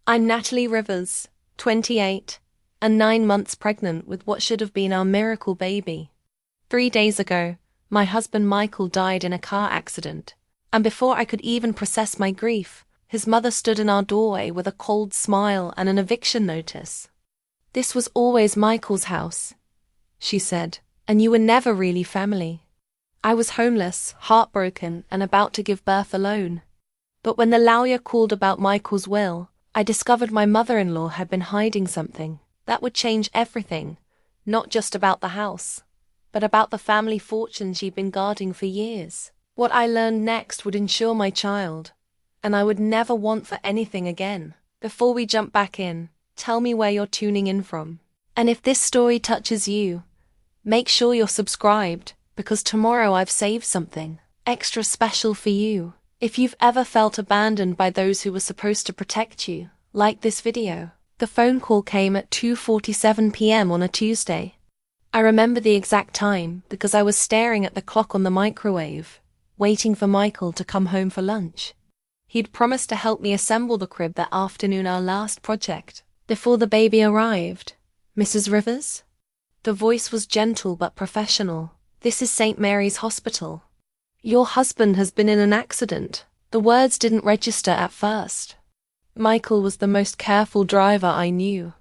I'm Natalie Rivers, 28, and 9 months pregnant with what should have been our miracle baby. 3 days ago, my husband Michael died in a car accident, and before I could even process my grief, his mother stood in our doorway with a cold smile and an eviction notice. "This was always Michael's house," she said, "and you were never really family." I was homeless, heartbroken, and about to give birth alone. But when the lawyer called about Michael's will, I discovered my mother-in-law had been hiding something that would change everything, not just about the house, but about the family fortune she'd been guarding for years. What I learned next would ensure my child, and I would never want for anything again. Before we jump back in, tell me where you're tuning in from. And if this story touches you, make sure you're subscribed, because tomorrow I've saved something extra special for you. If you've ever felt abandoned by those who were supposed to protect you, like this video. The phone call came at 2:47 p.m. on a Tuesday. I remember the exact time because I was staring at the clock on the microwave, waiting for Michael to come home for lunch. He'd promised to help me assemble the crib that afternoon, our last project. Before the baby arrived, "Mrs. Rivers?" The voice was gentle but professional. "This is St. Mary's Hospital. Your husband has been in an accident." The words didn't register at first. Michael was the most careful driver I knew.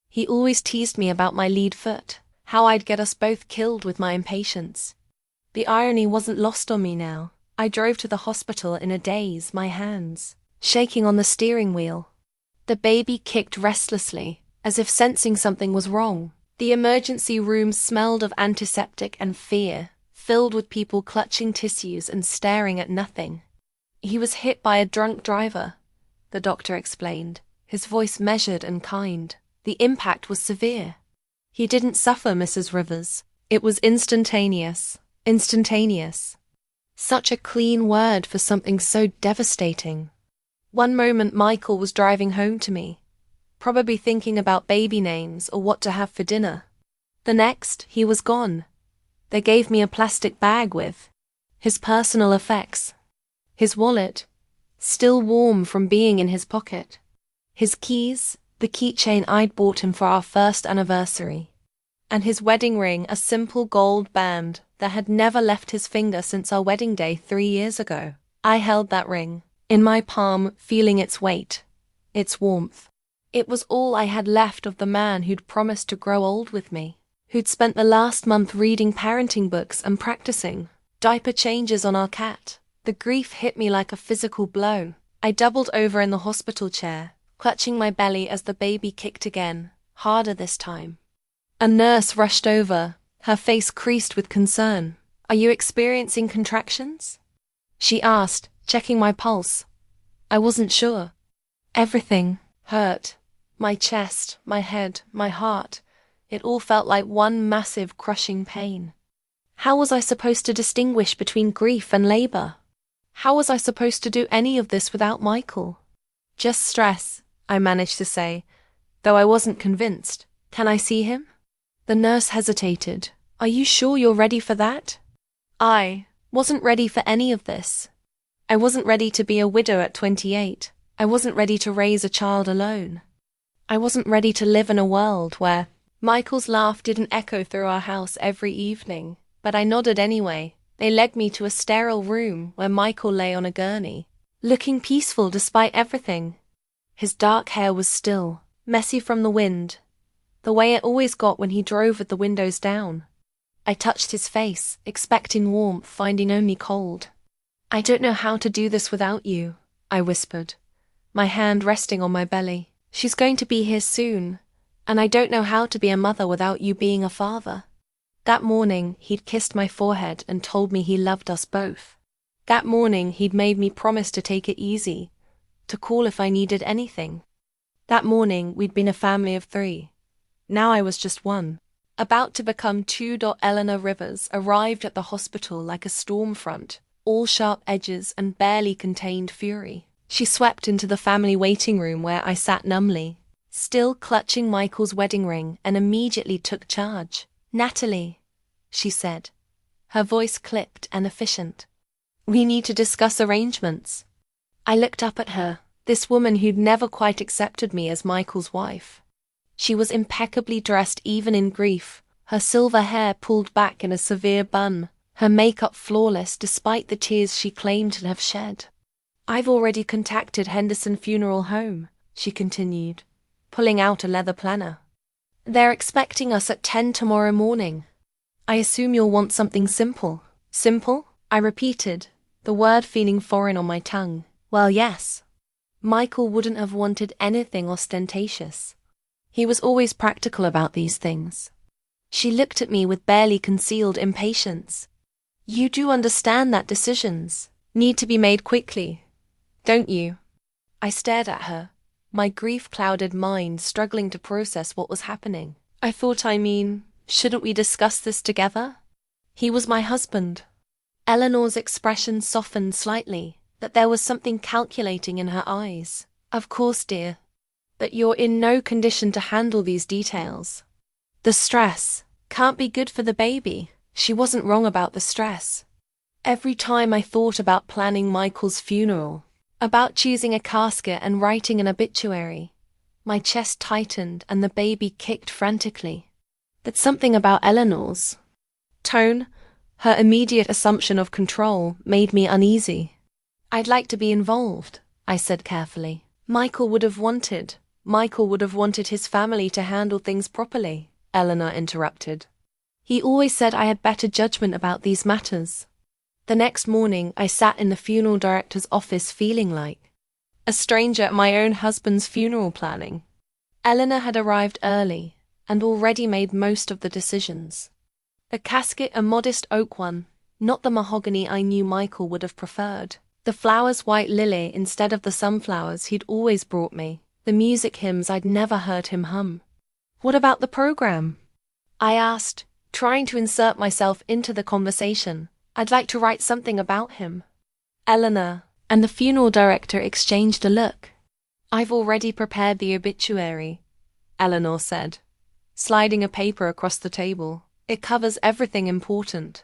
He always teased me about my lead foot, how I'd get us both killed with my impatience. The irony wasn't lost on me now. I drove to the hospital in a daze, my hands shaking on the steering wheel. The baby kicked restlessly, as if sensing something was wrong. The emergency room smelled of antiseptic and fear, filled with people clutching tissues and staring at nothing. "He was hit by a drunk driver," the doctor explained, his voice measured and kind. "The impact was severe." "He didn't suffer, Mrs. Rivers. It was instantaneous." Instantaneous. Such a clean word for something so devastating. One moment Michael was driving home to me, probably thinking about baby names or what to have for dinner. The next, he was gone. They gave me a plastic bag with his personal effects, his wallet, still warm from being in his pocket, his keys, the keychain I'd bought him for our first anniversary, and his wedding ring, a simple gold band that had never left his finger since our wedding day 3 years ago. I held that ring in my palm, feeling its weight, its warmth. It was all I had left of the man who'd promised to grow old with me, who'd spent the last month reading parenting books and practicing diaper changes on our cat. The grief hit me like a physical blow. I doubled over in the hospital chair, clutching my belly as the baby kicked again, harder this time. A nurse rushed over, her face creased with concern. "Are you experiencing contractions?" she asked, checking my pulse. I wasn't sure. Everything hurt. My chest, my head, my heart. It all felt like one massive, crushing pain. How was I supposed to distinguish between grief and labor? How was I supposed to do any of this without Michael? "Just stress," I managed to say, though I wasn't convinced. "Can I see him?" The nurse hesitated. "Are you sure you're ready for that?" I wasn't ready for any of this. I wasn't ready to be a widow at 28. I wasn't ready to raise a child alone. I wasn't ready to live in a world where Michael's laugh didn't echo through our house every evening, but I nodded anyway. They led me to a sterile room where Michael lay on a gurney, looking peaceful despite everything. His dark hair was still, messy from the wind, the way it always got when he drove with the windows down. I touched his face, expecting warmth, finding only cold. "I don't know how to do this without you," I whispered, my hand resting on my belly. "She's going to be here soon, and I don't know how to be a mother without you being a father." That morning, he'd kissed my forehead and told me he loved us both. That morning, he'd made me promise to take it easy, to call if I needed anything. That morning, we'd been a family of 3. Now I was just one. About to become 2. Eleanor Rivers arrived at the hospital like a storm front, all sharp edges and barely contained fury. She swept into the family waiting room where I sat numbly, still clutching Michael's wedding ring, and immediately took charge. "Natalie," she said, her voice clipped and efficient. "We need to discuss arrangements." I looked up at her, This woman who'd never quite accepted me as Michael's wife. She was impeccably dressed even in grief, her silver hair pulled back in a severe bun, her makeup flawless despite the tears she claimed to have shed. "I've already contacted Henderson Funeral Home," she continued, pulling out a leather planner. "They're expecting us at 10 tomorrow morning. I assume you'll want something simple." "Simple?" I repeated, the word feeling foreign on my tongue. "Well, yes. Michael wouldn't have wanted anything ostentatious. He was always practical about these things." She looked at me with barely concealed impatience. "You do understand that decisions need to be made quickly, don't you?" I stared at her, my grief-clouded mind struggling to process what was happening. Shouldn't we discuss this together? He was my husband. Eleanor's expression softened slightly, but there was something calculating in her eyes. "Of course, dear. But you're in no condition to handle these details. The stress can't be good for the baby." She wasn't wrong about the stress. Every time I thought about planning Michael's funeral, about choosing a casket and writing an obituary, my chest tightened and the baby kicked frantically. But something about Eleanor's tone, her immediate assumption of control, made me uneasy. "I'd like to be involved," I said carefully. Michael would have wanted his family to handle things properly," Eleanor interrupted. "He always said I had better judgment about these matters." The next morning, I sat in the funeral director's office feeling like a stranger at my own husband's funeral planning. Eleanor had arrived early and already made most of the decisions. The casket, a modest oak one, not the mahogany I knew Michael would have preferred. The flowers, white lily instead of the sunflowers he'd always brought me. The music hymns I'd never heard him hum. "What about the program?" I asked, trying to insert myself into the conversation. "I'd like to write something about him." Eleanor and the funeral director exchanged a look. "I've already prepared the obituary," Eleanor said, sliding a paper across the table. "It covers everything important."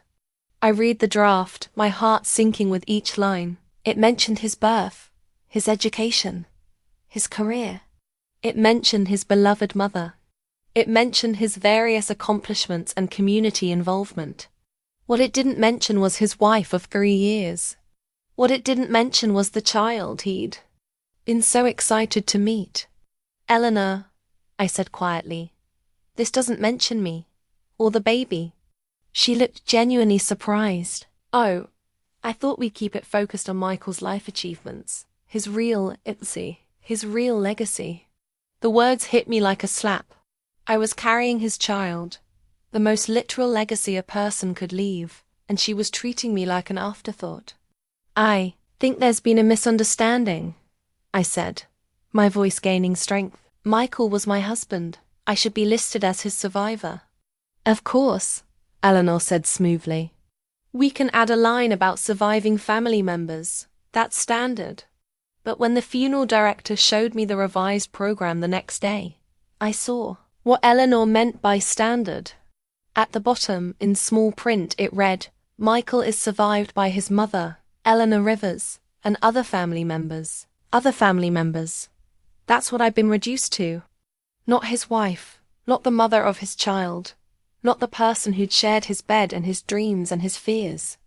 I read the draft, my heart sinking with each line. It mentioned his birth, his education, his career. It mentioned his beloved mother. It mentioned his various accomplishments and community involvement. What it didn't mention was his wife of 3 years. What it didn't mention was the child he'd been so excited to meet. "Eleanor," I said quietly, "this doesn't mention me, or the baby." She looked genuinely surprised. "Oh, I thought we'd keep it focused on Michael's life achievements, his real legacy." The words hit me like a slap. I was carrying his child, the most literal legacy a person could leave, and she was treating me like an afterthought. "I think there's been a misunderstanding," I said, my voice gaining strength. "Michael was my husband. I should be listed as his survivor." "Of course," Eleanor said smoothly. "We can add a line about surviving family members. That's standard." But when the funeral director showed me the revised program the next day, I saw what Eleanor meant by standard. At the bottom, in small print, it read, "Michael is survived by his mother, Natalie Rivers, and other family members." Other family members. That's what I've been reduced to. Not his wife, not the mother of his child, not the person who'd shared his bed and his dreams and his fears.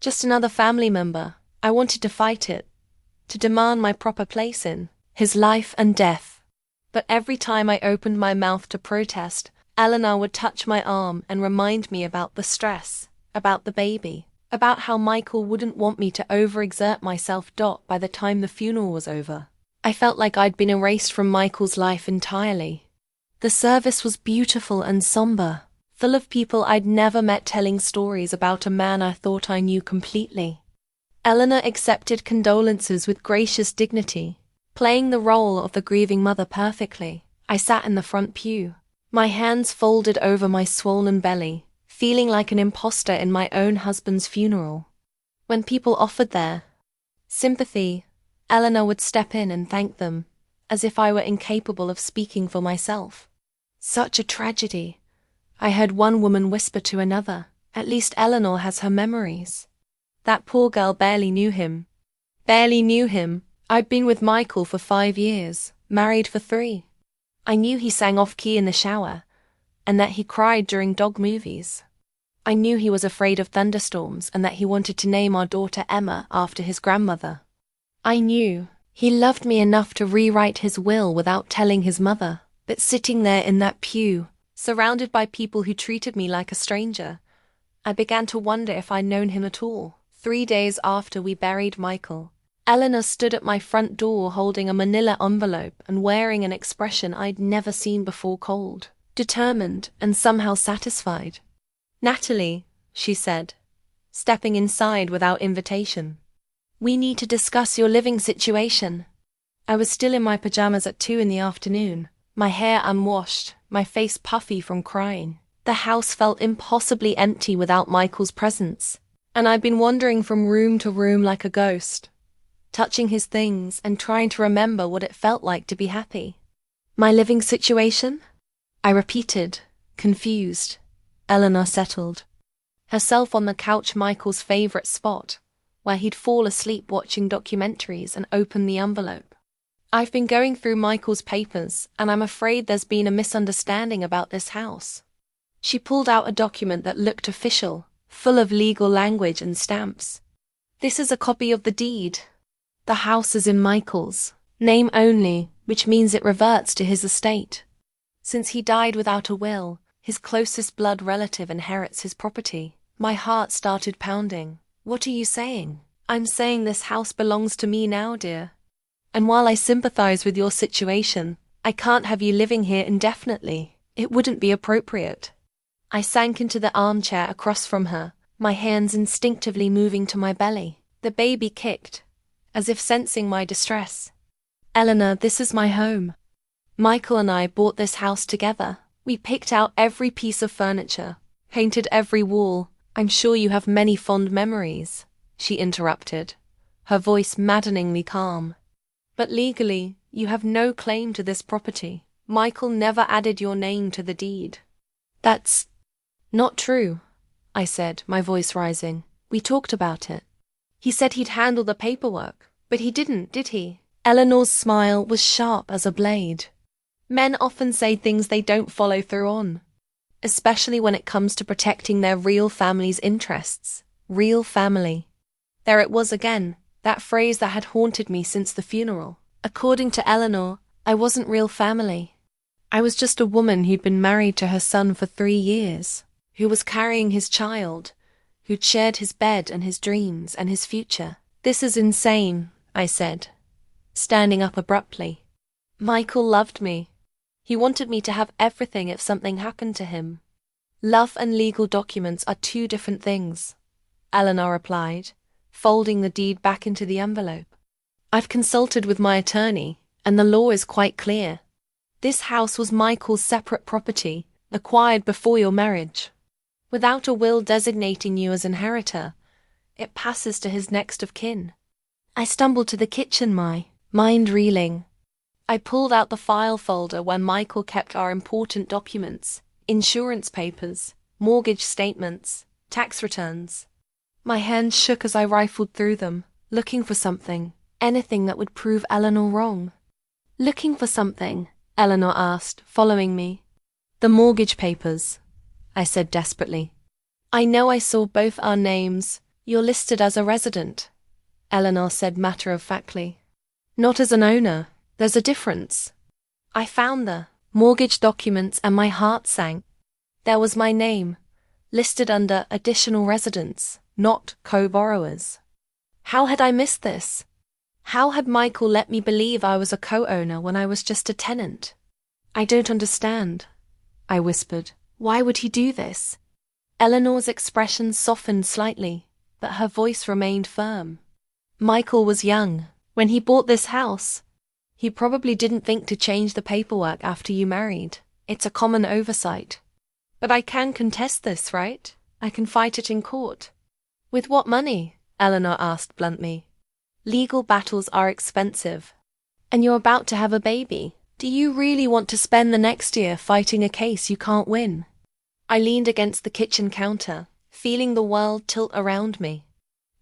Just another family member. I wanted to fight it, to demand my proper place in his life and death. But every time I opened my mouth to protest, Eleanor would touch my arm and remind me about the stress, about the baby, about how Michael wouldn't want me to overexert myself. By the time the funeral was over, I felt like I'd been erased from Michael's life entirely. The service was beautiful and somber, full of people I'd never met telling stories about a man I thought I knew completely. Eleanor accepted condolences with gracious dignity, playing the role of the grieving mother perfectly. I sat in the front pew, my hands folded over my swollen belly, feeling like an imposter in my own husband's funeral. When people offered their sympathy, Eleanor would step in and thank them, as if I were incapable of speaking for myself. "Such a tragedy," I heard one woman whisper to another. "At least Eleanor has her memories. That poor girl barely knew him." "Barely knew him," I'd been with Michael for 5 years, married for 3. I knew he sang off-key in the shower, and that he cried during dog movies. I knew he was afraid of thunderstorms and that he wanted to name our daughter Emma after his grandmother. I knew he loved me enough to rewrite his will without telling his mother, but sitting there in that pew, surrounded by people who treated me like a stranger, I began to wonder if I'd known him at all. 3 days after we buried Michael, Eleanor stood at my front door holding a manila envelope and wearing an expression I'd never seen before: cold, determined, and somehow satisfied. "Natalie," she said, stepping inside without invitation, "we need to discuss your living situation." I was still in my pajamas at 2 in the afternoon, my hair unwashed, my face puffy from crying. The house felt impossibly empty without Michael's presence, and I'd been wandering from room to room like a ghost, touching his things and trying to remember what it felt like to be happy. "My living situation?" I repeated, confused. Eleanor settled herself on the couch, Michael's favorite spot, where he'd fall asleep watching documentaries, and opened the envelope. "I've been going through Michael's papers, and I'm afraid there's been a misunderstanding about this house." She pulled out a document that looked official, full of legal language and stamps. "This is a copy of the deed. The house is in Michael's name only, which means it reverts to his estate. Since he died without a will, his closest blood relative inherits his property." My heart started pounding. "What are you saying?" "I'm saying this house belongs to me now, dear. And while I sympathize with your situation, I can't have you living here indefinitely. It wouldn't be appropriate." I sank into the armchair across from her, my hands instinctively moving to my belly. The baby kicked, as if sensing my distress. "Eleanor, this is my home. Michael and I bought this house together. We picked out every piece of furniture, painted every wall. I'm sure you have many fond memories," she interrupted, her voice maddeningly calm. "But legally, you have no claim to this property. Michael never added your name to the deed." "That's not true," I said, my voice rising. "We talked about it. He said he'd handle the paperwork, but he didn't, did he?" Eleanor's smile was sharp as a blade. "Men often say things they don't follow through on, especially when it comes to protecting their real family's interests. Real family." There it was again, that phrase that had haunted me since the funeral. According to Eleanor, I wasn't real family. I was just a woman who'd been married to her son for 3 years, who was carrying his child, who'd shared his bed and his dreams and his future. "This is insane," I said, standing up abruptly. "Michael loved me. He wanted me to have everything if something happened to him." "Love and legal documents are 2 different things," Eleanor replied, folding the deed back into the envelope. "I've consulted with my attorney, and the law is quite clear. This house was Michael's separate property, acquired before your marriage. Without a will designating you as inheritor, it passes to his next of kin." I stumbled to the kitchen, my mind reeling. I pulled out the file folder where Michael kept our important documents: insurance papers, mortgage statements, tax returns. My hands shook as I rifled through them, looking for something, anything that would prove Eleanor wrong. "Looking for something?" Eleanor asked, following me. "The mortgage papers," I said desperately. "I know I saw both our names. You're listed as a resident," Eleanor said matter-of-factly. "Not as an owner. There's a difference." I found the mortgage documents and my heart sank. There was my name, listed under additional residents, not co-borrowers. How had I missed this? How had Michael let me believe I was a co-owner when I was just a tenant? "I don't understand," I whispered. "Why would he do this?" Eleanor's expression softened slightly, but her voice remained firm. "Michael was young when he bought this house. He probably didn't think to change the paperwork after you married. It's a common oversight. But I can contest this, right? I can fight it in court." "With what money?" Eleanor asked bluntly. "Legal battles are expensive. And you're about to have a baby. Do you really want to spend the next year fighting a case you can't win?" I leaned against the kitchen counter, feeling the world tilt around me.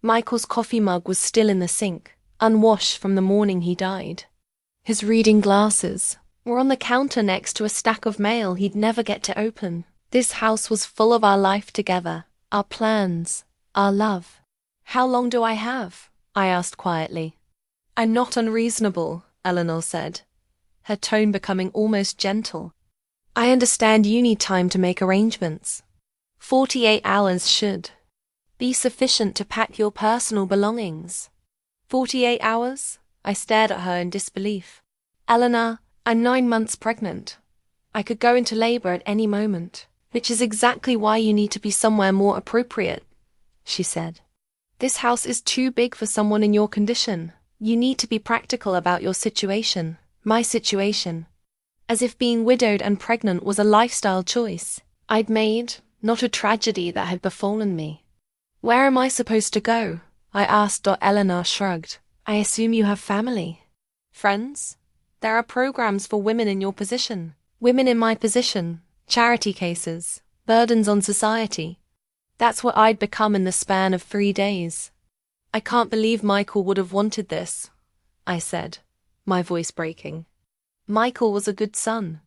Michael's coffee mug was still in the sink, unwashed from the morning he died. His reading glasses were on the counter next to a stack of mail he'd never get to open. This house was full of our life together, our plans, our love. "How long do I have?" I asked quietly. "I'm not unreasonable," Eleanor said, her tone becoming almost gentle. "I understand you need time to make arrangements. 48 hours should be sufficient to pack your personal belongings." 48 hours? I stared at her in disbelief. "Eleanor, I'm 9 months pregnant. I could go into labor at any moment, which is exactly why you need to be somewhere more appropriate," she said. "This house is too big for someone in your condition. You need to be practical about your situation, my situation." As if being widowed and pregnant was a lifestyle choice I'd made, not a tragedy that had befallen me. "Where am I supposed to go?" I asked. Eleanor shrugged. "I assume you have family. Friends? There are programs for women in your position. Women in my position, charity cases, burdens on society." That's what I'd become in the span of 3 days. "I can't believe Michael would have wanted this," I said, my voice breaking. "Michael was a good son,"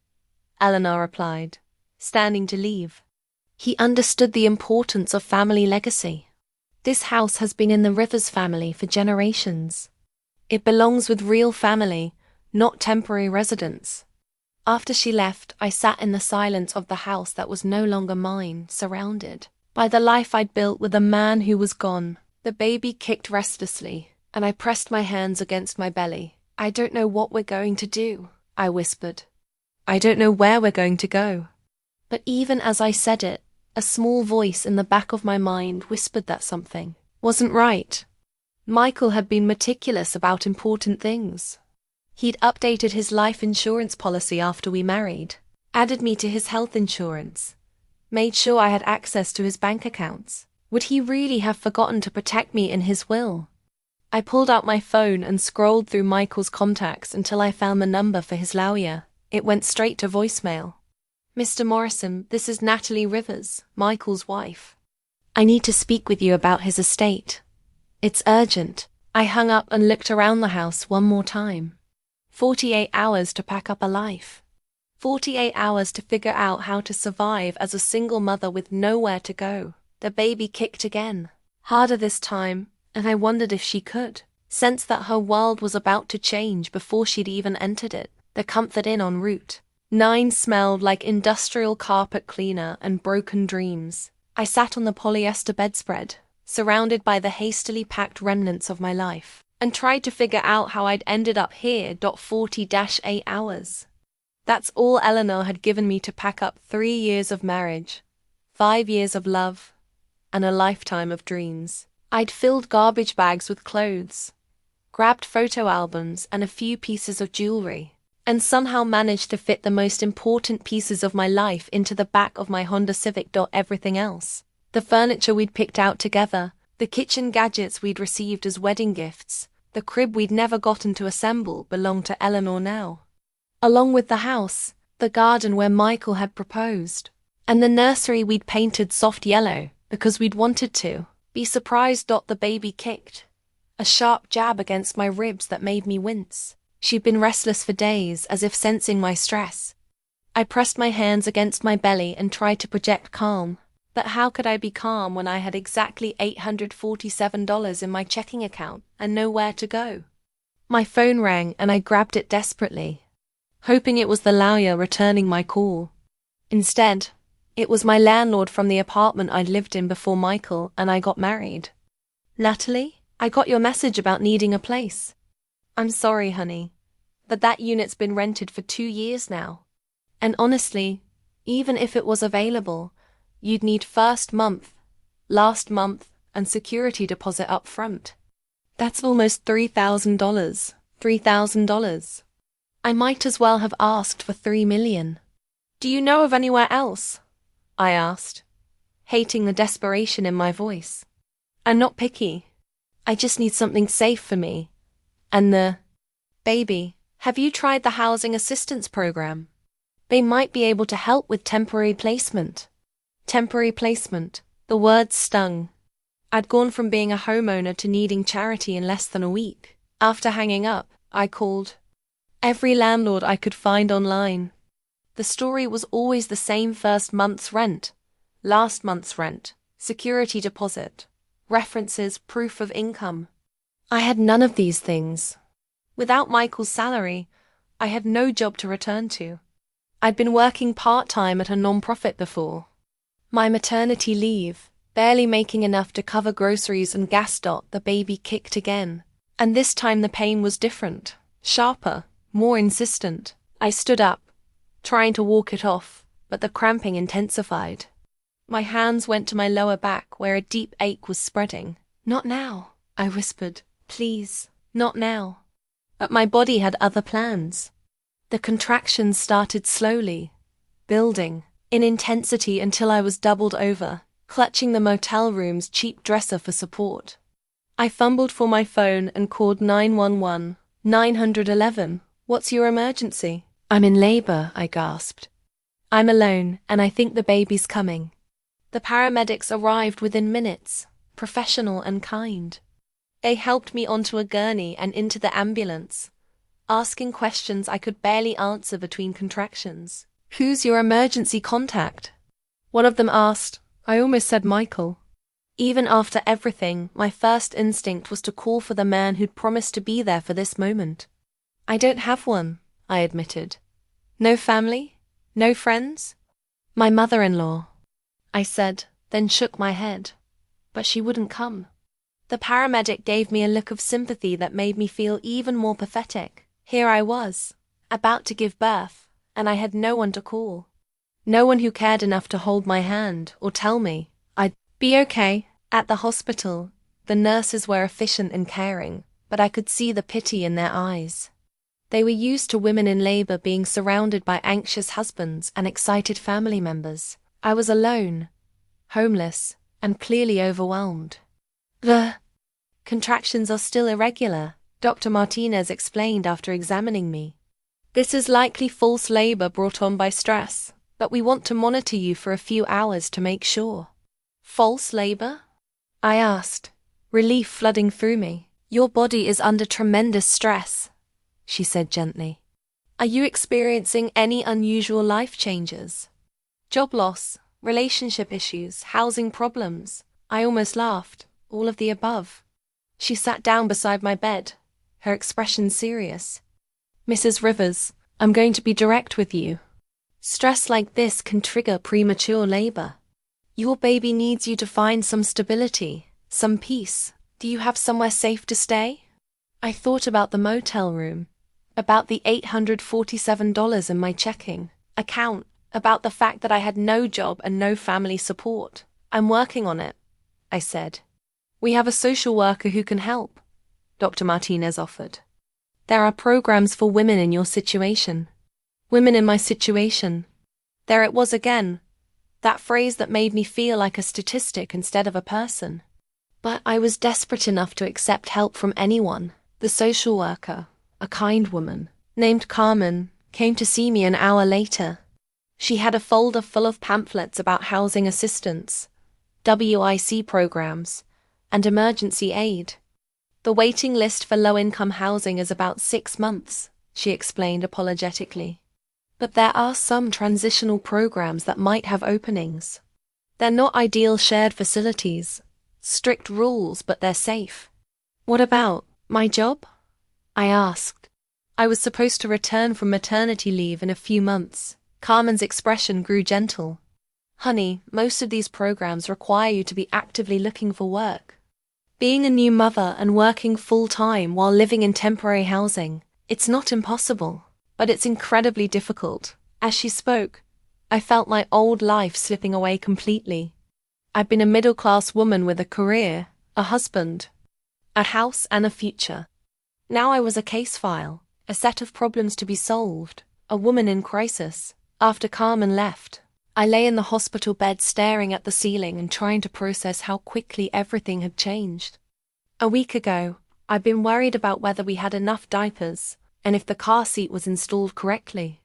Eleanor replied, standing to leave. "He understood the importance of family legacy. This house has been in the Rivers family for generations. It belongs with real family, not temporary residents." After she left, I sat in the silence of the house that was no longer mine, surrounded by the life I'd built with a man who was gone. The baby kicked restlessly, and I pressed my hands against my belly. "I don't know what we're going to do," I whispered. "I don't know where we're going to go." But even as I said it, a small voice in the back of my mind whispered that something wasn't right. Michael had been meticulous about important things. He'd updated his life insurance policy after we married, added me to his health insurance, made sure I had access to his bank accounts. Would he really have forgotten to protect me in his will? I pulled out my phone and scrolled through Michael's contacts until I found the number for his lawyer. It went straight to voicemail. "Mr. Morrison, this is Natalie Rivers, Michael's wife. I need to speak with you about his estate. It's urgent." I hung up and looked around the house one more time. 48 hours to pack up a life. 48 hours to figure out how to survive as a single mother with nowhere to go. The baby kicked again, harder this time, and I wondered if she could sense that her world was about to change before she'd even entered it. The Comfort Inn en route 9 smelled like industrial carpet cleaner and broken dreams. I sat on the polyester bedspread, surrounded by the hastily packed remnants of my life, and tried to figure out how I'd ended up here. 40-8 hours. That's all Eleanor had given me to pack up 3 years of marriage, 5 years of love, and a lifetime of dreams. I'd filled garbage bags with clothes, grabbed photo albums and a few pieces of jewelry, and somehow managed to fit the most important pieces of my life into the back of my Honda Civic. Everything else, the furniture we'd picked out together, the kitchen gadgets we'd received as wedding gifts, the crib we'd never gotten to assemble, belonged to Eleanor now. Along with the house, the garden where Michael had proposed, and the nursery we'd painted soft yellow because we'd wanted to. Be surprised. The baby kicked, a sharp jab against my ribs that made me wince. She'd been restless for days, as if sensing my stress. I pressed my hands against my belly and tried to project calm. But how could I be calm when I had exactly $847 in my checking account and nowhere to go? My phone rang and I grabbed it desperately, hoping it was the lawyer returning my call. Instead, it was my landlord from the apartment I'd lived in before Michael and I got married. "Natalie, I got your message about needing a place. I'm sorry, honey, but that unit's been rented for 2 years now. And honestly, even if it was available, you'd need first month, last month, and security deposit up front. That's almost $3,000. $3,000. I might as well have asked for $3 million. Do you know of anywhere else?" I asked, hating the desperation in my voice. "I'm not picky. I just need something safe for me and the baby. Have you tried the housing assistance program? They might be able to help with temporary placement." Temporary placement. The words stung. I'd gone from being a homeowner to needing charity in less than a week. After hanging up, I called every landlord I could find online. The story was always the same: first month's rent, last month's rent, security deposit, references, proof of income. I had none of these things. Without Michael's salary, I had no job to return to. I'd been working part-time at a non-profit before. My maternity leave, barely making enough to cover groceries and gas. The baby kicked again. And this time the pain was different, sharper, more insistent. I stood up, trying to walk it off, but the cramping intensified. My hands went to my lower back where a deep ache was spreading. "Not now," I whispered. "Please, not now." But my body had other plans. The contractions started slowly, building, in intensity until I was doubled over, clutching the motel room's cheap dresser for support. I fumbled for my phone and called 911. 911, "What's your emergency?" "I'm in labor," I gasped. "I'm alone, and I think the baby's coming." The paramedics arrived within minutes, professional and kind. They helped me onto a gurney and into the ambulance, asking questions I could barely answer between contractions. "Who's your emergency contact?" one of them asked. I almost said Michael. Even after everything, my first instinct was to call for the man who'd promised to be there for this moment. "I don't have one," I admitted. "No family? No friends?" "My mother-in-law," I said, then shook my head. But she wouldn't come. The paramedic gave me a look of sympathy that made me feel even more pathetic. Here I was, about to give birth, and I had no one to call. No one who cared enough to hold my hand or tell me I'd be okay. At the hospital, the nurses were efficient and caring, but I could see the pity in their eyes. They were used to women in labor being surrounded by anxious husbands and excited family members. I was alone, homeless, and clearly overwhelmed. "The contractions are still irregular," Dr. Martinez explained after examining me. "This is likely false labor brought on by stress, but we want to monitor you for a few hours to make sure." "False labor?" I asked, relief flooding through me. "Your body is under tremendous stress," she said gently. "Are you experiencing any unusual life changes? Job loss, relationship issues, housing problems?" I almost laughed. "All of the above." She sat down beside my bed, her expression serious. "Mrs. Rivers, I'm going to be direct with you. Stress like this can trigger premature labor. Your baby needs you to find some stability, some peace. Do you have somewhere safe to stay?" I thought about the motel room, about the $847 in my checking account, about the fact that I had no job and no family support. "I'm working on it," I said. "We have a social worker who can help," Dr. Martinez offered. "There are programs for women in your situation." Women in my situation. There it was again, that phrase that made me feel like a statistic instead of a person. But I was desperate enough to accept help from anyone. The social worker, a kind woman, named Carmen, came to see me an hour later. She had a folder full of pamphlets about housing assistance, WIC programs, and emergency aid. "The waiting list for low-income housing is about 6 months, she explained apologetically. "But there are some transitional programs that might have openings. They're not ideal shared facilities, strict rules, but they're safe." "What about my job?" I asked. I was supposed to return from maternity leave in a few months. Carmen's expression grew gentle. "Honey, most of these programs require you to be actively looking for work. Being a new mother and working full-time while living in temporary housing, it's not impossible, but it's incredibly difficult." As she spoke, I felt my old life slipping away completely. I'd been a middle-class woman with a career, a husband, a house and a future. Now I was a case file, a set of problems to be solved, a woman in crisis. After Carmen left, I lay in the hospital bed staring at the ceiling and trying to process how quickly everything had changed. A week ago, I'd been worried about whether we had enough diapers and if the car seat was installed correctly.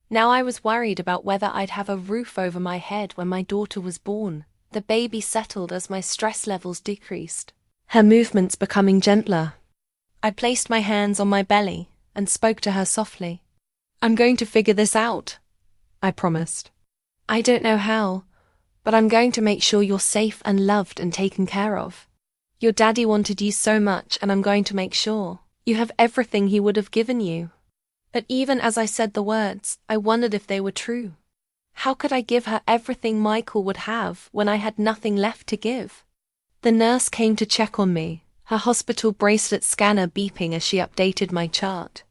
Now I was worried about whether I'd have a roof over my head when my daughter was born. The baby settled as my stress levels decreased, her movements becoming gentler. I placed my hands on my belly and spoke to her softly. I'm going to figure this out, I promised. I don't know how, but I'm going to make sure you're safe and loved and taken care of. Your daddy wanted you so much, and I'm going to make sure you have everything he would have given you. But even as I said the words, I wondered if they were true. How could I give her everything Michael would have when I had nothing left to give? The nurse came to check on me, her hospital bracelet scanner beeping as she updated my chart.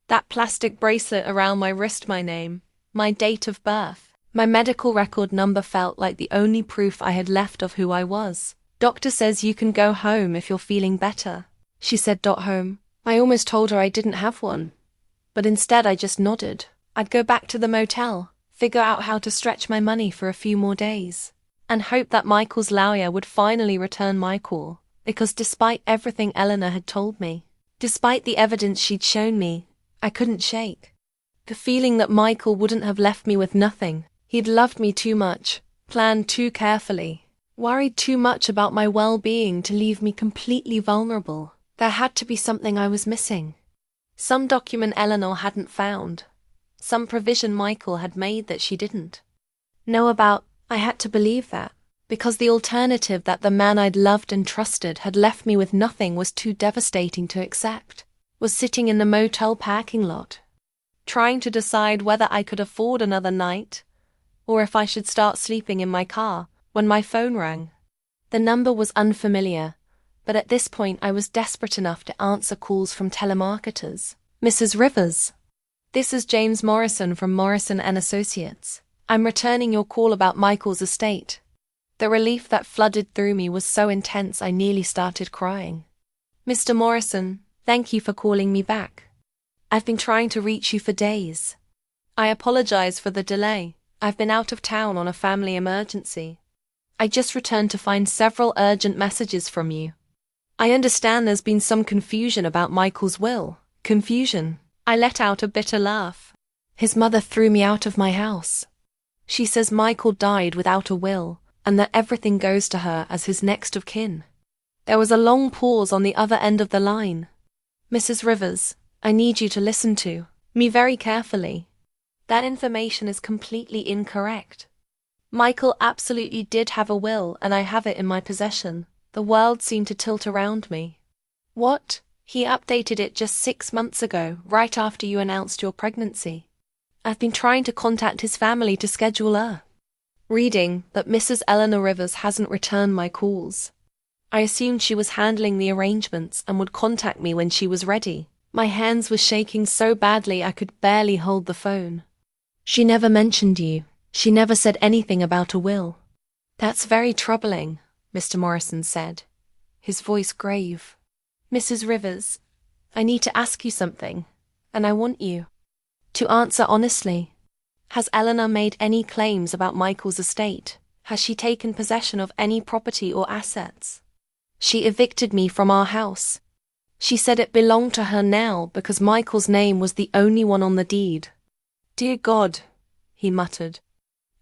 That plastic bracelet around my wrist, my name, my date of birth, my medical record number felt like the only proof I had left of who I was. Doctor says you can go home if you're feeling better, she said. Home. I almost told her I didn't have one. But instead I just nodded. I'd go back to the motel, figure out how to stretch my money for a few more days, and hope that Michael's lawyer would finally return my call, because despite everything Eleanor had told me, despite the evidence she'd shown me, I couldn't shake the feeling that Michael wouldn't have left me with nothing. He'd loved me too much, planned too carefully, worried too much about my well-being to leave me completely vulnerable. There had to be something I was missing. Some document Eleanor hadn't found. Some provision Michael had made that she didn't know about. I had to believe that, because the alternative that the man I'd loved and trusted had left me with nothing was too devastating to accept. Was sitting in the motel parking lot, trying to decide whether I could afford another night, or if I should start sleeping in my car, when my phone rang. The number was unfamiliar, but at this point I was desperate enough to answer calls from telemarketers. Mrs. Rivers. This is James Morrison from Morrison & Associates. I'm returning your call about Michael's estate. The relief that flooded through me was so intense I nearly started crying. Mr. Morrison, thank you for calling me back. I've been trying to reach you for days. I apologize for the delay. I've been out of town on a family emergency. I just returned to find several urgent messages from you. I understand there's been some confusion about Michael's will. Confusion. I let out a bitter laugh. His mother threw me out of my house. She says Michael died without a will, and that everything goes to her as his next of kin. There was a long pause on the other end of the line. Mrs. Rivers, I need you to listen to me very carefully. That information is completely incorrect. Michael absolutely did have a will, and I have it in my possession. The world seemed to tilt around me. What? He updated it just 6 months ago, right after you announced your pregnancy. I've been trying to contact his family to schedule a reading, but Mrs. Eleanor Rivers hasn't returned my calls. I assumed she was handling the arrangements and would contact me when she was ready. My hands were shaking so badly I could barely hold the phone. She never mentioned you. She never said anything about a will. That's very troubling, Mr. Morrison said, his voice grave. Mrs. Rivers, I need to ask you something, and I want you to answer honestly. Has Eleanor made any claims about Michael's estate? Has she taken possession of any property or assets? She evicted me from our house. She said it belonged to her now because Michael's name was the only one on the deed. Dear God, he muttered.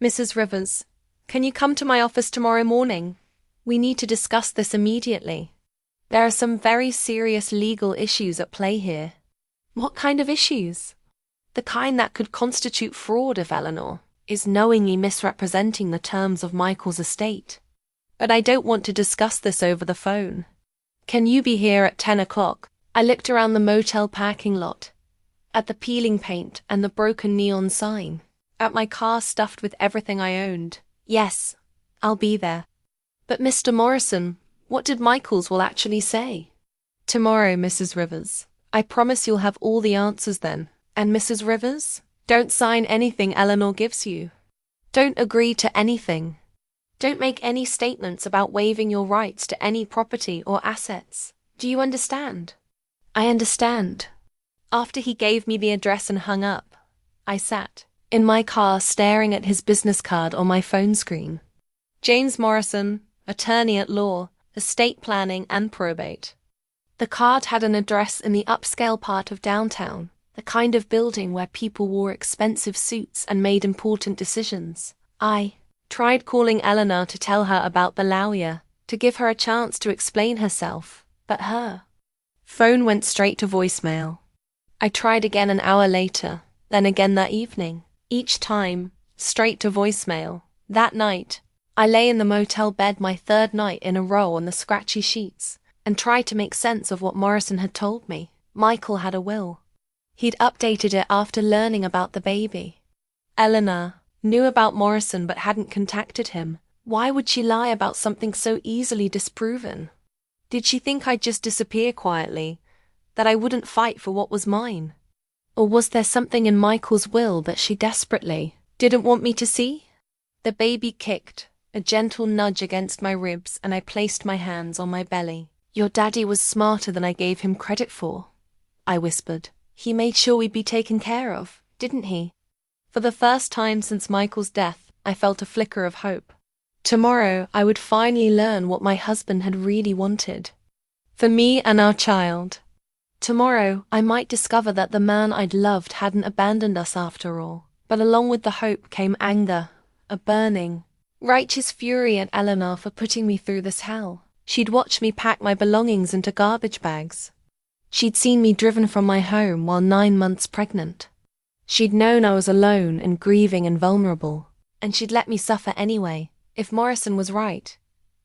Mrs. Rivers, can you come to my office tomorrow morning? We need to discuss this immediately. There are some very serious legal issues at play here. What kind of issues? The kind that could constitute fraud if Eleanor is knowingly misrepresenting the terms of Michael's estate. But I don't want to discuss this over the phone. Can you be here at 10 o'clock? I looked around the motel parking lot, at the peeling paint and the broken neon sign, at my car stuffed with everything I owned. Yes, I'll be there. But Mr. Morrison, what did Michael's will actually say? Tomorrow, Mrs. Rivers. I promise you'll have all the answers then. And Mrs. Rivers, don't sign anything Eleanor gives you. Don't agree to anything. Don't make any statements about waiving your rights to any property or assets. Do you understand? I understand. After he gave me the address and hung up, I sat in my car staring at his business card on my phone screen. James Morrison, attorney at law, estate planning and probate. The card had an address in the upscale part of downtown, the kind of building where people wore expensive suits and made important decisions. I tried calling Eleanor to tell her about the lawyer, to give her a chance to explain herself, but her Phone went straight to voicemail. I tried again an hour later, then again that evening. Each time, straight to voicemail. That night, I lay in the motel bed my third night in a row on the scratchy sheets and tried to make sense of what Morrison had told me. Michael had a will. He'd updated it after learning about the baby. Eleanor knew about Morrison but hadn't contacted him. Why would she lie about something so easily disproven? Did she think I'd just disappear quietly, that I wouldn't fight for what was mine? Or was there something in Michael's will that she desperately didn't want me to see? The baby kicked, a gentle nudge against my ribs, and I placed my hands on my belly. Your daddy was smarter than I gave him credit for, I whispered. He made sure we'd be taken care of, didn't he? For the first time since Michael's death, I felt a flicker of hope. Tomorrow, I would finally learn what my husband had really wanted. For me and our child. Tomorrow, I might discover that the man I'd loved hadn't abandoned us after all. But along with the hope came anger, a burning, righteous fury at Eleanor for putting me through this hell. She'd watched me pack my belongings into garbage bags. She'd seen me driven from my home while 9 months pregnant. She'd known I was alone and grieving and vulnerable, and she'd let me suffer anyway. If Morrison was right,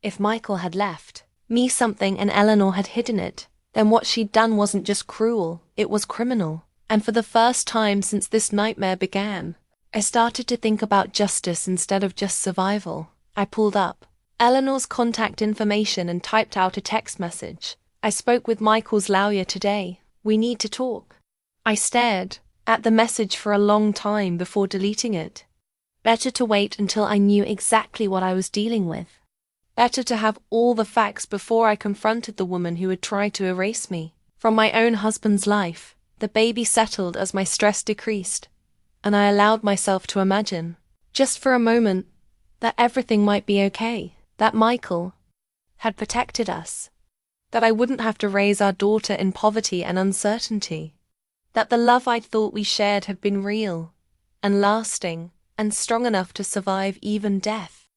if Michael had left me something and Eleanor had hidden it, then what she'd done wasn't just cruel, it was criminal. And for the first time since this nightmare began, I started to think about justice instead of just survival. I pulled up Eleanor's contact information and typed out a text message. I spoke with Michael's lawyer today. We need to talk. I stared at the message for a long time before deleting it. Better to wait until I knew exactly what I was dealing with. Better to have all the facts before I confronted the woman who had tried to erase me from my own husband's life. The baby settled as my stress decreased, and I allowed myself to imagine, just for a moment, that everything might be okay, that Michael had protected us, that I wouldn't have to raise our daughter in poverty and uncertainty, that the love I'd thought we shared had been real and lasting and strong enough to survive even death.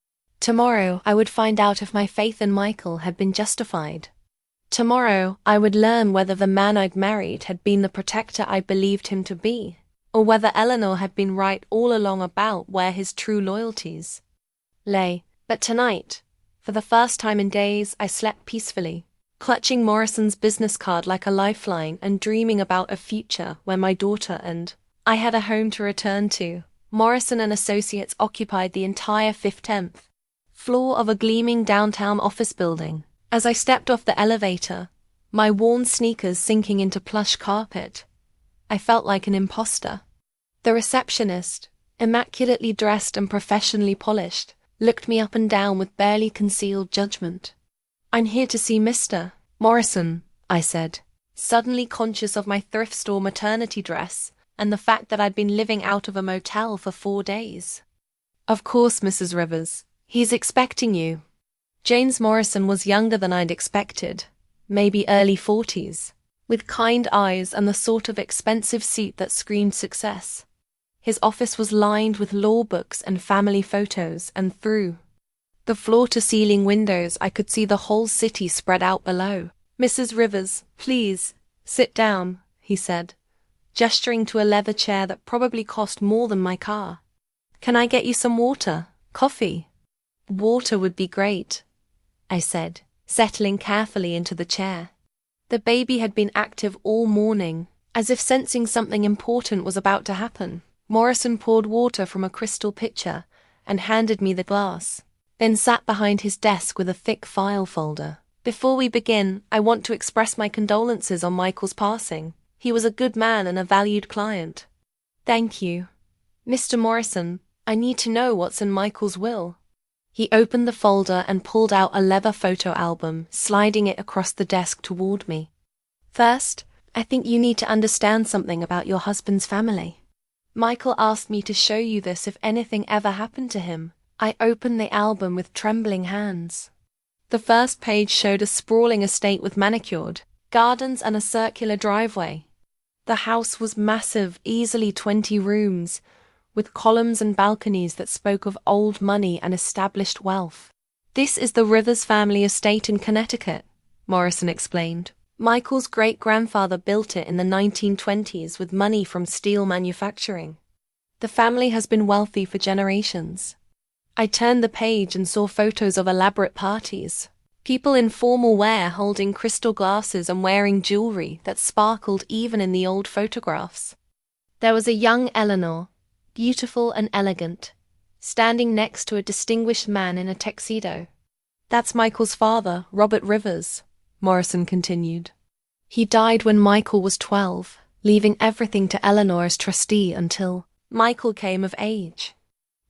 Tomorrow I would find out if my faith in Michael had been justified. Tomorrow I would learn whether the man I'd married had been the protector I believed him to be, or whether Eleanor had been right all along about where his true loyalties lay. But tonight, for the first time in days, I slept peacefully, clutching Morrison's business card like a lifeline and dreaming about a future where my daughter and I had a home to return to. Morrison and Associates occupied the entire 15th floor of a gleaming downtown office building. As I stepped off the elevator, my worn sneakers sinking into plush carpet, I felt like an imposter. The receptionist, immaculately dressed and professionally polished, looked me up and down with barely concealed judgment. "I'm here to see Mr. Morrison," I said, suddenly conscious of my thrift store maternity dress and the fact that I'd been living out of a motel for 4 days. "Of course, Mrs. Rivers. He's expecting you." James Morrison was younger than I'd expected, maybe early 40s, with kind eyes and the sort of expensive suit that screamed success. His office was lined with law books and family photos, and through the floor-to-ceiling windows I could see the whole city spread out below. "Mrs. Rivers, please, sit down," he said, gesturing to a leather chair that probably cost more than my car. "Can I get you some water? Coffee?" "Water would be great," I said, settling carefully into the chair. The baby had been active all morning, as if sensing something important was about to happen. Morrison poured water from a crystal pitcher and handed me the glass, then sat behind his desk with a thick file folder. "Before we begin, I want to express my condolences on Michael's passing. He was a good man and a valued client." "Thank you. Mr. Morrison, I need to know what's in Michael's will." He opened the folder and pulled out a leather photo album, sliding it across the desk toward me. "First, I think you need to understand something about your husband's family. Michael asked me to show you this if anything ever happened to him." I opened the album with trembling hands. The first page showed a sprawling estate with manicured gardens and a circular driveway. The house was massive, easily 20 rooms, with columns and balconies that spoke of old money and established wealth. "This is the Rivers family estate in Connecticut," Morrison explained. Michael's great-grandfather built it in the 1920s with money from steel manufacturing. The family has been wealthy for generations. I turned the page and saw photos of elaborate parties. People in formal wear holding crystal glasses and wearing jewelry that sparkled even in the old photographs. There was a young Eleanor, beautiful and elegant, standing next to a distinguished man in a tuxedo. "That's Michael's father, Robert Rivers," Morrison continued. "He died when Michael was 12, leaving everything to Eleanor as trustee until Michael came of age."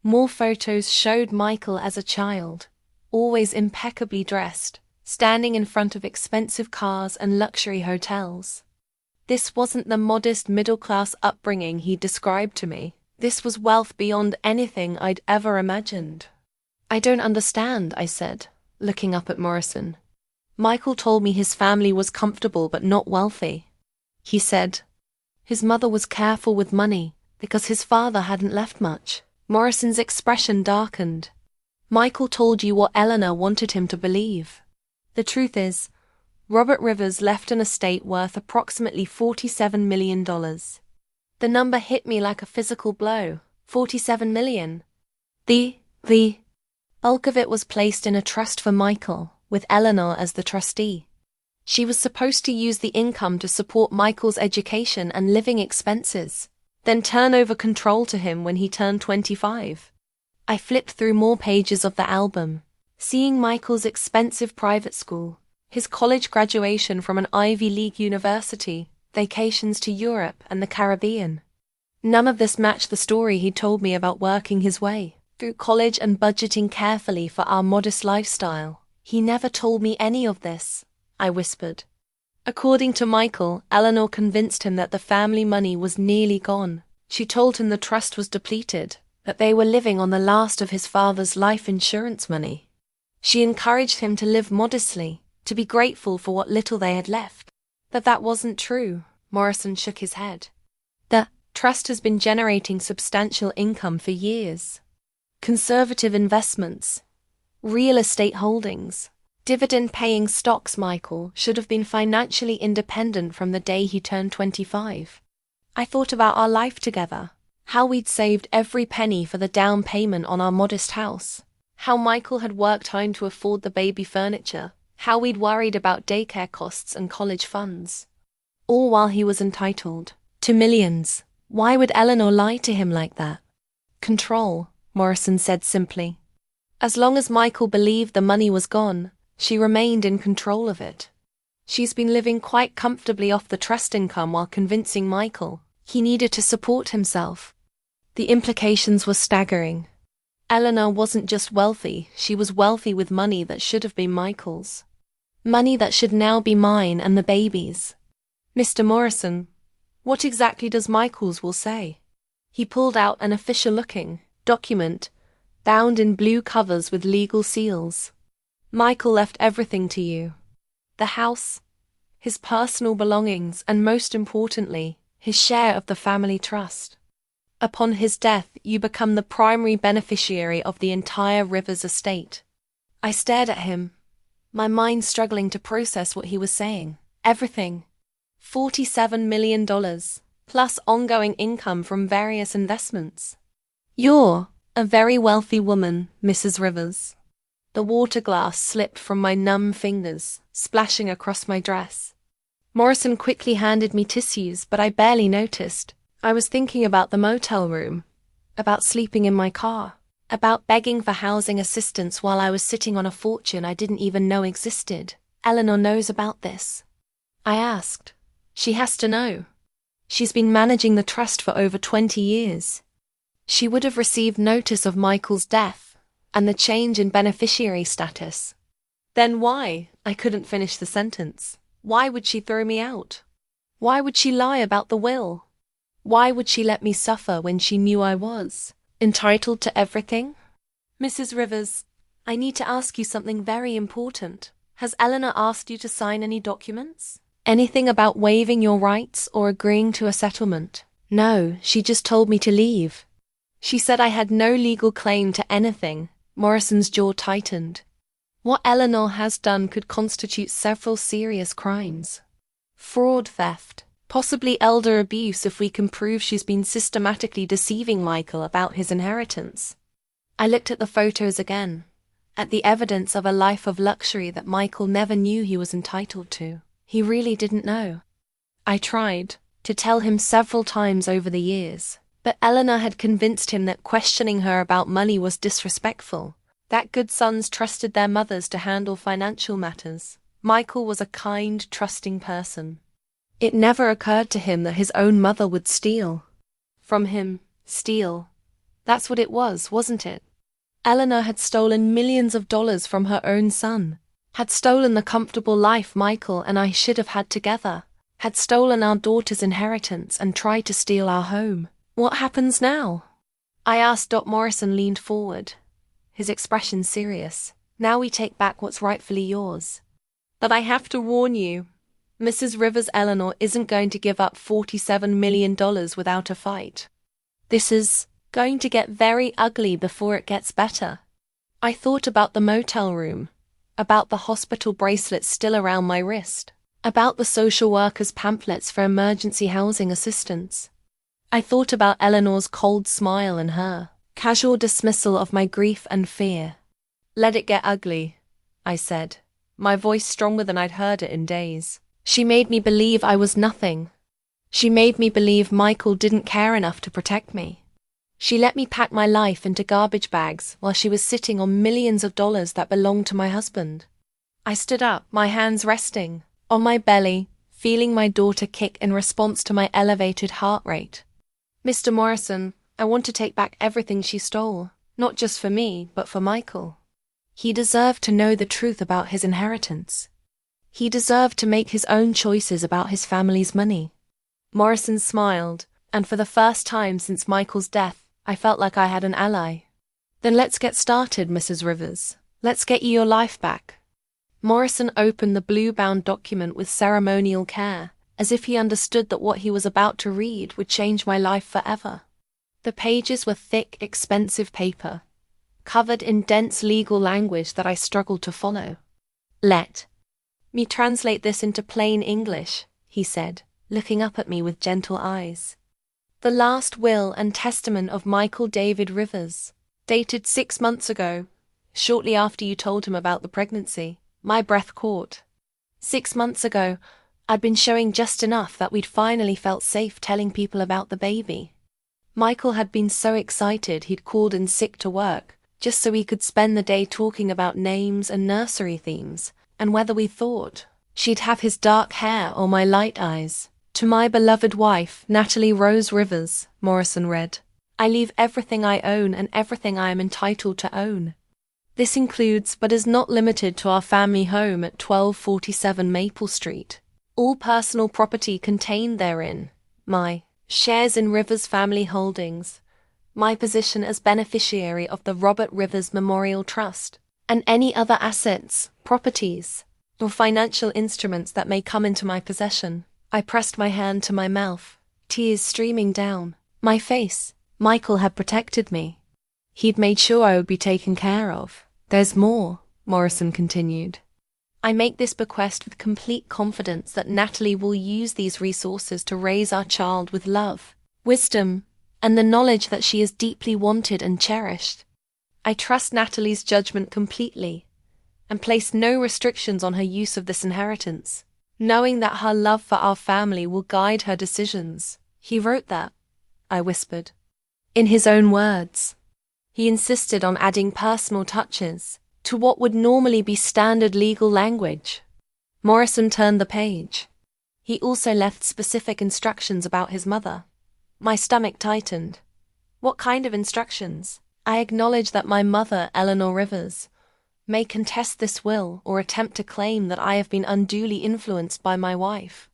More photos showed Michael as a child, always impeccably dressed, standing in front of expensive cars and luxury hotels. This wasn't the modest middle-class upbringing he described to me. This was wealth beyond anything I'd ever imagined. "I don't understand," I said, looking up at Morrison. "Michael told me his family was comfortable but not wealthy." He said, "His mother was careful with money because his father hadn't left much." Morrison's expression darkened. "Michael told you what Eleanor wanted him to believe. The truth is, Robert Rivers left an estate worth approximately $47 million. The number hit me like a physical blow. 47 million. The bulk of it was placed in a trust for Michael, with Eleanor as the trustee. She was supposed to use the income to support Michael's education and living expenses, then turn over control to him when he turned 25. I flipped through more pages of the album, seeing Michael's expensive private school, his college graduation from an Ivy League university, vacations to Europe and the Caribbean. None of this matched the story he told me about working his way through college and budgeting carefully for our modest lifestyle. "He never told me any of this," I whispered. According to Michael, Eleanor convinced him that the family money was nearly gone. She told him the trust was depleted, that they were living on the last of his father's life insurance money. She encouraged him to live modestly, to be grateful for what little they had left. But that wasn't true. Morrison shook his head. The trust has been generating substantial income for years. Conservative investments, real estate holdings, dividend-paying stocks. Michael should have been financially independent from the day he turned 25. I thought about our life together, how we'd saved every penny for the down payment on our modest house, how Michael had worked hard to afford the baby furniture, how we'd worried about daycare costs and college funds. All while he was entitled to millions. Why would Eleanor lie to him like that? "Control," Morrison said simply. As long as Michael believed the money was gone, she remained in control of it. She's been living quite comfortably off the trust income while convincing Michael he needed to support himself. The implications were staggering. Eleanor wasn't just wealthy, she was wealthy with money that should have been Michael's. Money that should now be mine and the baby's. "Mr. Morrison, what exactly does Michael's will say?" He pulled out an official-looking document, bound in blue covers with legal seals. "Michael left everything to you. The house, his personal belongings, and most importantly, his share of the family trust. Upon his death, you become the primary beneficiary of the entire Rivers estate." I stared at him, my mind struggling to process what he was saying. Everything. $47 million, plus ongoing income from various investments. "You're a very wealthy woman, Mrs. Rivers." The water glass slipped from my numb fingers, splashing across my dress. Morrison quickly handed me tissues, but I barely noticed. I was thinking about the motel room, about sleeping in my car, about begging for housing assistance while I was sitting on a fortune I didn't even know existed. "Eleanor knows about this?" I asked. "She has to know. She's been managing the trust for over 20 years. She would have received notice of Michael's death and the change in beneficiary status." "Then why?" I couldn't finish the sentence. "Why would she throw me out? Why would she lie about the will? Why would she let me suffer when she knew I was entitled to everything?" "Mrs. Rivers, I need to ask you something very important. Has Eleanor asked you to sign any documents? Anything about waiving your rights or agreeing to a settlement?" "No, she just told me to leave. She said I had no legal claim to anything." Morrison's jaw tightened. "What Eleanor has done could constitute several serious crimes. Fraud, theft, possibly elder abuse if we can prove she's been systematically deceiving Michael about his inheritance. I looked at the photos again, at the evidence of a life of luxury that Michael never knew he was entitled to. He really didn't know. I tried to tell him several times over the years, but Eleanor had convinced him that questioning her about money was disrespectful, that good sons trusted their mothers to handle financial matters. Michael was a kind, trusting person. It never occurred to him that his own mother would steal from him. Steal. That's what it was, wasn't it? Eleanor had stolen millions of dollars from her own son, had stolen the comfortable life Michael and I should have had together, had stolen our daughter's inheritance and tried to steal our home. What happens now? I asked. Morrison leaned forward, his expression serious. Now we take back what's rightfully yours. But I have to warn you, Mrs. Rivers Eleanor isn't going to give up $47 million without a fight. This is going to get very ugly before it gets better. I thought about the motel room, about the hospital bracelets still around my wrist, about the social workers' pamphlets for emergency housing assistance. I thought about Eleanor's cold smile and her casual dismissal of my grief and fear. Let it get ugly, I said, my voice stronger than I'd heard it in days. She made me believe I was nothing. She made me believe Michael didn't care enough to protect me. She let me pack my life into garbage bags while she was sitting on millions of dollars that belonged to my husband. I stood up, my hands resting on my belly, feeling my daughter kick in response to my elevated heart rate. Mr. Morrison, I want to take back everything she stole, not just for me, but for Michael. He deserved to know the truth about his inheritance. He deserved to make his own choices about his family's money. Morrison smiled, and for the first time since Michael's death, I felt like I had an ally. Then let's get started, Mrs. Rivers. Let's get you your life back. Morrison opened the blue-bound document with ceremonial care, as if he understood that what he was about to read would change my life forever. The pages were thick, expensive paper, covered in dense legal language that I struggled to follow. Let me translate this into plain English, he said, looking up at me with gentle eyes. The last will and testament of Michael David Rivers, dated 6 months ago, shortly after you told him about the pregnancy. My breath caught. 6 months ago, I'd been showing just enough that we'd finally felt safe telling people about the baby. Michael had been so excited he'd called in sick to work, just so we could spend the day talking about names and nursery themes, and whether we thought she'd have his dark hair or my light eyes. To my beloved wife, Natalie Rose Rivers, Morrison read, I leave everything I own and everything I am entitled to own. This includes but is not limited to our family home at 1247 Maple Street. All personal property contained therein, my shares in Rivers Family Holdings, my position as beneficiary of the Robert Rivers Memorial Trust, and any other assets, properties, or financial instruments that may come into my possession. I pressed my hand to my mouth, tears streaming down my face. Michael had protected me. He'd made sure I would be taken care of. There's more, Morrison continued. I make this bequest with complete confidence that Natalie will use these resources to raise our child with love, wisdom, and the knowledge that she is deeply wanted and cherished. I trust Natalie's judgment completely, and place no restrictions on her use of this inheritance, knowing that her love for our family will guide her decisions. He wrote that, I whispered. In his own words. He insisted on adding personal touches to what would normally be standard legal language. Morrison turned the page. He also left specific instructions about his mother. My stomach tightened. What kind of instructions? I acknowledge that my mother, Eleanor Rivers, may contest this will or attempt to claim that I have been unduly influenced by my wife.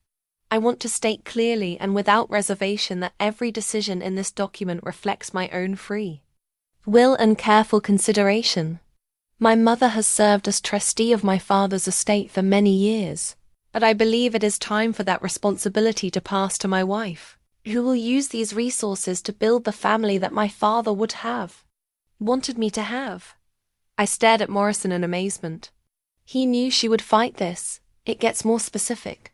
I want to state clearly and without reservation that every decision in this document reflects my own free will and careful consideration. My mother has served as trustee of my father's estate for many years, but I believe it is time for that responsibility to pass to my wife, who will use these resources to build the family that my father wanted me to have. I stared at Morrison in amazement. He knew she would fight this. It gets more specific.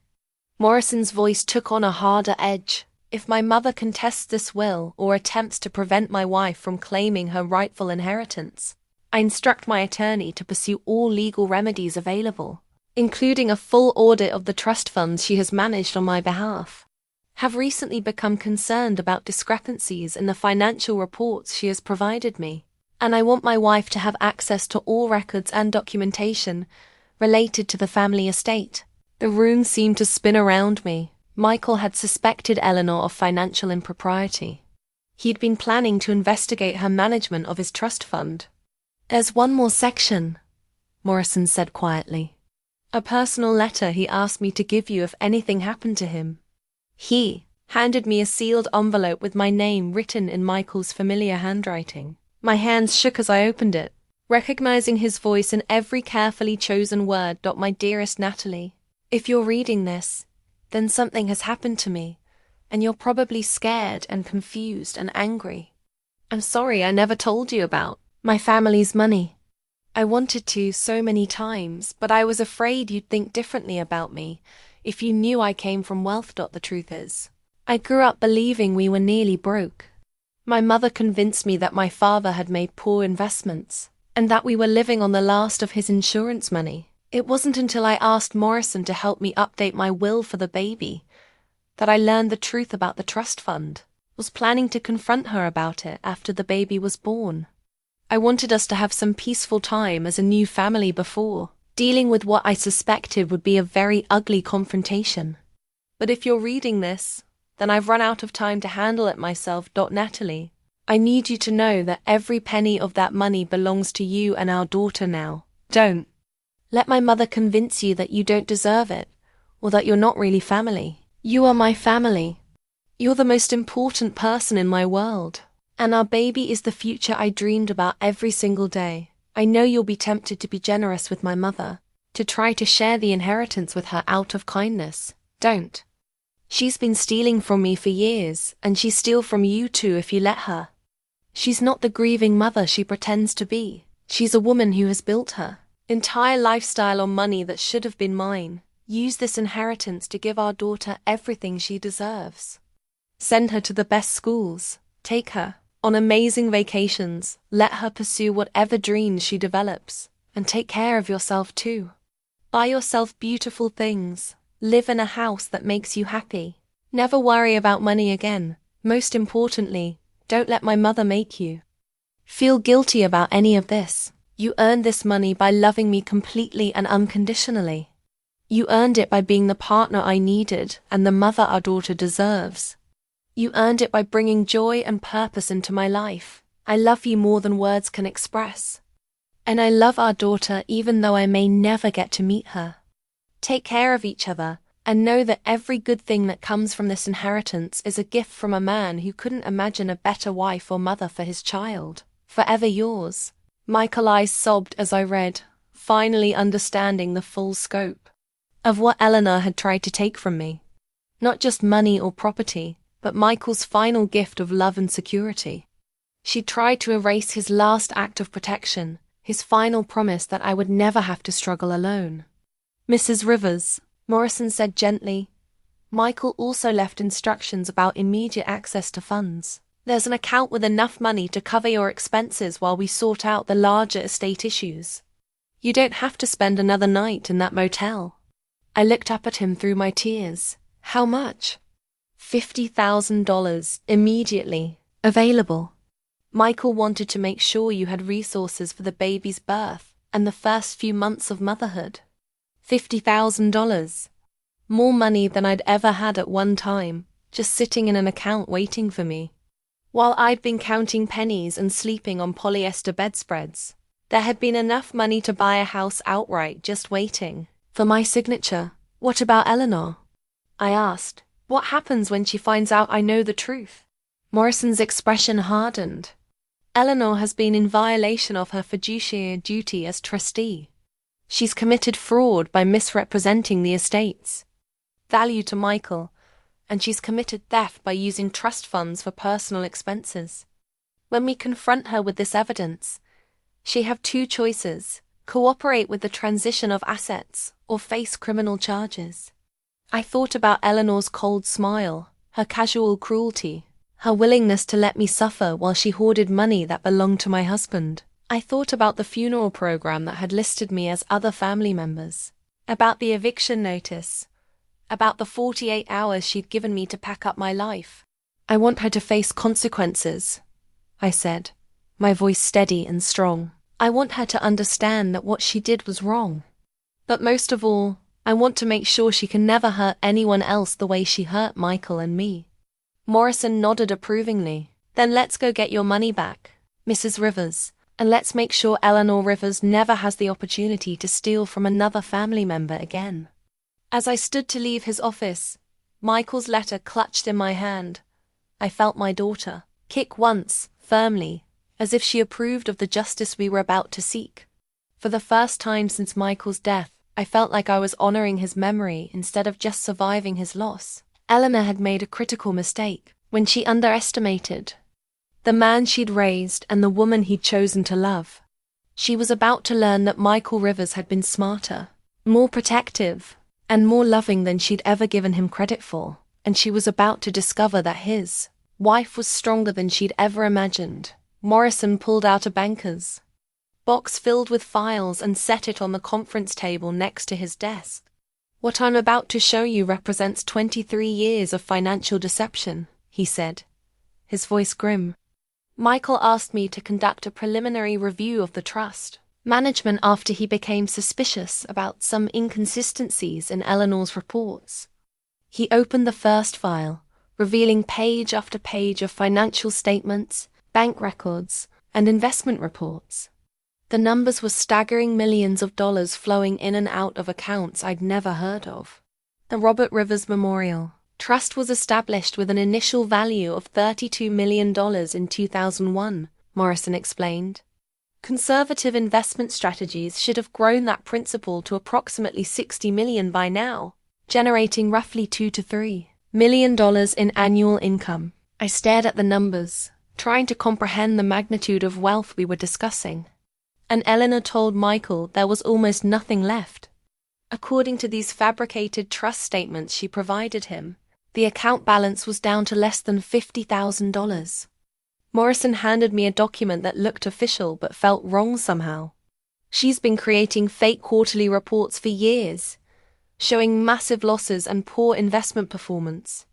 Morrison's voice took on a harder edge. If my mother contests this will or attempts to prevent my wife from claiming her rightful inheritance, I instruct my attorney to pursue all legal remedies available, including a full audit of the trust funds she has managed on my behalf. Have recently become concerned about discrepancies in the financial reports she has provided me, and I want my wife to have access to all records and documentation related to the family estate. The room seemed to spin around me. Michael had suspected Eleanor of financial impropriety. He'd been planning to investigate her management of his trust fund. "There's one more section," Morrison said quietly. "A personal letter he asked me to give you if anything happened to him." He handed me a sealed envelope with my name written in Michael's familiar handwriting. My hands shook as I opened it, recognizing his voice in every carefully chosen word. "My dearest Natalie, if you're reading this, then something has happened to me, and you're probably scared and confused and angry. I'm sorry I never told you about my family's money. I wanted to so many times, but I was afraid you'd think differently about me if you knew I came from wealth. The truth is, I grew up believing we were nearly broke. My mother convinced me that my father had made poor investments, and that we were living on the last of his insurance money. It wasn't until I asked Morrison to help me update my will for the baby that I learned the truth about the trust fund. Was planning to confront her about it after the baby was born. I wanted us to have some peaceful time as a new family before dealing with what I suspected would be a very ugly confrontation. But if you're reading this, then I've run out of time to handle it myself. Natalie, I need you to know that every penny of that money belongs to you and our daughter now. Don't let my mother convince you that you don't deserve it, or that you're not really family. You are my family. You're the most important person in my world. And our baby is the future I dreamed about every single day. I know you'll be tempted to be generous with my mother, to try to share the inheritance with her out of kindness. Don't. She's been stealing from me for years, and she'll steal from you too if you let her. She's not the grieving mother she pretends to be. She's a woman who has built her entire lifestyle on money that should have been mine. Use this inheritance to give our daughter everything she deserves. Send her to the best schools. Take her on amazing vacations. Let her pursue whatever dreams she develops. And take care of yourself too. Buy yourself beautiful things. Live in a house that makes you happy. Never worry about money again. Most importantly, don't let my mother make you feel guilty about any of this. You earned this money by loving me completely and unconditionally. You earned it by being the partner I needed and the mother our daughter deserves. You earned it by bringing joy and purpose into my life. I love you more than words can express. And I love our daughter even though I may never get to meet her. Take care of each other, and know that every good thing that comes from this inheritance is a gift from a man who couldn't imagine a better wife or mother for his child. Forever yours." Michael's eyes sobbed as I read, finally understanding the full scope of what Eleanor had tried to take from me. Not just money or property, but Michael's final gift of love and security. She tried to erase his last act of protection, his final promise that I would never have to struggle alone. "Mrs. Rivers," Morrison said gently, "Michael also left instructions about immediate access to funds. There's an account with enough money to cover your expenses while we sort out the larger estate issues. You don't have to spend another night in that motel." I looked up at him through my tears. "How much?" $50,000, immediately available. Michael wanted to make sure you had resources for the baby's birth and the first few months of motherhood. $50,000. More money than I'd ever had at one time, just sitting in an account waiting for me. While I'd been counting pennies and sleeping on polyester bedspreads, there had been enough money to buy a house outright just waiting for my signature. "What about Eleanor?" I asked. "What happens when she finds out I know the truth?" Morrison's expression hardened. "Eleanor has been in violation of her fiduciary duty as trustee. She's committed fraud by misrepresenting the estate's value to Michael, and she's committed theft by using trust funds for personal expenses. When we confront her with this evidence, she have two choices: cooperate with the transition of assets or face criminal charges." I thought about Eleanor's cold smile, her casual cruelty, her willingness to let me suffer while she hoarded money that belonged to my husband. I thought about the funeral program that had listed me as other family members, about the eviction notice, about the 48 hours she'd given me to pack up my life. I want her to face consequences, I said, my voice steady and strong. I want her to understand that what she did was wrong. But most of all, I want to make sure she can never hurt anyone else the way she hurt Michael and me. Morrison nodded approvingly. Then let's go get your money back, Mrs. Rivers, and let's make sure Eleanor Rivers never has the opportunity to steal from another family member again. As I stood to leave his office, Michael's letter clutched in my hand. I felt my daughter kick once, firmly, as if she approved of the justice we were about to seek. For the first time since Michael's death, I felt like I was honoring his memory instead of just surviving his loss. Eleanor had made a critical mistake when she underestimated the man she'd raised and the woman he'd chosen to love. She was about to learn that Michael Rivers had been smarter, more protective, and more loving than she'd ever given him credit for, and she was about to discover that his wife was stronger than she'd ever imagined. Morrison pulled out a banker's box filled with files and set it on the conference table next to his desk. What I'm about to show you represents 23 years of financial deception, he said, his voice grim. Michael asked me to conduct a preliminary review of the trust management after he became suspicious about some inconsistencies in Eleanor's reports. He opened the first file, revealing page after page of financial statements, bank records, and investment reports. The numbers were staggering, millions of dollars flowing in and out of accounts I'd never heard of. The Robert Rivers Memorial Trust was established with an initial value of $32 million in 2001, Morrison explained. Conservative investment strategies should have grown that principal to approximately $60 million by now, generating roughly $2 to $3 million in annual income. I stared at the numbers, trying to comprehend the magnitude of wealth we were discussing. And Eleanor told Michael there was almost nothing left. According to these fabricated trust statements she provided him, the account balance was down to less than $50,000. Morrison handed me a document that looked official but felt wrong somehow. She's been creating fake quarterly reports for years, showing massive losses and poor investment performance.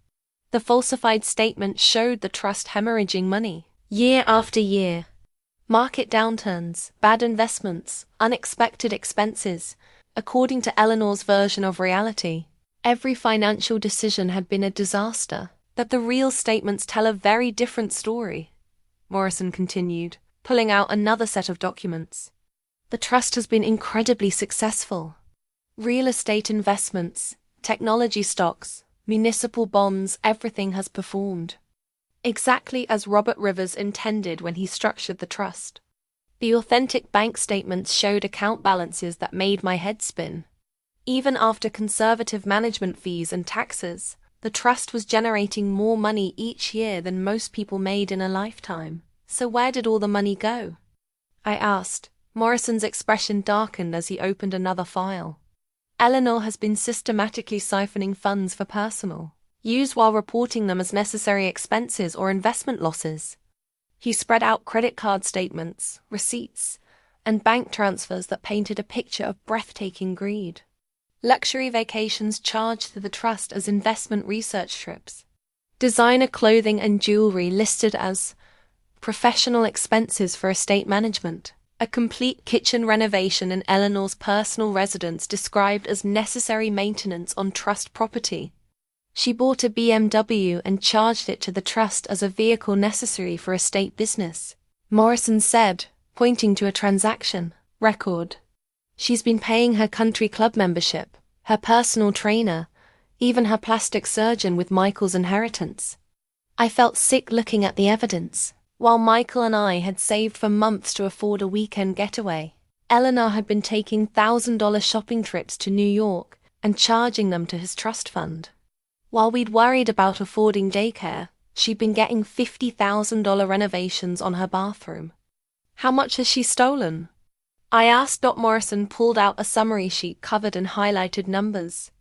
The falsified statement showed the trust hemorrhaging money, year after year. Market downturns, bad investments, unexpected expenses. According to Eleanor's version of reality, every financial decision had been a disaster. That the real statements tell a very different story, Morrison continued, pulling out another set of documents. The trust has been incredibly successful. Real estate investments, technology stocks, municipal bonds, everything has performed exactly as Robert Rivers intended when he structured the trust. The authentic bank statements showed account balances that made my head spin. Even after conservative management fees and taxes, the trust was generating more money each year than most people made in a lifetime. So where did all the money go? I asked. Morrison's expression darkened as he opened another file. Eleanor has been systematically siphoning funds for personal use while reporting them as necessary expenses or investment losses. He spread out credit card statements, receipts, and bank transfers that painted a picture of breathtaking greed. Luxury vacations charged to the trust as investment research trips. Designer clothing and jewelry listed as professional expenses for estate management. A complete kitchen renovation in Eleanor's personal residence described as necessary maintenance on trust property. She bought a BMW and charged it to the trust as a vehicle necessary for estate business, Morrison said, pointing to a transaction record. She's been paying her country club membership, her personal trainer, even her plastic surgeon with Michael's inheritance. I felt sick looking at the evidence. While Michael and I had saved for months to afford a weekend getaway, Eleanor had been taking $1,000 shopping trips to New York and charging them to his trust fund. While we'd worried about affording daycare, she'd been getting $50,000 renovations on her bathroom. How much has she stolen? I asked. Morrison pulled out a summary sheet covered in highlighted numbers.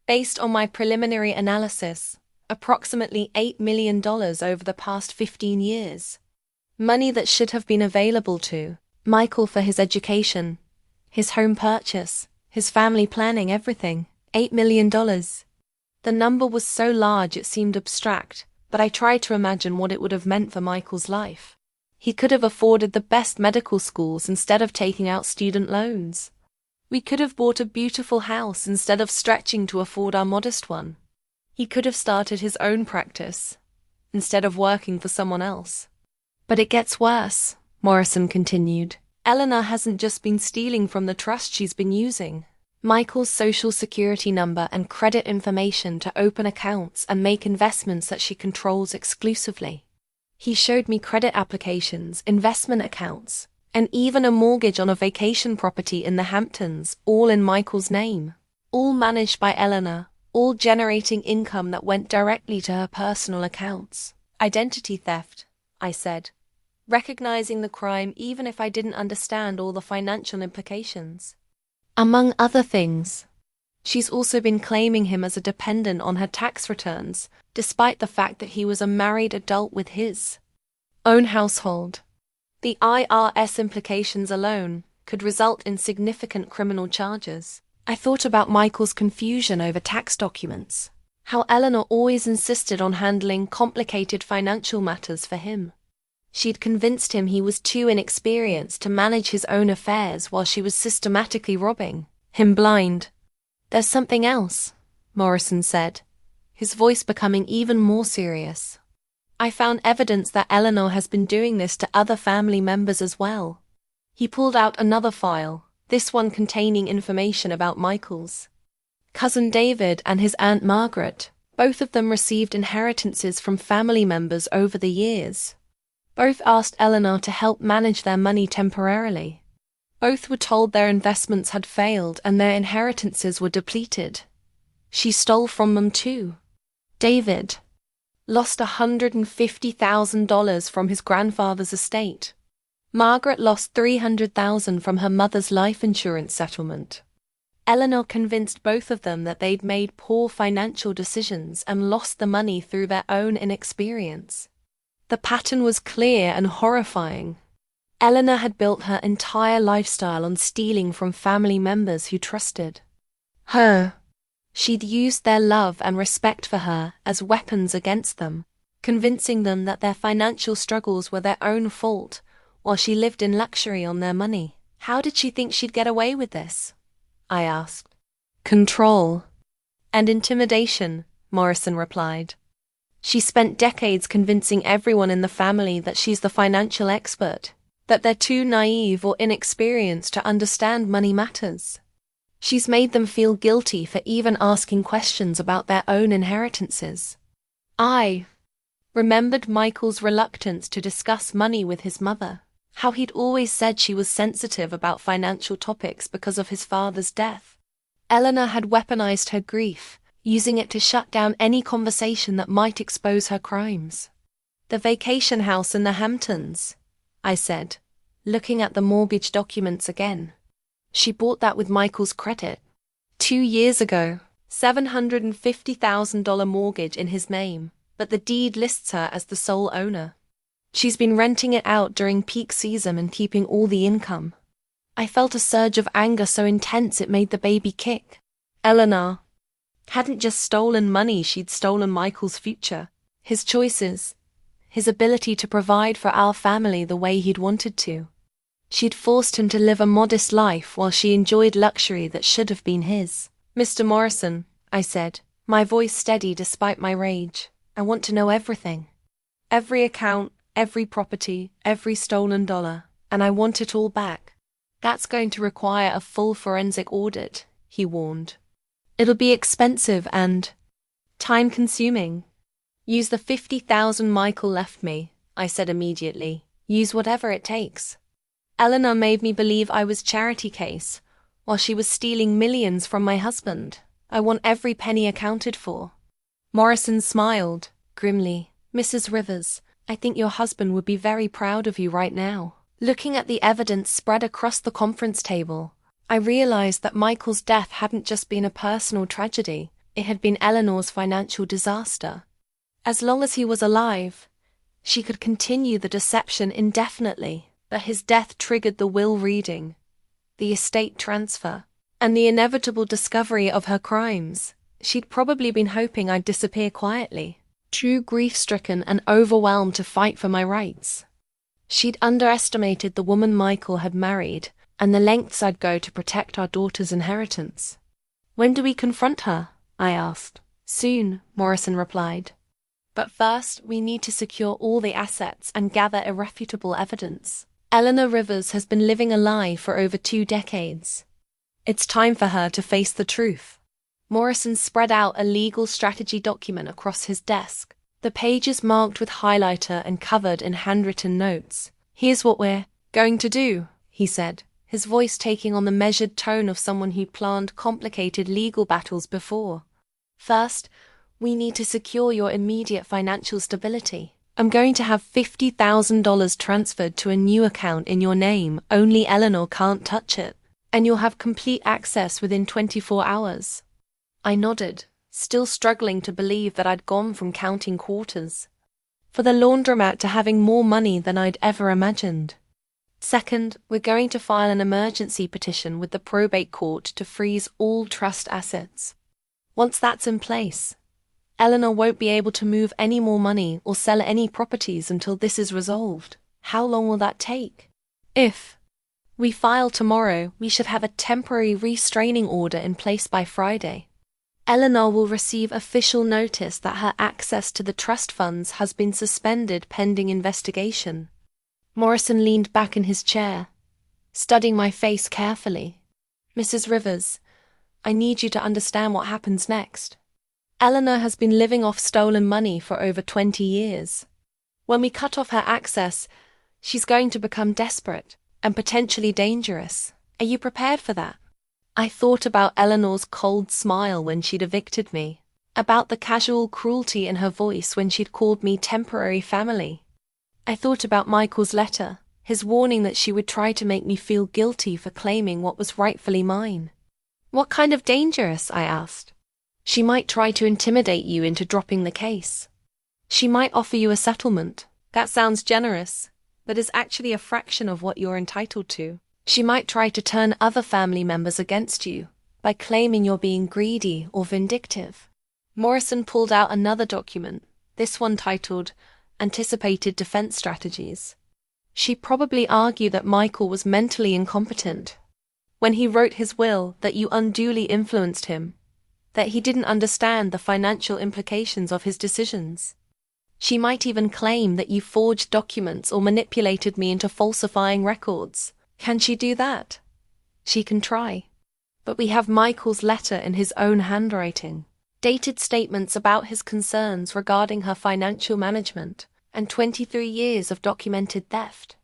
Based on my preliminary analysis, approximately $8 million over the past 15 years. Money that should have been available to Michael for his education, his home purchase, his family planning, everything. $8 million. The number was so large it seemed abstract, but I tried to imagine what it would have meant for Michael's life. He could have afforded the best medical schools instead of taking out student loans. We could have bought a beautiful house instead of stretching to afford our modest one. He could have started his own practice instead of working for someone else. But it gets worse, Morrison continued. Eleanor hasn't just been stealing from the trust she's been using Michael's social security number and credit information to open accounts and make investments that she controls exclusively. He showed me credit applications, investment accounts, and even a mortgage on a vacation property in the Hamptons, all in Michael's name. All managed by Eleanor, all generating income that went directly to her personal accounts. Identity theft, I said, recognizing the crime even if I didn't understand all the financial implications. Among other things, she's also been claiming him as a dependent on her tax returns, despite the fact that he was a married adult with his own household. The IRS implications alone could result in significant criminal charges. I thought about Michael's confusion over tax documents, how Eleanor always insisted on handling complicated financial matters for him. She'd convinced him he was too inexperienced to manage his own affairs while she was systematically robbing him blind. There's something else, Morrison said, his voice becoming even more serious. I found evidence that Eleanor has been doing this to other family members as well. He pulled out another file, this one containing information about Michael's cousin David and his Aunt Margaret. Both of them received inheritances from family members over the years. Both asked Eleanor to help manage their money temporarily. Both were told their investments had failed and their inheritances were depleted. She stole from them too. David lost $150,000 from his grandfather's estate. Margaret lost $300,000 from her mother's life insurance settlement. Eleanor convinced both of them that they'd made poor financial decisions and lost the money through their own inexperience. The pattern was clear and horrifying. Eleanor had built her entire lifestyle on stealing from family members who trusted her. She'd used their love and respect for her as weapons against them, convincing them that their financial struggles were their own fault while she lived in luxury on their money. How did she think she'd get away with this? I asked. Control and intimidation, Morrison replied. She spent decades convincing everyone in the family that she's the financial expert, that they're too naive or inexperienced to understand money matters. She's made them feel guilty for even asking questions about their own inheritances. I remembered Michael's reluctance to discuss money with his mother, how he'd always said she was sensitive about financial topics because of his father's death. Eleanor had weaponized her grief, using it to shut down any conversation that might expose her crimes. The vacation house in the Hamptons, I said, looking at the mortgage documents again. She bought that with Michael's credit. 2 years ago, $750,000 mortgage in his name, but the deed lists her as the sole owner. She's been renting it out during peak season and keeping all the income. I felt a surge of anger so intense it made the baby kick. Eleanor hadn't just stolen money, she'd stolen Michael's future, his choices, his ability to provide for our family the way he'd wanted to. She'd forced him to live a modest life while she enjoyed luxury that should have been his. Mr. Morrison, I said, my voice steady despite my rage, I want to know everything. Every account, every property, every stolen dollar, and I want it all back. That's going to require a full forensic audit, he warned. It'll be expensive and time-consuming. Use the $50,000 Michael left me, I said immediately. Use whatever it takes. Eleanor made me believe I was charity case, while she was stealing millions from my husband. I want every penny accounted for. Morrison smiled, grimly. Mrs. Rivers, I think your husband would be very proud of you right now. Looking at the evidence spread across the conference table, I realized that Michael's death hadn't just been a personal tragedy, It had been Eleanor's financial disaster. As long as he was alive, she could continue the deception indefinitely, but his death triggered the will reading, the estate transfer, and the inevitable discovery of her crimes. She'd probably been hoping I'd disappear quietly, too grief-stricken and overwhelmed to fight for my rights. She'd underestimated the woman Michael had married and the lengths I'd go to protect our daughter's inheritance. "When do we confront her?" I asked. "Soon," Morrison replied. "But first, we need to secure all the assets and gather irrefutable evidence. Eleanor Rivers has been living a lie for over 2 decades. It's time for her to face the truth." Morrison spread out a legal strategy document across his desk, the pages marked with highlighter and covered in handwritten notes. "Here's what we're going to do," he said, his voice taking on the measured tone of someone who'd planned complicated legal battles before. "First, we need to secure your immediate financial stability. I'm going to have $50,000 transferred to a new account in your name. Only Eleanor can't touch it. And you'll have complete access within 24 hours. I nodded, still struggling to believe that I'd gone from counting quarters for the laundromat to having more money than I'd ever imagined. Second, we're going to file an emergency petition with the probate court to freeze all trust assets. Once that's in place, Eleanor won't be able to move any more money or sell any properties until this is resolved. How long will that take? If we file tomorrow, we should have a temporary restraining order in place by Friday. Eleanor will receive official notice that her access to the trust funds has been suspended pending investigation." Morrison leaned back in his chair, studying my face carefully. "Mrs. Rivers, I need you to understand what happens next. Eleanor has been living off stolen money for over 20 years. When we cut off her access, she's going to become desperate and potentially dangerous. Are you prepared for that?" I thought about Eleanor's cold smile when she'd evicted me, about the casual cruelty in her voice when she'd called me temporary family. I thought about Michael's letter, his warning that she would try to make me feel guilty for claiming what was rightfully mine. "What kind of dangerous?" I asked. "She might try to intimidate you into dropping the case. She might offer you a settlement. That sounds generous, but is actually a fraction of what you're entitled to. She might try to turn other family members against you by claiming you're being greedy or vindictive." Morrison pulled out another document, this one titled Anticipated Defense Strategies. "She probably argued that Michael was mentally incompetent when he wrote his will, that you unduly influenced him, that he didn't understand the financial implications of his decisions. She might even claim that you forged documents or manipulated me into falsifying records. Can she do that? She can try. But we have Michael's letter in his own handwriting, dated statements about his concerns regarding her financial management, and 23 years of documented theft.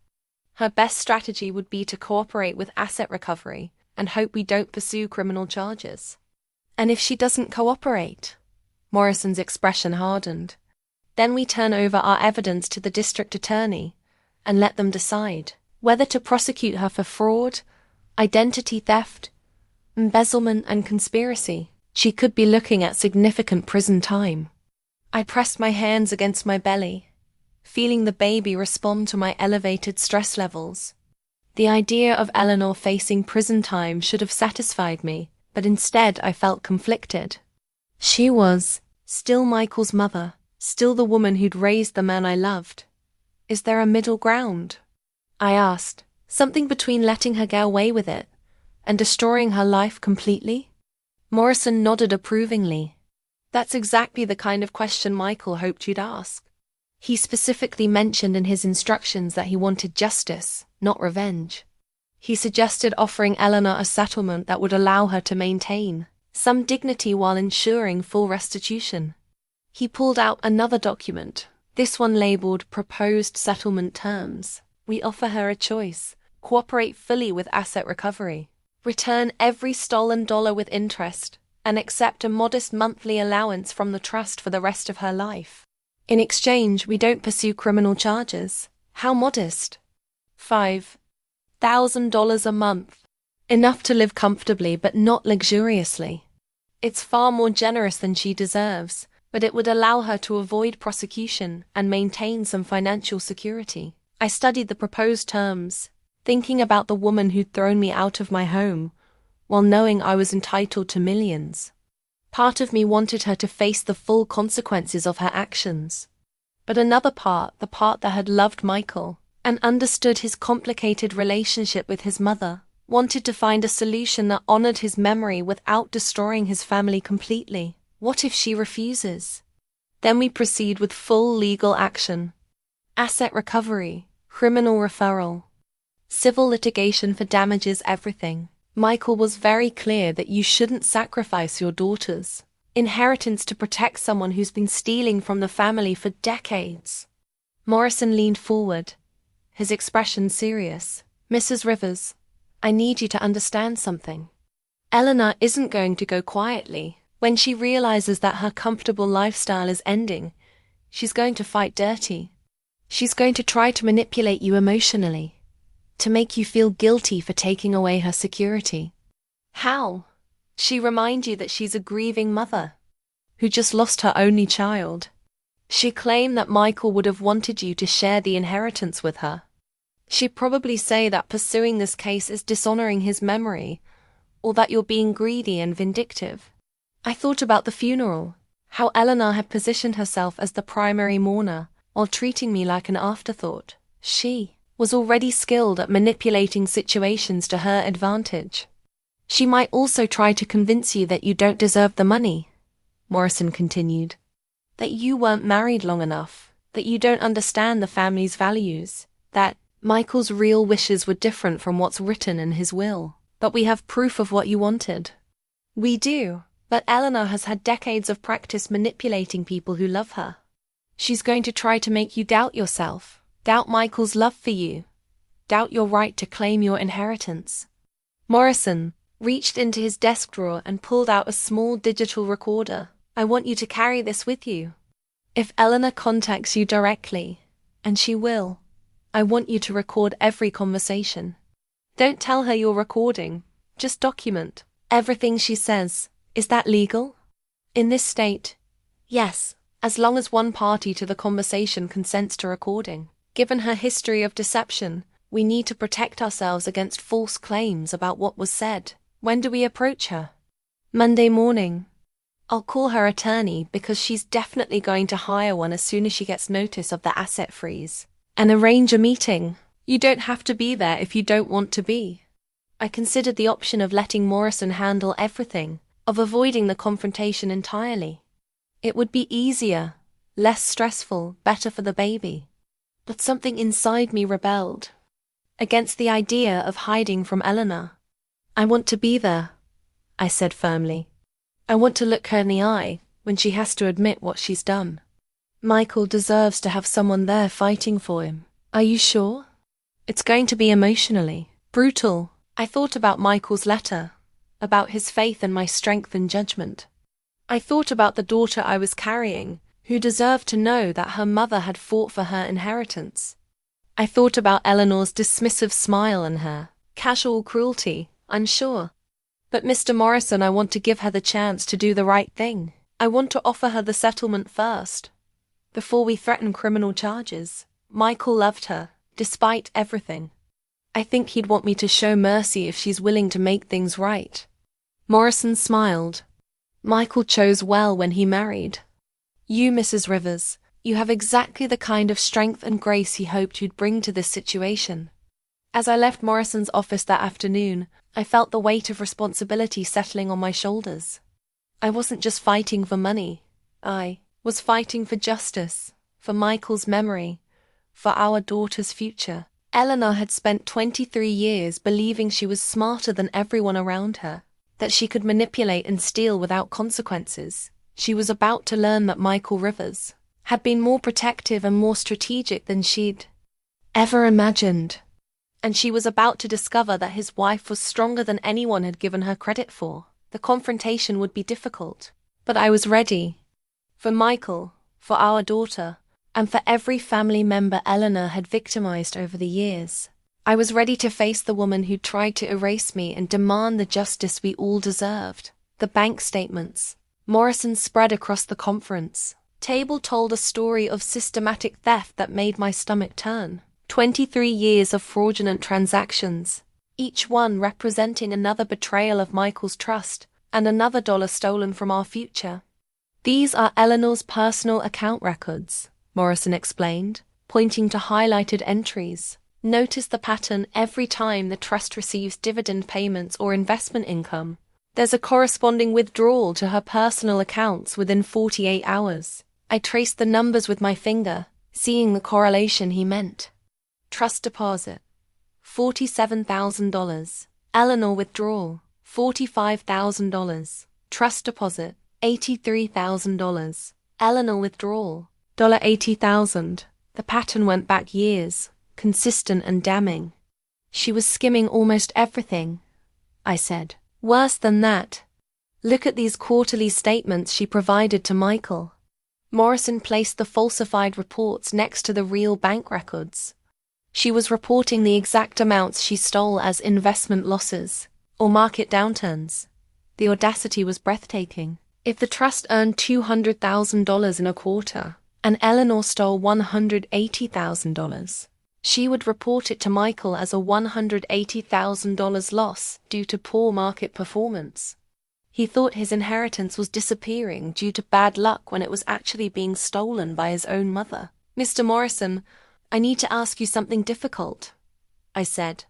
Her best strategy would be to cooperate with asset recovery and hope we don't pursue criminal charges." "And if she doesn't cooperate?" Morrison's expression hardened. "Then we turn over our evidence to the district attorney and let them decide whether to prosecute her for fraud, identity theft, embezzlement, and conspiracy. She could be looking at significant prison time." I pressed my hands against my belly, feeling the baby respond to my elevated stress levels. The idea of Eleanor facing prison time should have satisfied me, but instead I felt conflicted. She was still Michael's mother, still the woman who'd raised the man I loved. Is there a middle ground? I asked, something between letting her get away with it and destroying her life completely? Morrison nodded approvingly. That's exactly the kind of question Michael hoped you'd ask. He specifically mentioned in his instructions that he wanted justice, not revenge. He suggested offering Eleanor a settlement that would allow her to maintain some dignity while ensuring full restitution. He pulled out another document, this one labeled Proposed Settlement Terms. We offer her a choice: cooperate fully with asset recovery, return every stolen dollar with interest, and accept a modest monthly allowance from the trust for the rest of her life. In exchange, we don't pursue criminal charges. How modest? $5,000 a month. Enough to live comfortably, but not luxuriously. It's far more generous than she deserves, but it would allow her to avoid prosecution and maintain some financial security. I studied the proposed terms, thinking about the woman who'd thrown me out of my home, while knowing I was entitled to millions. Part of me wanted her to face the full consequences of her actions. But another part, the part that had loved Michael and understood his complicated relationship with his mother, wanted to find a solution that honored his memory without destroying his family completely. What if she refuses? Then we proceed with full legal action. Asset recovery, criminal referral, civil litigation for damages, everything. Michael was very clear that you shouldn't sacrifice your daughter's inheritance to protect someone who's been stealing from the family for decades. Morrison leaned forward, his expression serious. Mrs. Rivers, I need you to understand something. Eleanor isn't going to go quietly. When she realizes that her comfortable lifestyle is ending, she's going to fight dirty. She's going to try to manipulate you emotionally, to make you feel guilty for taking away her security. How? She remind you that she's a grieving mother who just lost her only child. She claimed that Michael would have wanted you to share the inheritance with her. She'd probably say that pursuing this case is dishonoring his memory, or that you're being greedy and vindictive. I thought about the funeral, how Eleanor had positioned herself as the primary mourner, while treating me like an afterthought. She was already skilled at manipulating situations to her advantage. She might also try to convince you that you don't deserve the money, Morrison continued. That you weren't married long enough, that you don't understand the family's values, that Michael's real wishes were different from what's written in his will. But we have proof of what you wanted. We do, but Eleanor has had decades of practice manipulating people who love her. She's going to try to make you doubt yourself, doubt Michael's love for you, doubt your right to claim your inheritance. Morrison reached into his desk drawer and pulled out a small digital recorder. I want you to carry this with you. If Eleanor contacts you directly, and she will, I want you to record every conversation. Don't tell her you're recording, just document everything she says. Is that legal? In this state, yes, as long as one party to the conversation consents to recording. Given her history of deception, we need to protect ourselves against false claims about what was said. When do we approach her? Monday morning. I'll call her attorney because she's definitely going to hire one as soon as she gets notice of the asset freeze. And arrange a meeting. You don't have to be there if you don't want to be. I considered the option of letting Morrison handle everything, of avoiding the confrontation entirely. It would be easier, less stressful, better for the baby. But something inside me rebelled against the idea of hiding from Eleanor. I want to be there, I said firmly. I want to look her in the eye when she has to admit what she's done. Michael deserves to have someone there fighting for him. Are you sure? It's going to be emotionally brutal. I thought about Michael's letter, about his faith in my strength and judgment. I thought about the daughter I was carrying, who deserved to know that her mother had fought for her inheritance. I thought about Eleanor's dismissive smile and her casual cruelty, unsure. But Mr. Morrison, I want to give her the chance to do the right thing. I want to offer her the settlement first, before we threaten criminal charges. Michael loved her, despite everything. I think he'd want me to show mercy if she's willing to make things right. Morrison smiled. Michael chose well when he married. You, Mrs. Rivers, you have exactly the kind of strength and grace he hoped you'd bring to this situation. As I left Morrison's office that afternoon, I felt the weight of responsibility settling on my shoulders. I wasn't just fighting for money. I was fighting for justice, for Michael's memory, for our daughter's future. Eleanor had spent 23 years believing she was smarter than everyone around her, that she could manipulate and steal without consequences. She was about to learn that Michael Rivers had been more protective and more strategic than she'd ever imagined. And she was about to discover that his wife was stronger than anyone had given her credit for. The confrontation would be difficult, but I was ready. For Michael, for our daughter, and for every family member Eleanor had victimized over the years. I was ready to face the woman who tried to erase me and demand the justice we all deserved. The bank statements Morrison spread across the conference table told a story of systematic theft that made my stomach turn. 23 years of fraudulent transactions, each one representing another betrayal of Michael's trust and another dollar stolen from our future. These are Eleanor's personal account records, Morrison explained, pointing to highlighted entries. Notice the pattern every time the trust receives dividend payments or investment income. There's a corresponding withdrawal to her personal accounts within 48 hours. I traced the numbers with my finger, seeing the correlation he meant. Trust deposit, $47,000. Eleanor withdrawal, $45,000. Trust deposit, $83,000. Eleanor withdrawal, $80,000. The pattern went back years, consistent and damning. She was skimming almost everything, I said. Worse than that. Look at these quarterly statements she provided to Michael. Morrison placed the falsified reports next to the real bank records. She was reporting the exact amounts she stole as investment losses or market downturns. The audacity was breathtaking. If the trust earned $200,000 in a quarter, and Eleanor stole $180,000, she would report it to Michael as a $180,000 loss due to poor market performance. He thought his inheritance was disappearing due to bad luck when it was actually being stolen by his own mother. Mr. Morrison, I need to ask you something difficult, I said,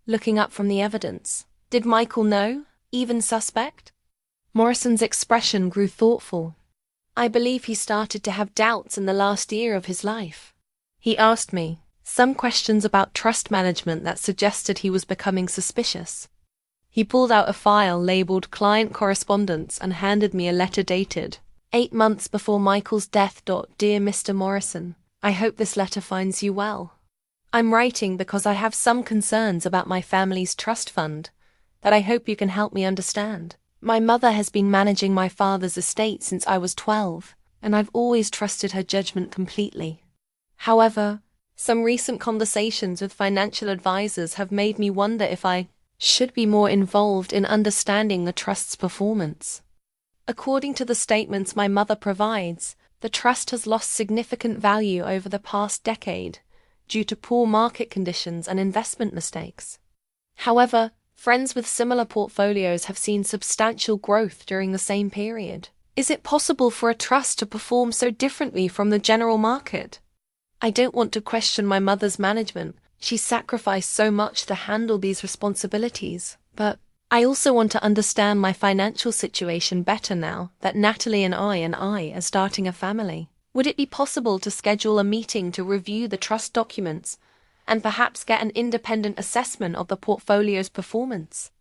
looking up from the evidence. Did Michael know, even suspect? Morrison's expression grew thoughtful. I believe he started to have doubts in the last year of his life. He asked me some questions about trust management that suggested he was becoming suspicious. He pulled out a file labeled Client Correspondence and handed me a letter dated 8 months before Michael's death. Dear Mr. Morrison, I hope this letter finds you well. I'm writing because I have some concerns about my family's trust fund that I hope you can help me understand. My mother has been managing my father's estate since I was 12, and I've always trusted her judgment completely. However, some recent conversations with financial advisors have made me wonder if I should be more involved in understanding the trust's performance. According to the statements my mother provides, the trust has lost significant value over the past decade due to poor market conditions and investment mistakes. However, friends with similar portfolios have seen substantial growth during the same period. Is it possible for a trust to perform so differently from the general market? I don't want to question my mother's management. She sacrificed so much to handle these responsibilities, but I also want to understand my financial situation better now that Natalie and I are starting a family. Would it be possible to schedule a meeting to review the trust documents and perhaps get an independent assessment of the portfolio's performance?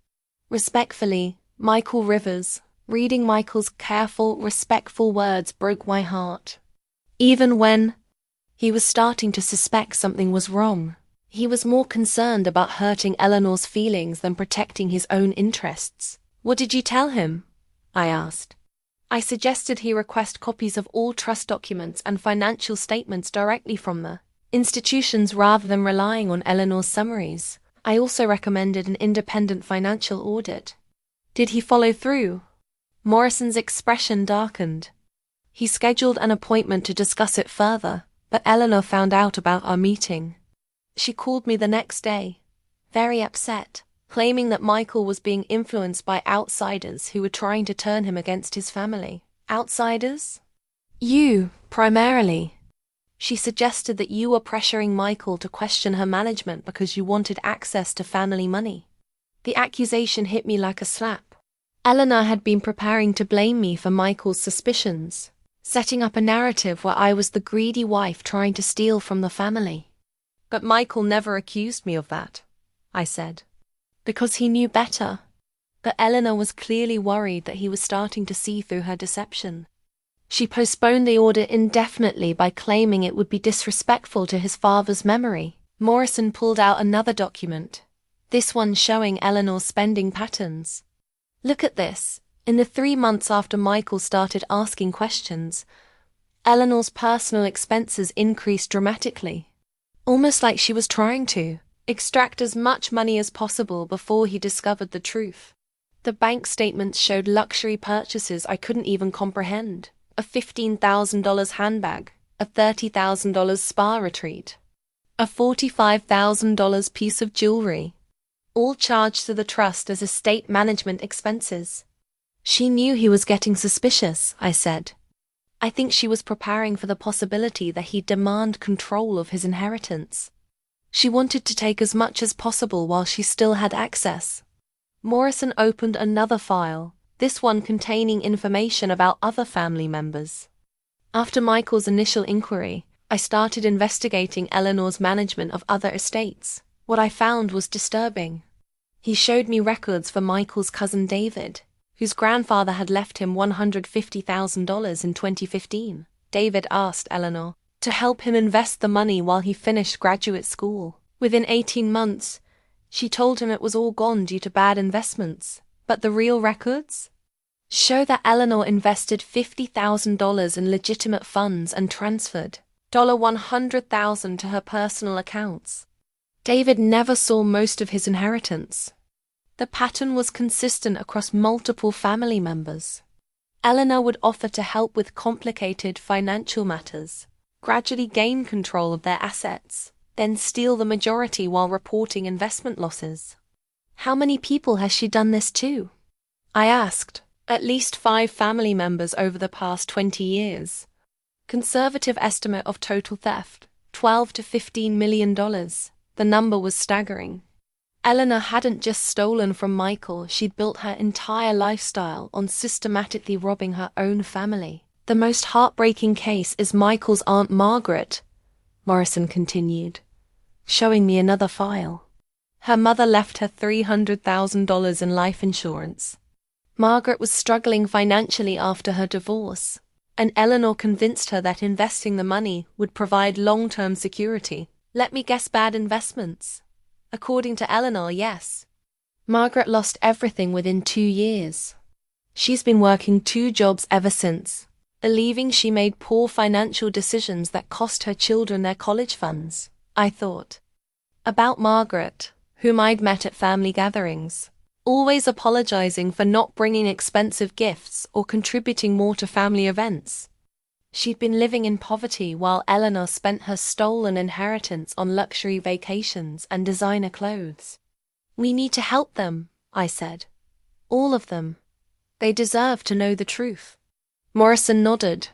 Respectfully, Michael Rivers. Reading Michael's careful, respectful words broke my heart. Even when he was starting to suspect something was wrong, he was more concerned about hurting Eleanor's feelings than protecting his own interests. What did you tell him? I asked. I suggested he request copies of all trust documents and financial statements directly from the institutions rather than relying on Eleanor's summaries. I also recommended an independent financial audit. Did he follow through? Morrison's expression darkened. He scheduled an appointment to discuss it further, but Eleanor found out about our meeting. She called me the next day, very upset, claiming that Michael was being influenced by outsiders who were trying to turn him against his family. Outsiders? You, primarily. She suggested that you were pressuring Michael to question her management because you wanted access to family money. The accusation hit me like a slap. Eleanor had been preparing to blame me for Michael's suspicions, setting up a narrative where I was the greedy wife trying to steal from the family. But Michael never accused me of that, I said, because he knew better. But Eleanor was clearly worried that he was starting to see through her deception. She postponed the audit indefinitely by claiming it would be disrespectful to his father's memory. Morrison pulled out another document, this one showing Eleanor's spending patterns. Look at this. In the 3 months after Michael started asking questions, Eleanor's personal expenses increased dramatically. Almost like she was trying to extract as much money as possible before he discovered the truth. The bank statements showed luxury purchases I couldn't even comprehend. A $15,000 handbag, a $30,000 spa retreat, a $45,000 piece of jewelry, all charged to the trust as estate management expenses. She knew he was getting suspicious, I said. I think she was preparing for the possibility that he'd demand control of his inheritance. She wanted to take as much as possible while she still had access. Morrison opened another file, this one containing information about other family members. After Michael's initial inquiry, I started investigating Eleanor's management of other estates. What I found was disturbing. He showed me records for Michael's cousin David, whose grandfather had left him $150,000 in 2015. David asked Eleanor to help him invest the money while he finished graduate school. Within 18 months, she told him it was all gone due to bad investments. But the real records show that Eleanor invested $50,000 in legitimate funds and transferred $100,000 to her personal accounts. David never saw most of his inheritance. The pattern was consistent across multiple family members. Eleanor would offer to help with complicated financial matters, gradually gain control of their assets, then steal the majority while reporting investment losses. How many people has she done this to? I asked. At least 5 family members over the past 20 years. Conservative estimate of total theft, $12 to $15 million. The number was staggering. Eleanor hadn't just stolen from Michael, she'd built her entire lifestyle on systematically robbing her own family. The most heartbreaking case is Michael's Aunt Margaret, Morrison continued, showing me another file. Her mother left her $300,000 in life insurance. Margaret was struggling financially after her divorce, and Eleanor convinced her that investing the money would provide long-term security. Let me guess, bad investments. According to Eleanor, yes. Margaret lost everything within 2 years. She's been working 2 jobs ever since, believing she made poor financial decisions that cost her children their college funds. I thought about Margaret, whom I'd met at family gatherings, always apologizing for not bringing expensive gifts or contributing more to family events. She'd been living in poverty while Eleanor spent her stolen inheritance on luxury vacations and designer clothes. We need to help them, I said. All of them. They deserve to know the truth. Morrison nodded.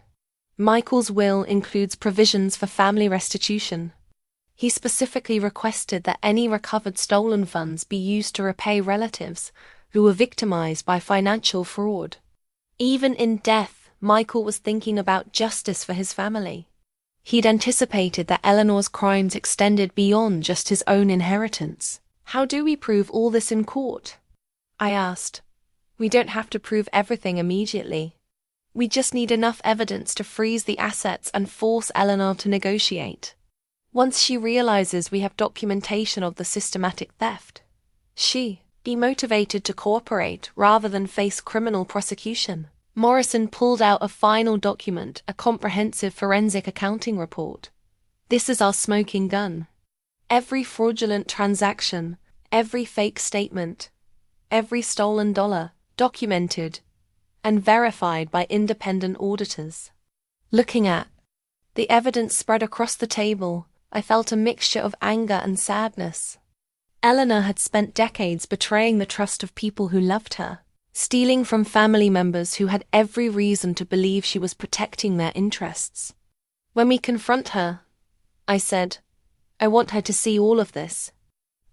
Michael's will includes provisions for family restitution. He specifically requested that any recovered stolen funds be used to repay relatives who were victimized by financial fraud. Even in death, Michael was thinking about justice for his family. He'd anticipated that Eleanor's crimes extended beyond just his own inheritance. How do we prove all this in court? I asked. We don't have to prove everything immediately. We just need enough evidence to freeze the assets and force Eleanor to negotiate. Once she realizes we have documentation of the systematic theft, she'll be motivated to cooperate rather than face criminal prosecution. Morrison pulled out a final document, a comprehensive forensic accounting report. This is our smoking gun. Every fraudulent transaction, every fake statement, every stolen dollar, documented and verified by independent auditors. Looking at the evidence spread across the table, I felt a mixture of anger and sadness. Eleanor had spent decades betraying the trust of people who loved her, stealing from family members who had every reason to believe she was protecting their interests. When we confront her, I said, I want her to see all of this.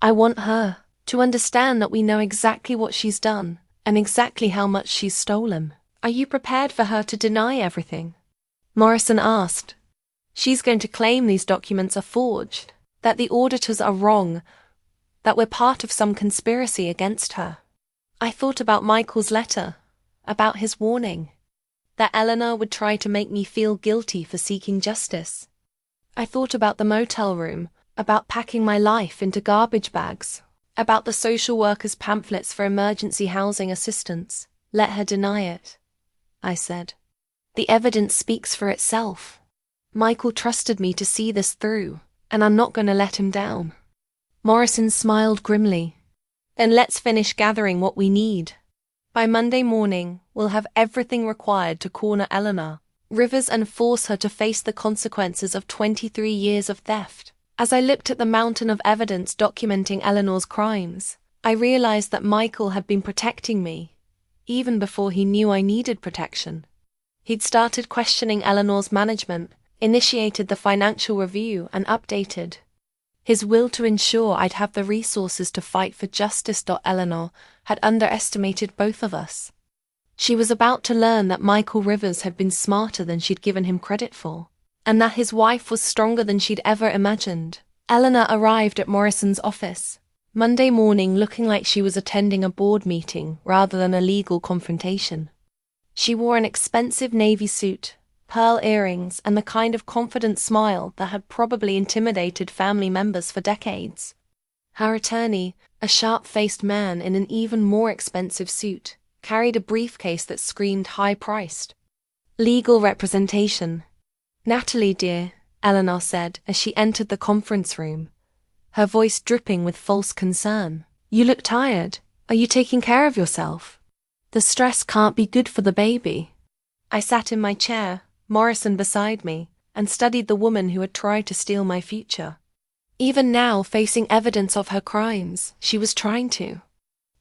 I want her to understand that we know exactly what she's done and exactly how much she's stolen. Are you prepared for her to deny everything? Morrison asked. She's going to claim these documents are forged, that the auditors are wrong, that we're part of some conspiracy against her. I thought about Michael's letter, about his warning, that Eleanor would try to make me feel guilty for seeking justice. I thought about the motel room, about packing my life into garbage bags, about the social worker's pamphlets for emergency housing assistance. Let her deny it, I said. The evidence speaks for itself. Michael trusted me to see this through, and I'm not going to let him down. Morrison smiled grimly. Then let's finish gathering what we need. By Monday morning, we'll have everything required to corner Eleanor Rivers and force her to face the consequences of 23 years of theft. As I looked at the mountain of evidence documenting Eleanor's crimes, I realized that Michael had been protecting me, even before he knew I needed protection. He'd started questioning Eleanor's management, initiated the financial review, and updated his will to ensure I'd have the resources to fight for justice. Eleanor had underestimated both of us. She was about to learn that Michael Rivers had been smarter than she'd given him credit for, and that his wife was stronger than she'd ever imagined. Eleanor arrived at Morrison's office Monday morning looking like she was attending a board meeting rather than a legal confrontation. She wore an expensive navy suit, pearl earrings, and the kind of confident smile that had probably intimidated family members for decades. Her attorney, a sharp-faced man in an even more expensive suit, carried a briefcase that screamed high-priced. Legal representation. "Natalie, dear," Eleanor said as she entered the conference room, her voice dripping with false concern. "You look tired. Are you taking care of yourself? The stress can't be good for the baby." I sat in my chair, Morrison beside me, and studied the woman who had tried to steal my future. Even now, facing evidence of her crimes, she was trying to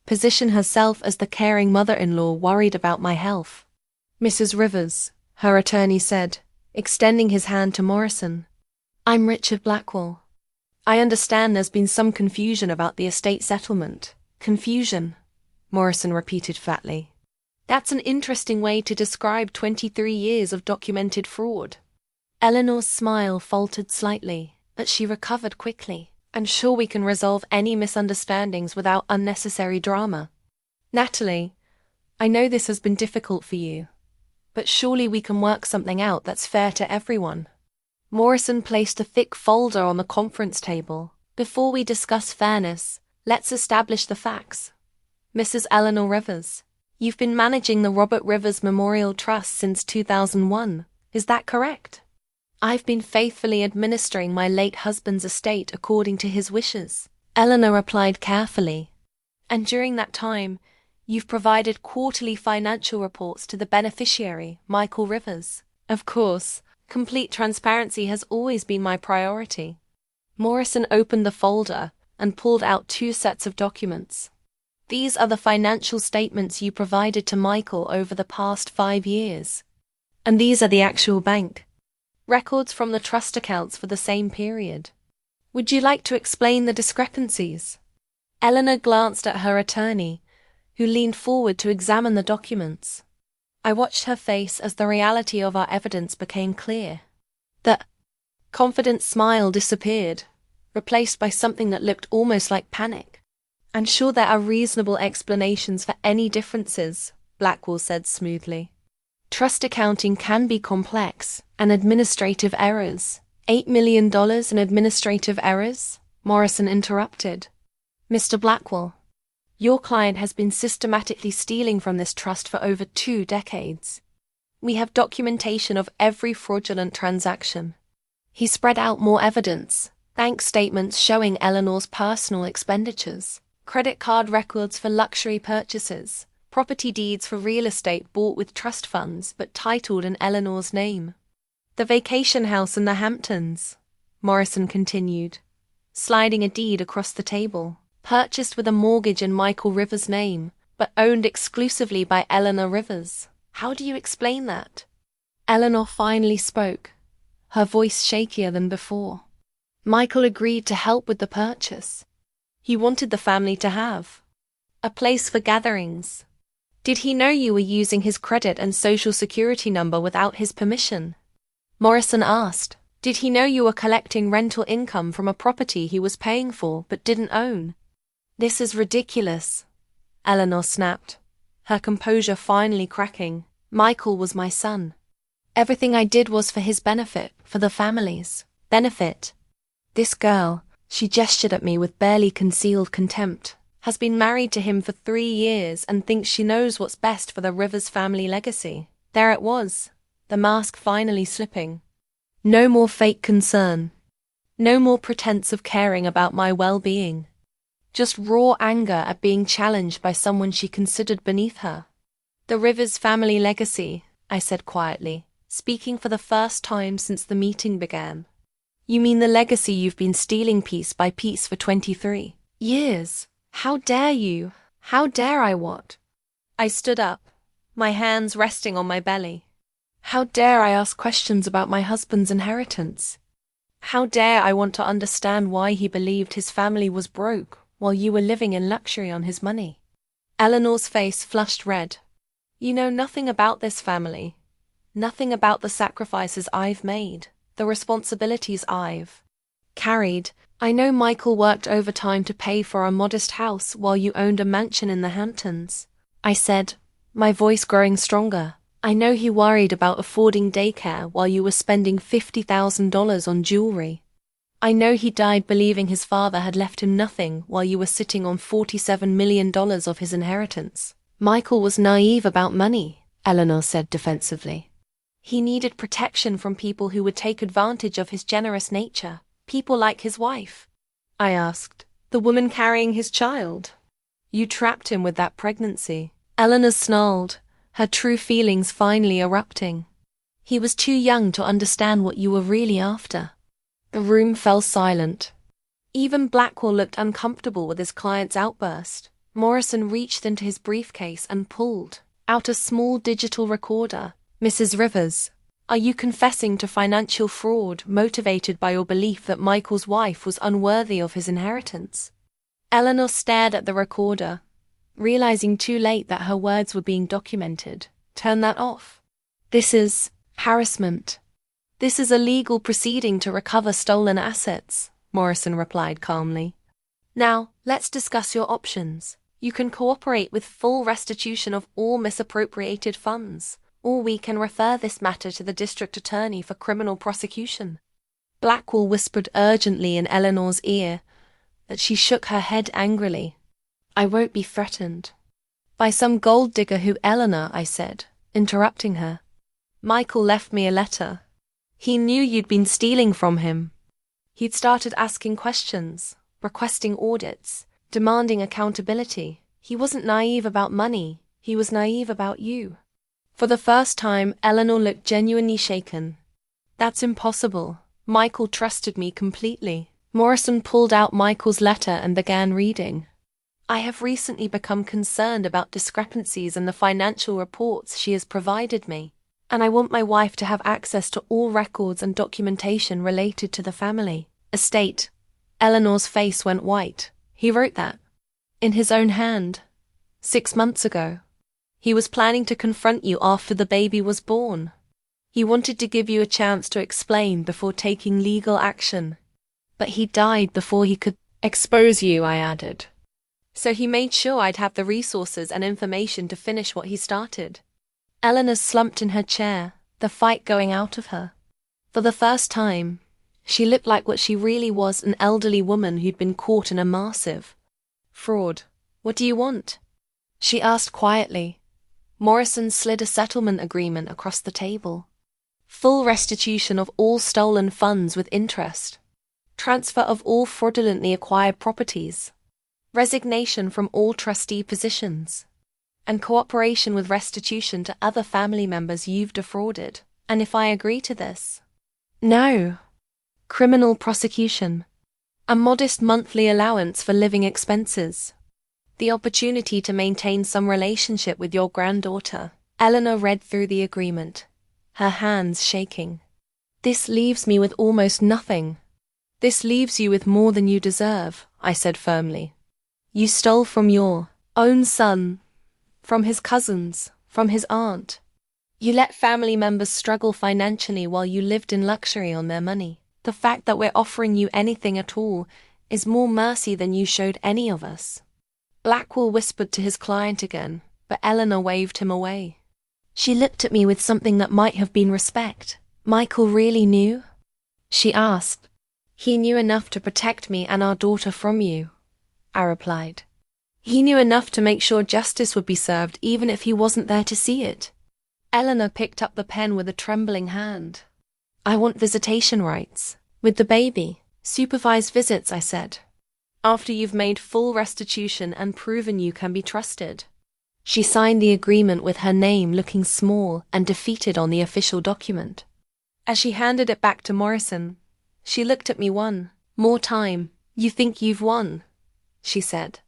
position herself as the caring mother-in-law worried about my health. "Mrs. Rivers," her attorney said, extending his hand to Morrison. "I'm Richard Blackwell. I understand there's been some confusion about the estate settlement." "Confusion," Morrison repeated flatly. "That's an interesting way to describe 23 years of documented fraud." Eleanor's smile faltered slightly, but she recovered quickly. "I'm sure we can resolve any misunderstandings without unnecessary drama. Natalie, I know this has been difficult for you, but surely we can work something out that's fair to everyone." Morrison placed a thick folder on the conference table. "Before we discuss fairness, let's establish the facts. Mrs. Eleanor Rivers, you've been managing the Robert Rivers Memorial Trust since 2001, is that correct?" "I've been faithfully administering my late husband's estate according to his wishes," Eleanor replied carefully. "And during that time, you've provided quarterly financial reports to the beneficiary, Michael Rivers." "Of course. Complete transparency has always been my priority." Morrison opened the folder and pulled out 2 sets of documents. "These are the financial statements you provided to Michael over the past 5 years. And these are the actual bank records from the trust accounts for the same period. Would you like to explain the discrepancies?" Eleanor glanced at her attorney, who leaned forward to examine the documents. I watched her face as the reality of our evidence became clear. The confident smile disappeared, replaced by something that looked almost like panic. "I'm sure there are reasonable explanations for any differences," Blackwell said smoothly. "Trust accounting can be complex, and administrative errors." $8 million in administrative errors? Morrison interrupted. "Mr. Blackwell, your client has been systematically stealing from this trust for over 2 decades. We have documentation of every fraudulent transaction." He spread out more evidence, bank statements showing Eleanor's personal expenditures, credit card records for luxury purchases, property deeds for real estate bought with trust funds but titled in Eleanor's name. "The vacation house in the Hamptons," Morrison continued, sliding a deed across the table, "purchased with a mortgage in Michael Rivers' name, but owned exclusively by Eleanor Rivers. How do you explain that?" Eleanor finally spoke, her voice shakier than before. "Michael agreed to help with the purchase. He wanted the family to have a place for gatherings. Did he know you were using his credit and social security number without his permission?" Morrison asked. "Did he know you were collecting rental income from a property he was paying for but didn't own?" "This is ridiculous," Eleanor snapped, her composure finally cracking. "Michael was my son. Everything I did was for his benefit, for the family's benefit. This girl," she gestured at me with barely concealed contempt, "has been married to him for 3 years and thinks she knows what's best for the Rivers family legacy." There it was, the mask finally slipping. No more fake concern. No more pretense of caring about my well-being. just raw anger at being challenged by someone she considered beneath her. The Rivers family legacy, I said quietly, speaking for the first time since the meeting began. You mean the legacy you've been stealing piece by piece for 23 years? How dare you? How dare I what? I stood up, my hands resting on my belly. How dare I ask questions about my husband's inheritance? How dare I want to understand why he believed his family was broke while you were living in luxury on his money? Eleanor's face flushed red. You know nothing about this family. Nothing about the sacrifices I've made, the responsibilities I've carried. I know Michael worked overtime to pay for a modest house while you owned a mansion in the Hamptons, I said, my voice growing stronger. I know he worried about affording daycare while you were spending $50,000 on jewelry. I know he died believing his father had left him nothing while you were sitting on $47 million of his inheritance. Michael was naive about money, Eleanor said defensively. He needed protection from people who would take advantage of his generous nature, people like his wife. I asked, the woman carrying his child. You trapped him with that pregnancy. Eleanor snarled, her true feelings finally erupting. He was too young to understand what you were really after. The room fell silent. Even Blackwell looked uncomfortable with his client's outburst. Morrison reached into his briefcase and pulled out a small digital recorder. Mrs. Rivers, are you confessing to financial fraud motivated by your belief that Michael's wife was unworthy of his inheritance? Eleanor stared at the recorder, realizing too late that her words were being documented. Turn that off. This is harassment. This is a legal proceeding to recover stolen assets, Morrison replied calmly. Now, let's discuss your options. You can cooperate with full restitution of all misappropriated funds, or we can refer this matter to the district attorney for criminal prosecution. Blackwell whispered urgently in Eleanor's ear, that she shook her head angrily. I won't be threatened by some gold digger who Eleanor, I said, interrupting her. Michael left me a letter. He knew you'd been stealing from him. He'd started asking questions, requesting audits, demanding accountability. He wasn't naive about money, he was naive about you. For the first time, Eleanor looked genuinely shaken. That's impossible. Michael trusted me completely. Morrison pulled out Michael's letter and began reading. I have recently become concerned about discrepancies in the financial reports she has provided me, and I want my wife to have access to all records and documentation related to the family estate. Eleanor's face went white. He wrote that in his own hand 6 months ago. He was planning to confront you after the baby was born. He wanted to give you a chance to explain before taking legal action. But he died before he could expose you, I added. So he made sure I'd have the resources and information to finish what he started. Eleanor slumped in her chair, the fight going out of her. For the first time, she looked like what she really was, an elderly woman who'd been caught in a massive fraud. What do you want? She asked quietly. Morrison slid a settlement agreement across the table. Full restitution of all stolen funds with interest. Transfer of all fraudulently acquired properties. Resignation from all trustee positions, and cooperation with restitution to other family members you've defrauded. And if I agree to this? No. Criminal prosecution. A modest monthly allowance for living expenses. The opportunity to maintain some relationship with your granddaughter. Eleanor read through the agreement, her hands shaking. This leaves me with almost nothing. This leaves you with more than you deserve, I said firmly. You stole from your own son, from his cousins, from his aunt. You let family members struggle financially while you lived in luxury on their money. The fact that we're offering you anything at all is more mercy than you showed any of us. Blackwell whispered to his client again, but Eleanor waved him away. She looked at me with something that might have been respect. Michael really knew? She asked. He knew enough to protect me and our daughter from you, I replied. He knew enough to make sure justice would be served even if he wasn't there to see it. Eleanor picked up the pen with a trembling hand. I want visitation rights. With the baby. Supervised visits, I said. after you've made full restitution and proven you can be trusted. She signed the agreement with her name looking small and defeated on the official document. As she handed it back to Morrison, she looked at me one more time. "You think you've won," she said.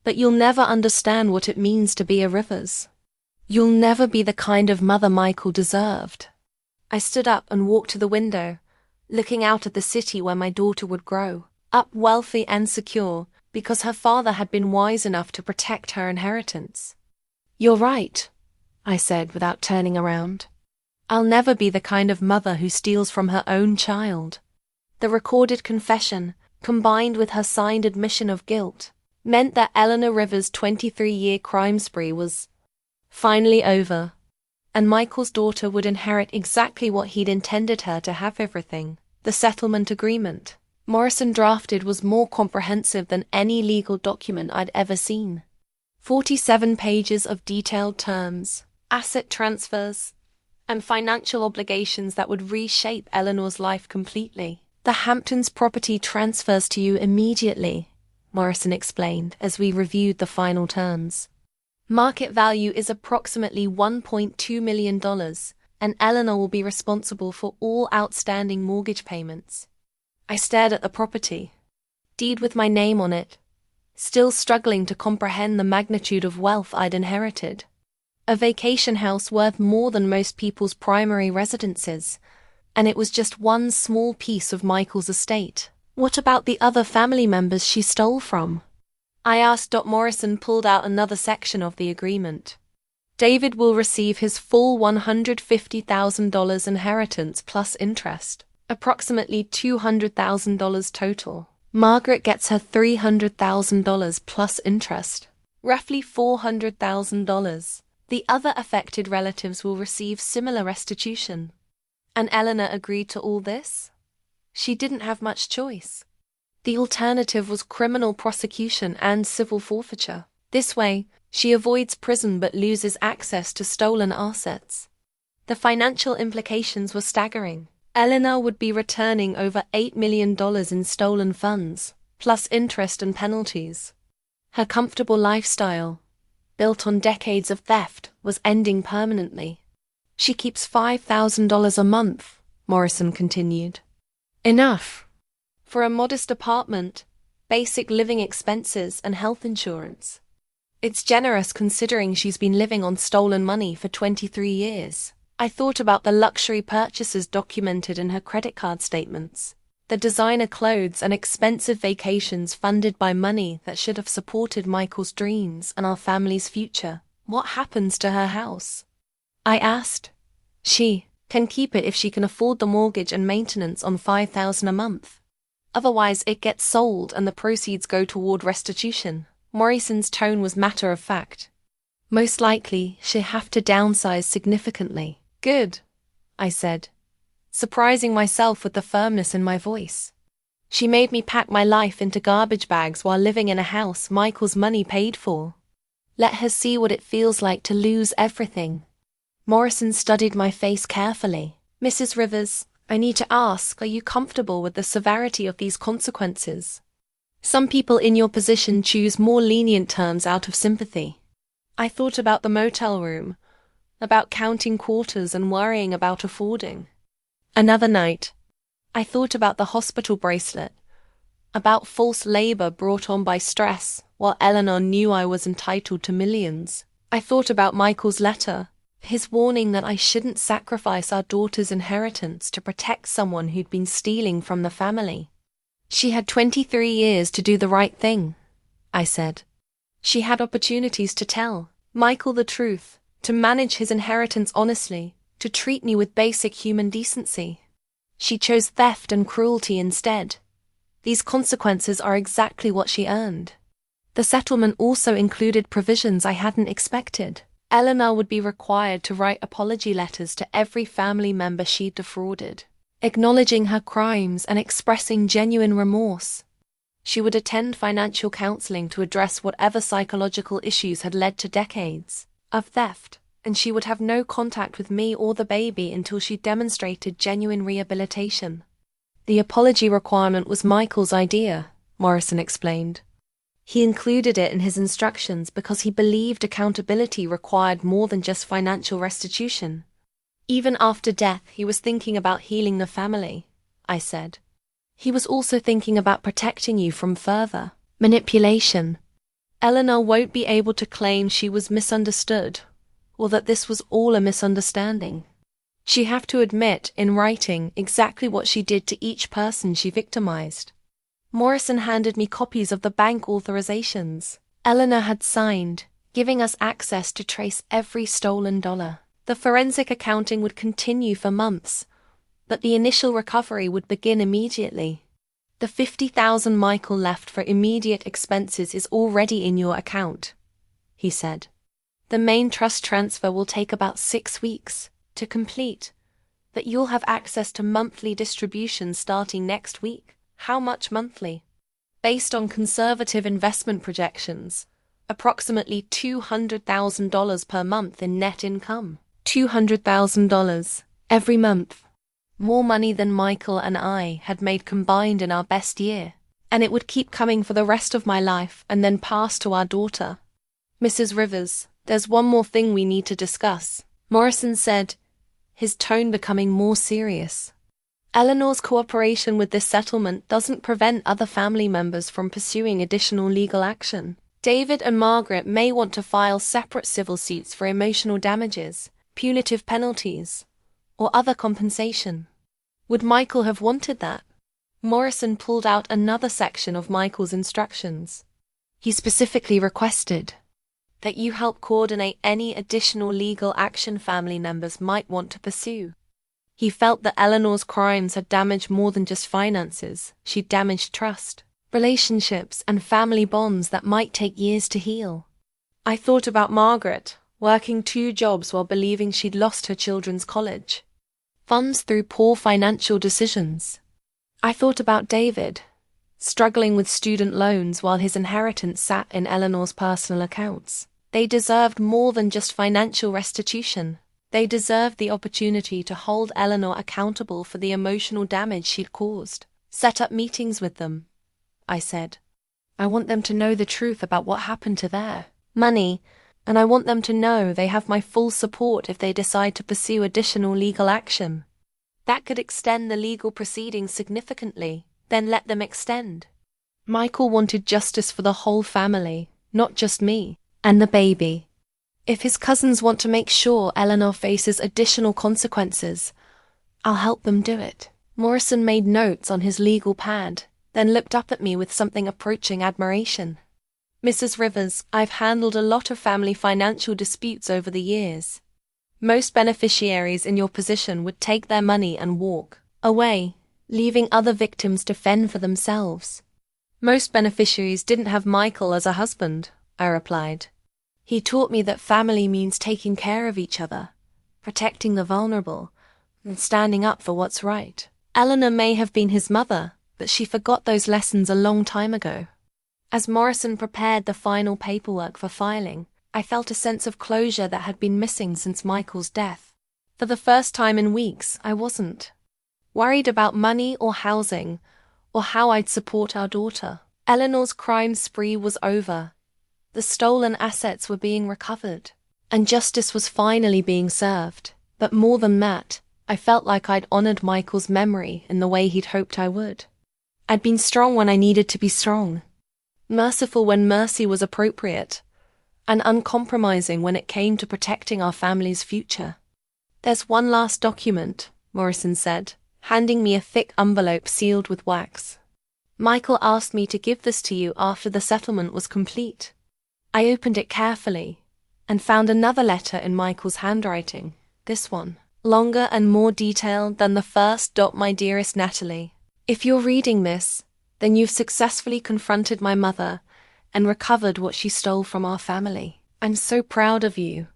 "But you'll never understand what it means to be a Rivers. You'll never be the kind of mother Michael deserved." I stood up and walked to the window, looking out at the city where my daughter would grow, up wealthy and secure, because her father had been wise enough to protect her inheritance. "You're right," I said without turning around. "I'll never be the kind of mother who steals from her own child." The recorded confession, combined with her signed admission of guilt, meant that Eleanor Rivers' 23-year crime spree was finally over, and Michael's daughter would inherit exactly what he'd intended her to have: everything. The settlement agreement Morrison drafted was more comprehensive than any legal document I'd ever seen. 47 pages of detailed terms, asset transfers, and financial obligations that would reshape Eleanor's life completely. "The Hamptons property transfers to you immediately," Morrison explained as we reviewed the final terms. "Market value is approximately $1.2 million, and Eleanor will be responsible for all outstanding mortgage payments." I stared at the property, deed with my name on it, still struggling to comprehend the magnitude of wealth I'd inherited. A vacation house worth more than most people's primary residences, and it was just one small piece of Michael's estate. What about the other family members she stole from? I asked. Morrison pulled out another section of the agreement. "David will receive his full $150,000 inheritance plus interest, approximately $200,000 total. Margaret gets her $300,000 plus interest, roughly $400,000. The other affected relatives will receive similar restitution." And Eleanor agreed to all this? She didn't have much choice. The alternative was criminal prosecution and civil forfeiture. This way, she avoids prison but loses access to stolen assets. The financial implications were staggering. Eleanor would be returning over $8 million in stolen funds, plus interest and penalties. Her comfortable lifestyle, built on decades of theft, was ending permanently. "She keeps $5,000 a month," Morrison continued. "Enough for a modest apartment, basic living expenses, and health insurance. It's generous considering she's been living on stolen money for 23 years. I thought about the luxury purchases documented in her credit card statements, the designer clothes and expensive vacations funded by money that should have supported Michael's dreams and our family's future. What happens to her house?" I asked. "She can keep it if she can afford the mortgage and maintenance on $5,000 a month. Otherwise, it gets sold and the proceeds go toward restitution." Morrison's tone was matter of fact. "Most likely, she'll have to downsize significantly." "Good," I said, surprising myself with the firmness in my voice. "She made me pack my life into garbage bags while living in a house Michael's money paid for. Let her see what it feels like to lose everything." Morrison studied my face carefully. "Mrs. Rivers, I need to ask, are you comfortable with the severity of these consequences? Some people in your position choose more lenient terms out of sympathy." I thought about the motel room, about counting quarters and worrying about affording. Another night, I thought about the hospital bracelet, about false labor brought on by stress, while Eleanor knew I was entitled to millions. I thought about Michael's letter, his warning that I shouldn't sacrifice our daughter's inheritance to protect someone who'd been stealing from the family. "She had 23 years to do the right thing," I said. "She had opportunities to tell Michael the truth, to manage his inheritance honestly, to treat me with basic human decency. She chose theft and cruelty instead. These consequences are exactly what she earned." The settlement also included provisions I hadn't expected. Eleanor would be required to write apology letters to every family member she'd defrauded, acknowledging her crimes and expressing genuine remorse. She would attend financial counseling to address whatever psychological issues had led to decades of theft, and she would have no contact with me or the baby until she demonstrated genuine rehabilitation. The apology requirement was Michael's idea, Morrison explained. He included it in his instructions because he believed accountability required more than just financial restitution. Even after death, he was thinking about healing the family, I said. He was also thinking about protecting you from further manipulation. Eleanor won't be able to claim she was misunderstood, or that this was all a misunderstanding. She'd have to admit, in writing, exactly what she did to each person she victimized. Morrison handed me copies of the bank authorizations Eleanor had signed, giving us access to trace every stolen dollar. The forensic accounting would continue for months, but the initial recovery would begin immediately. The $50,000 Michael left for immediate expenses is already in your account, he said. The main trust transfer will take about 6 weeks to complete, but you'll have access to monthly distributions starting next week. How much monthly? Based on conservative investment projections, approximately $200,000 per month in net income. $200,000 every month. More money than Michael and I had made combined in our best year, and it would keep coming for the rest of my life and then pass to our daughter. Mrs. Rivers, there's one more thing we need to discuss, Morrison said, his tone becoming more serious. Eleanor's cooperation with this settlement doesn't prevent other family members from pursuing additional legal action. David and Margaret may want to file separate civil suits for emotional damages, punitive penalties, or other compensation. Would Michael have wanted that? Morrison pulled out another section of Michael's instructions. He specifically requested that you help coordinate any additional legal action family members might want to pursue. He felt that Eleanor's crimes had damaged more than just finances. She'd damaged trust, relationships, and family bonds that might take years to heal. I thought about Margaret, working 2 jobs while believing she'd lost her children's college funds through poor financial decisions. I thought about David, struggling with student loans while his inheritance sat in Eleanor's personal accounts. They deserved more than just financial restitution. They deserved the opportunity to hold Eleanor accountable for the emotional damage she'd caused. Set up meetings with them, I said. I want them to know the truth about what happened to their money, and I want them to know they have my full support if they decide to pursue additional legal action. That could extend the legal proceedings significantly, then let them extend. Michael wanted justice for the whole family, not just me and the baby. If his cousins want to make sure Eleanor faces additional consequences, I'll help them do it. Morrison made notes on his legal pad, then looked up at me with something approaching admiration. Mrs. Rivers, I've handled a lot of family financial disputes over the years. Most beneficiaries in your position would take their money and walk away, leaving other victims to fend for themselves. Most beneficiaries didn't have Michael as a husband, I replied. He taught me that family means taking care of each other, protecting the vulnerable, and standing up for what's right. Eleanor may have been his mother, but she forgot those lessons a long time ago. As Morrison prepared the final paperwork for filing, I felt a sense of closure that had been missing since Michael's death. For the first time in weeks, I wasn't worried about money or housing, or how I'd support our daughter. Eleanor's crime spree was over. The stolen assets were being recovered, and justice was finally being served. But more than that, I felt like I'd honored Michael's memory in the way he'd hoped I would. I'd been strong when I needed to be strong, merciful when mercy was appropriate, and uncompromising when it came to protecting our family's future. There's one last document, Morrison said, handing me a thick envelope sealed with wax. Michael asked me to give this to you after the settlement was complete. I opened it carefully and found another letter in Michael's handwriting, this one, longer and more detailed than the first. My dearest Natalie, if you're reading this, then you've successfully confronted my mother and recovered what she stole from our family. I'm so proud of you,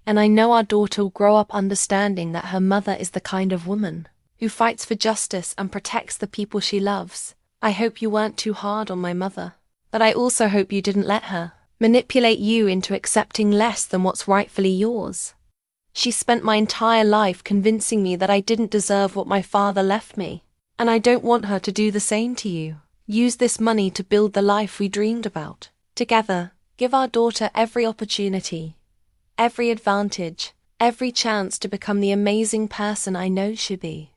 and I know our daughter will grow up understanding that her mother is the kind of woman who fights for justice and protects the people she loves. I hope you weren't too hard on my mother, but I also hope you didn't let her manipulate you into accepting less than what's rightfully yours. She spent my entire life convincing me that I didn't deserve what my father left me, and I don't want her to do the same to you. Use this money to build the life we dreamed about. Together, give our daughter every opportunity, every advantage, every chance to become the amazing person I know she be.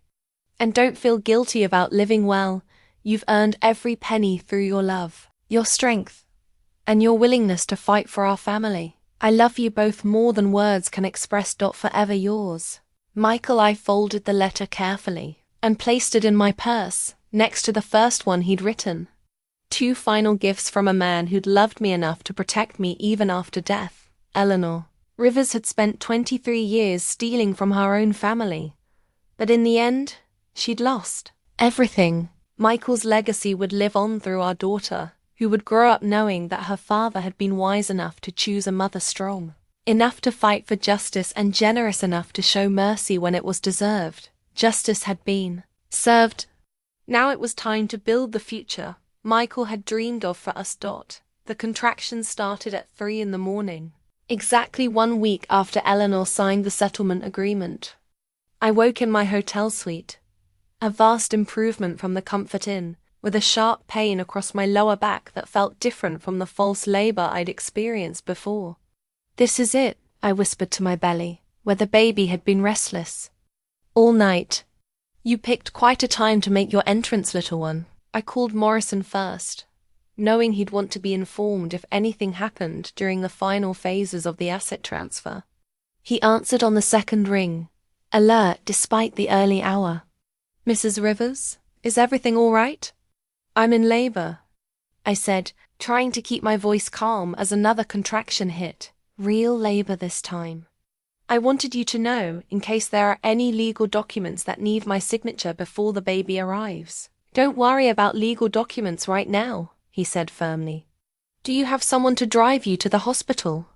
And don't feel guilty about living well. You've earned every penny through your love, your strength, and your willingness to fight for our family. I love you both more than words can express. Forever yours. Michael. I folded the letter carefully and placed it in my purse, next to the first one he'd written. 2 final gifts from a man who'd loved me enough to protect me even after death. Eleanor Rivers had spent 23 years stealing from her own family, but in the end, she'd lost everything. Michael's legacy would live on through our daughter, who would grow up knowing that her father had been wise enough to choose a mother strong, enough to fight for justice and generous enough to show mercy when it was deserved. Justice had been served. Now it was time to build the future Michael had dreamed of for us. The contractions started at 3 in the morning, exactly 1 week after Eleanor signed the settlement agreement. I woke in my hotel suite, a vast improvement from the Comfort Inn, with a sharp pain across my lower back that felt different from the false labor I'd experienced before. This is it, I whispered to my belly, where the baby had been restless all night. You picked quite a time to make your entrance, little one. I called Morrison first, knowing he'd want to be informed if anything happened during the final phases of the asset transfer. He answered on the second ring, alert despite the early hour. Mrs. Rivers, is everything all right? I'm in labor, I said, trying to keep my voice calm as another contraction hit. Real labor this time. I wanted you to know, in case there are any legal documents that need my signature before the baby arrives. Don't worry about legal documents right now, he said firmly. Do you have someone to drive you to the hospital?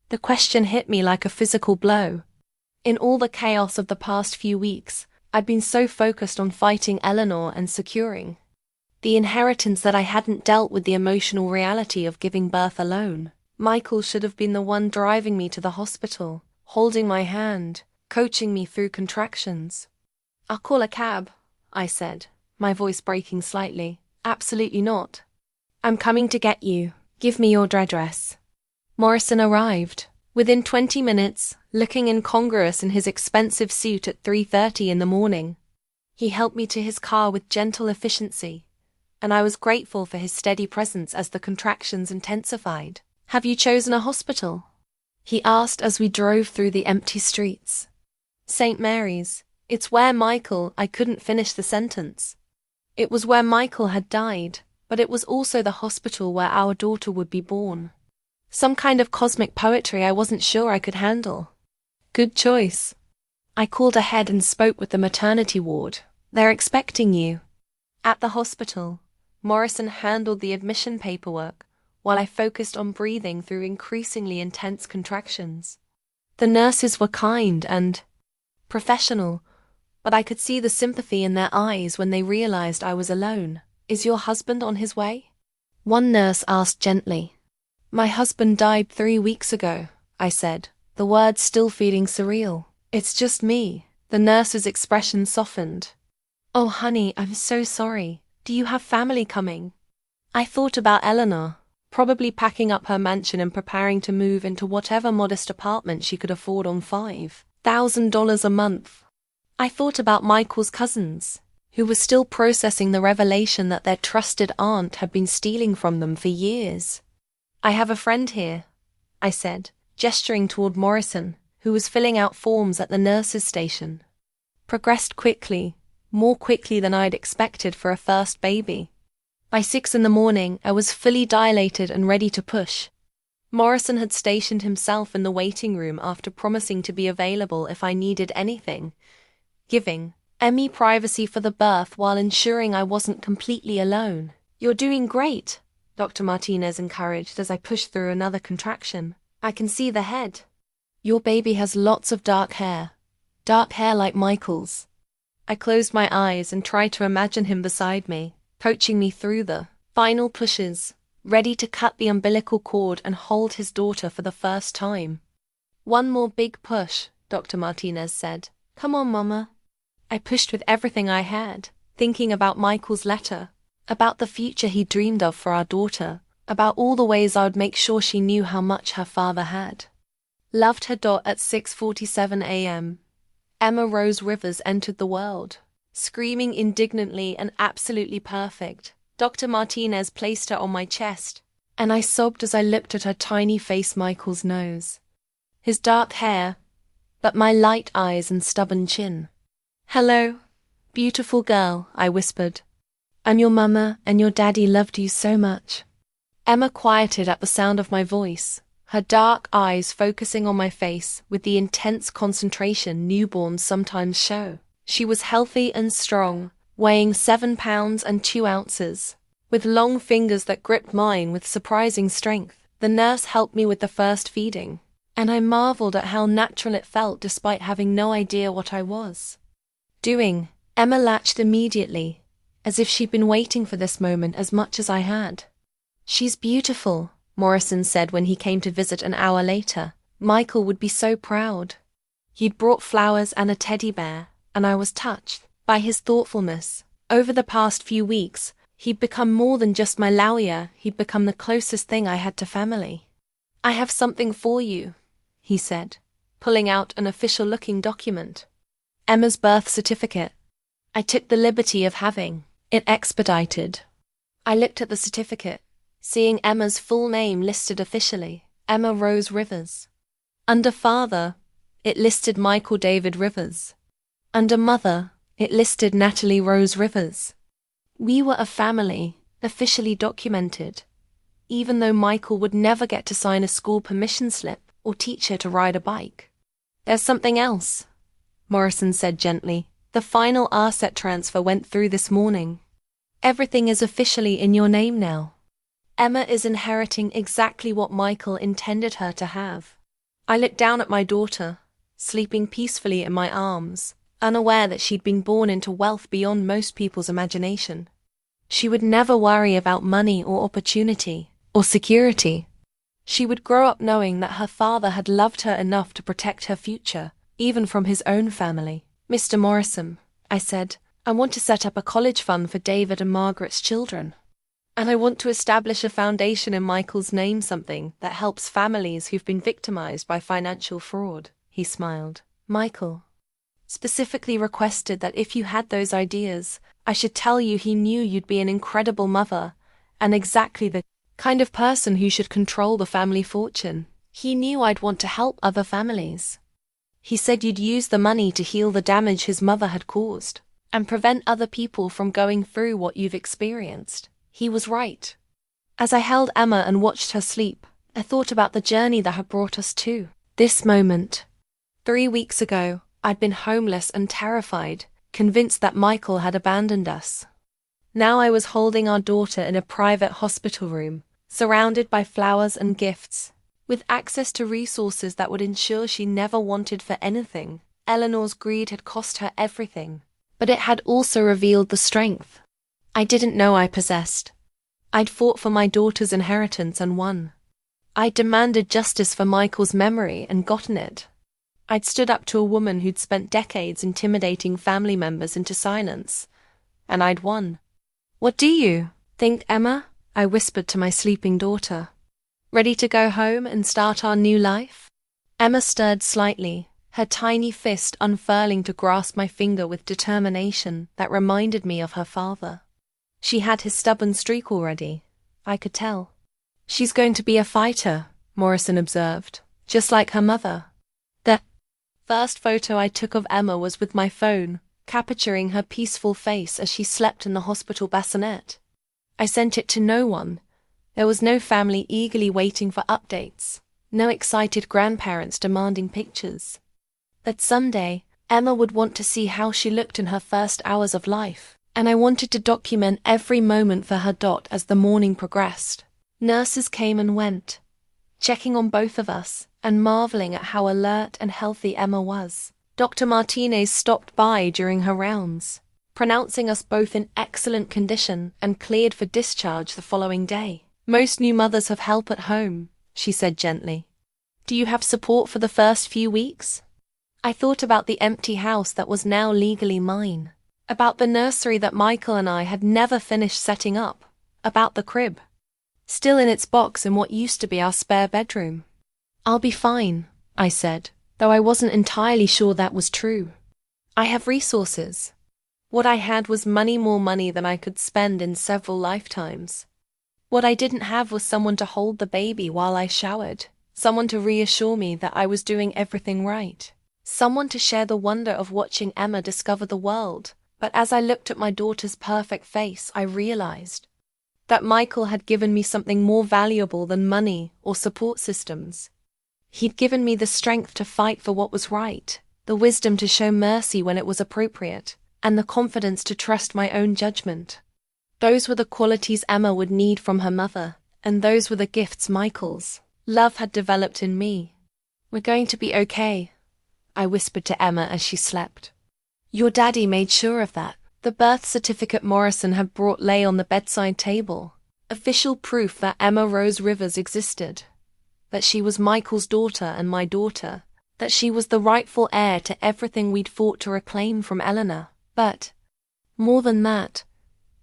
The question hit me like a physical blow. In all the chaos of the past few weeks, I'd been so focused on fighting Eleanor and securing the inheritance that I hadn't dealt with the emotional reality of giving birth alone. Michael should have been the one driving me to the hospital, holding my hand, coaching me through contractions. I'll call a cab, I said, my voice breaking slightly. Absolutely not. I'm coming to get you. Give me your address. Morrison arrived. Within 20 minutes, looking incongruous in his expensive suit at 3:30 in the morning. He helped me to his car with gentle efficiency, and I was grateful for his steady presence as the contractions intensified. Have you chosen a hospital? He asked as we drove through the empty streets. St. Mary's. It's where Michael. I couldn't finish the sentence. It was where Michael had died, but it was also the hospital where our daughter would be born. Some kind of cosmic poetry I wasn't sure I could handle. Good choice. I called ahead and spoke with the maternity ward. They're expecting you. At the hospital, Morrison handled the admission paperwork, while I focused on breathing through increasingly intense contractions. The nurses were kind and professional, but I could see the sympathy in their eyes when they realized I was alone. Is your husband on his way? One nurse asked gently. My husband died 3 weeks ago, I said, the words still feeling surreal. It's just me. The nurse's expression softened. Oh, honey, I'm so sorry. Do you have family coming? I thought about Eleanor, probably packing up her mansion and preparing to move into whatever modest apartment she could afford on $5,000 a month. I thought about Michael's cousins, who were still processing the revelation that their trusted aunt had been stealing from them for years. I have a friend here, I said, gesturing toward Morrison, who was filling out forms at the nurse's station. Progressed quickly, more quickly than I'd expected for a first baby. By 6 in the morning, I was fully dilated and ready to push. Morrison had stationed himself in the waiting room after promising to be available if I needed anything, giving Emmy privacy for the birth while ensuring I wasn't completely alone. You're doing great, Dr. Martinez encouraged as I pushed through another contraction. I can see the head. Your baby has lots of dark hair like Michael's. I closed my eyes and tried to imagine him beside me, coaching me through the final pushes, ready to cut the umbilical cord and hold his daughter for the first time. One more big push, Dr. Martinez said. Come on, Mama. I pushed with everything I had, thinking about Michael's letter, about the future he dreamed of for our daughter, about all the ways I would make sure she knew how much her father had. Loved her. At 6:47 a.m. Emma Rose Rivers entered the world, screaming indignantly and absolutely perfect. Dr. Martinez placed her on my chest, and I sobbed as I looked at her tiny face, Michael's nose, his dark hair, but my light eyes and stubborn chin. "Hello, beautiful girl," I whispered. "I'm your mama, and your daddy loved you so much." Emma quieted at the sound of my voice, her dark eyes focusing on my face with the intense concentration newborns sometimes show. She was healthy and strong, weighing 7 pounds and 2 ounces, with long fingers that gripped mine with surprising strength. The nurse helped me with the first feeding, and I marveled at how natural it felt despite having no idea what I was doing. Emma latched immediately, as if she'd been waiting for this moment as much as I had. "She's beautiful," Morrison said when he came to visit an hour later. "Michael would be so proud." He'd brought flowers and a teddy bear, and I was touched by his thoughtfulness. Over the past few weeks, he'd become more than just my lawyer. He'd become the closest thing I had to family. "I have something for you," he said, pulling out an official-looking document. Emma's birth certificate. I took the liberty of having it expedited. I looked at the certificate, seeing Emma's full name listed officially, Emma Rose Rivers. Under father, it listed Michael David Rivers. Under mother, it listed Natalie Rose Rivers. We were a family, officially documented, even though Michael would never get to sign a school permission slip or teach her to ride a bike. "There's something else," Morrison said gently. "The final asset transfer went through this morning. Everything is officially in your name now. Emma is inheriting exactly what Michael intended her to have." I looked down at my daughter, sleeping peacefully in my arms, unaware that she'd been born into wealth beyond most people's imagination. She would never worry about money or opportunity or security. She would grow up knowing that her father had loved her enough to protect her future, even from his own family. "Mr. Morrison," I said, "I want to set up a college fund for David and Margaret's children. And I want to establish a foundation in Michael's name, something that helps families who've been victimized by financial fraud." He smiled. "Michael specifically requested that if you had those ideas, I should tell you he knew you'd be an incredible mother and exactly the kind of person who should control the family fortune. He knew I'd want to help other families. He said you'd use the money to heal the damage his mother had caused and prevent other people from going through what you've experienced." He was right. As I held Emma and watched her sleep, I thought about the journey that had brought us to this moment. 3 weeks ago, I'd been homeless and terrified, convinced that Michael had abandoned us. Now I was holding our daughter in a private hospital room, surrounded by flowers and gifts, with access to resources that would ensure she never wanted for anything. Eleanor's greed had cost her everything, but it had also revealed the strength I didn't know I possessed. I'd fought for my daughter's inheritance and won. I'd demanded justice for Michael's memory and gotten it. I'd stood up to a woman who'd spent decades intimidating family members into silence, and I'd won. "What do you think, Emma?" I whispered to my sleeping daughter. "Ready to go home and start our new life?" Emma stirred slightly, her tiny fist unfurling to grasp my finger with determination that reminded me of her father. She had his stubborn streak already, I could tell. "She's going to be a fighter," Morrison observed, "just like her mother." The first photo I took of Emma was with my phone, capturing her peaceful face as she slept in the hospital bassinet. I sent it to no one. There was no family eagerly waiting for updates, no excited grandparents demanding pictures. But someday, Emma would want to see how she looked in her first hours of life, and I wanted to document every moment for her. As the morning progressed, nurses came and went, checking on both of us and marveling at how alert and healthy Emma was. Dr. Martinez stopped by during her rounds, pronouncing us both in excellent condition and cleared for discharge the following day. "Most new mothers have help at home," she said gently. "Do you have support for the first few weeks?" I thought about the empty house that was now legally mine, About the nursery that Michael and I had never finished setting up, about the crib, still in its box in what used to be our spare bedroom. "I'll be fine," I said, though I wasn't entirely sure that was true. "I have resources." What I had was more money than I could spend in several lifetimes. What I didn't have was someone to hold the baby while I showered, someone to reassure me that I was doing everything right, someone to share the wonder of watching Emma discover the world. But as I looked at my daughter's perfect face, I realized that Michael had given me something more valuable than money or support systems. He'd given me the strength to fight for what was right, the wisdom to show mercy when it was appropriate, and the confidence to trust my own judgment. Those were the qualities Emma would need from her mother, and those were the gifts Michael's love had developed in me. "We're going to be okay," I whispered to Emma as she slept. "Your daddy made sure of that." The birth certificate Morrison had brought lay on the bedside table, official proof that Emma Rose Rivers existed, that she was Michael's daughter and my daughter, that she was the rightful heir to everything we'd fought to reclaim from Eleanor. But, more than that,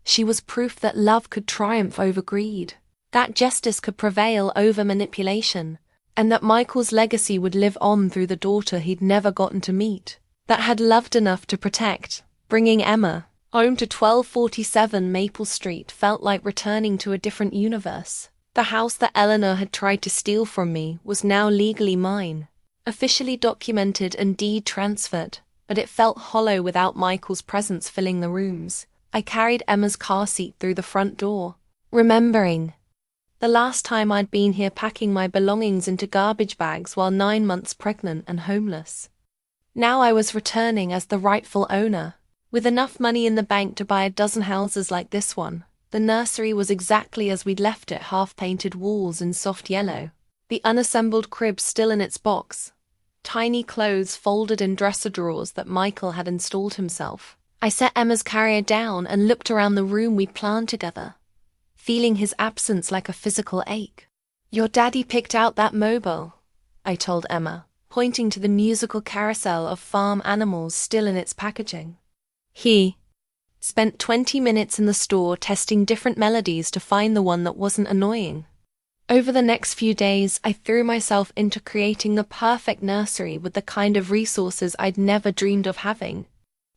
she was proof that love could triumph over greed, that justice could prevail over manipulation, and that Michael's legacy would live on through the daughter he'd never gotten to meet, that had loved enough to protect. Bringing Emma home to 1247 Maple Street felt like returning to a different universe. The house that Eleanor had tried to steal from me was now legally mine, officially documented and deed transferred, but it felt hollow without Michael's presence filling the rooms. I carried Emma's car seat through the front door, remembering the last time I'd been here packing my belongings into garbage bags while 9 months pregnant and homeless. Now I was returning as the rightful owner, with enough money in the bank to buy a dozen houses like this one. The nursery was exactly as we'd left it, half-painted walls in soft yellow, the unassembled crib still in its box, tiny clothes folded in dresser drawers that Michael had installed himself. I set Emma's carrier down and looked around the room we'd planned together, feeling his absence like a physical ache. "Your daddy picked out that mobile," I told Emma, pointing to the musical carousel of farm animals still in its packaging. "He spent 20 minutes in the store testing different melodies to find the one that wasn't annoying." Over the next few days, I threw myself into creating the perfect nursery with the kind of resources I'd never dreamed of having.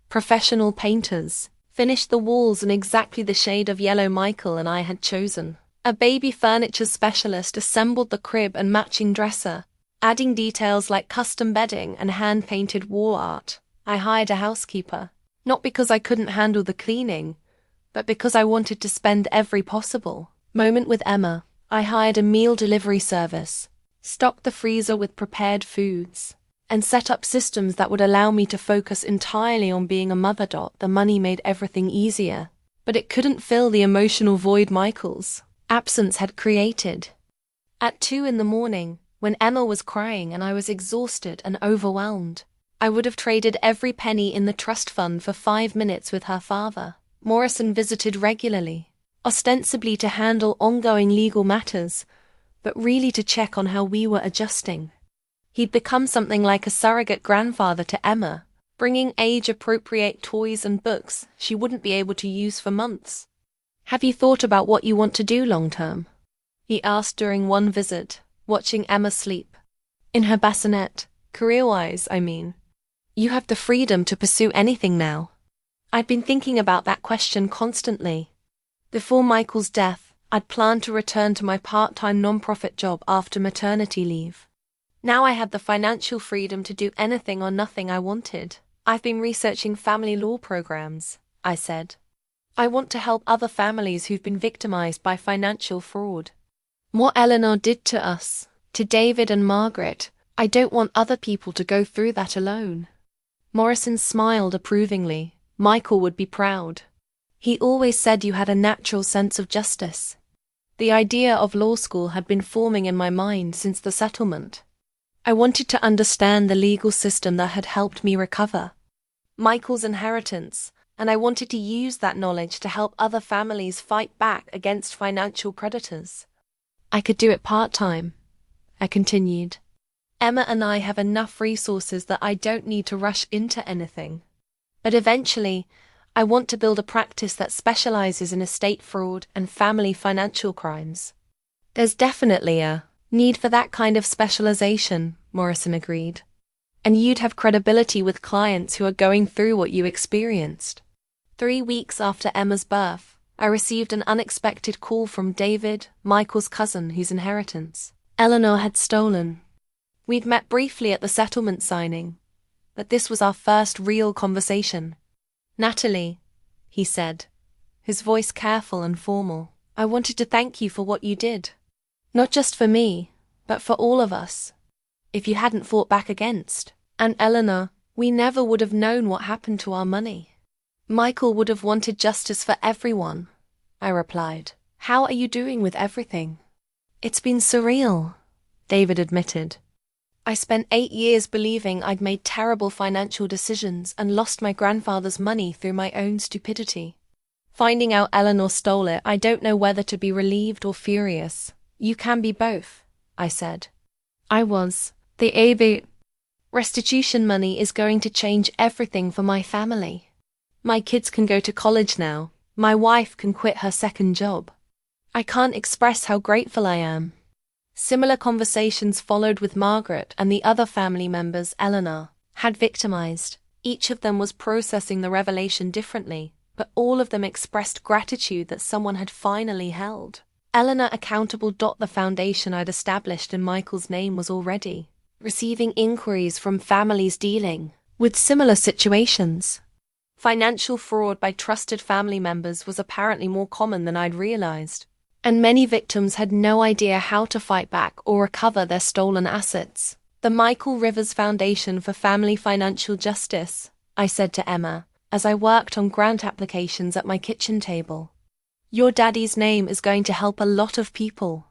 Professional painters finished the walls in exactly the shade of yellow Michael and I had chosen. A baby furniture specialist assembled the crib and matching dresser, adding details like custom bedding and hand-painted wall art. I hired a housekeeper, not because I couldn't handle the cleaning, but because I wanted to spend every possible moment with Emma. I hired a meal delivery service, stocked the freezer with prepared foods, and set up systems that would allow me to focus entirely on being a mother. The money made everything easier, but it couldn't fill the emotional void Michael's absence had created. At 2 a.m, when Emma was crying and I was exhausted and overwhelmed, I would have traded every penny in the trust fund for 5 minutes with her father. Morrison visited regularly, ostensibly to handle ongoing legal matters, but really to check on how we were adjusting. He'd become something like a surrogate grandfather to Emma, bringing age-appropriate toys and books she wouldn't be able to use for months. "Have you thought about what you want to do long-term?" he asked during one visit, watching Emma sleep. "In her bassinet, career-wise, I mean. You have the freedom to pursue anything now." I'd been thinking about that question constantly. Before Michael's death, I'd planned to return to my part-time non-profit job after maternity leave. Now I had the financial freedom to do anything or nothing I wanted. "I've been researching family law programs," I said. "I want to help other families who've been victimized by financial fraud. What Eleanor did to us, to David and Margaret, I don't want other people to go through that alone." Morrison smiled approvingly. "Michael would be proud. He always said you had a natural sense of justice." The idea of law school had been forming in my mind since the settlement. I wanted to understand the legal system that had helped me recover Michael's inheritance, and I wanted to use that knowledge to help other families fight back against financial predators. "I could do it part-time," I continued. "Emma and I have enough resources that I don't need to rush into anything. But eventually, I want to build a practice that specializes in estate fraud and family financial crimes. There's definitely a need for that kind of specialization, Morrison agreed. And you'd have credibility with clients who are going through what you experienced. 3 weeks after Emma's birth, I received an unexpected call from David, Michael's cousin, whose inheritance Eleanor had stolen. We'd met briefly at the settlement signing, but this was our first real conversation. Natalie, he said, his voice careful and formal, I wanted to thank you for what you did. Not just for me, but for all of us. If you hadn't fought back against and Eleanor, we never would have known what happened to our money. Michael would have wanted justice for everyone, I replied. How are you doing with everything? It's been surreal, David admitted. I spent 8 years believing I'd made terrible financial decisions and lost my grandfather's money through my own stupidity. Finding out Eleanor stole it, I don't know whether to be relieved or furious. You can be both, I said. I was. The restitution money is going to change everything for my family. My kids can go to college now. My wife can quit her second job. I can't express how grateful I am. Similar conversations followed with Margaret and the other family members Eleanor had victimized. Each of them was processing the revelation differently, but all of them expressed gratitude that someone had finally held Eleanor accountable. The foundation I'd established in Michael's name was already receiving inquiries from families dealing with similar situations. Financial fraud by trusted family members was apparently more common than I'd realized, and many victims had no idea how to fight back or recover their stolen assets. The Michael Rivers Foundation for Family Financial Justice, I said to Emma, as I worked on grant applications at my kitchen table. Your daddy's name is going to help a lot of people.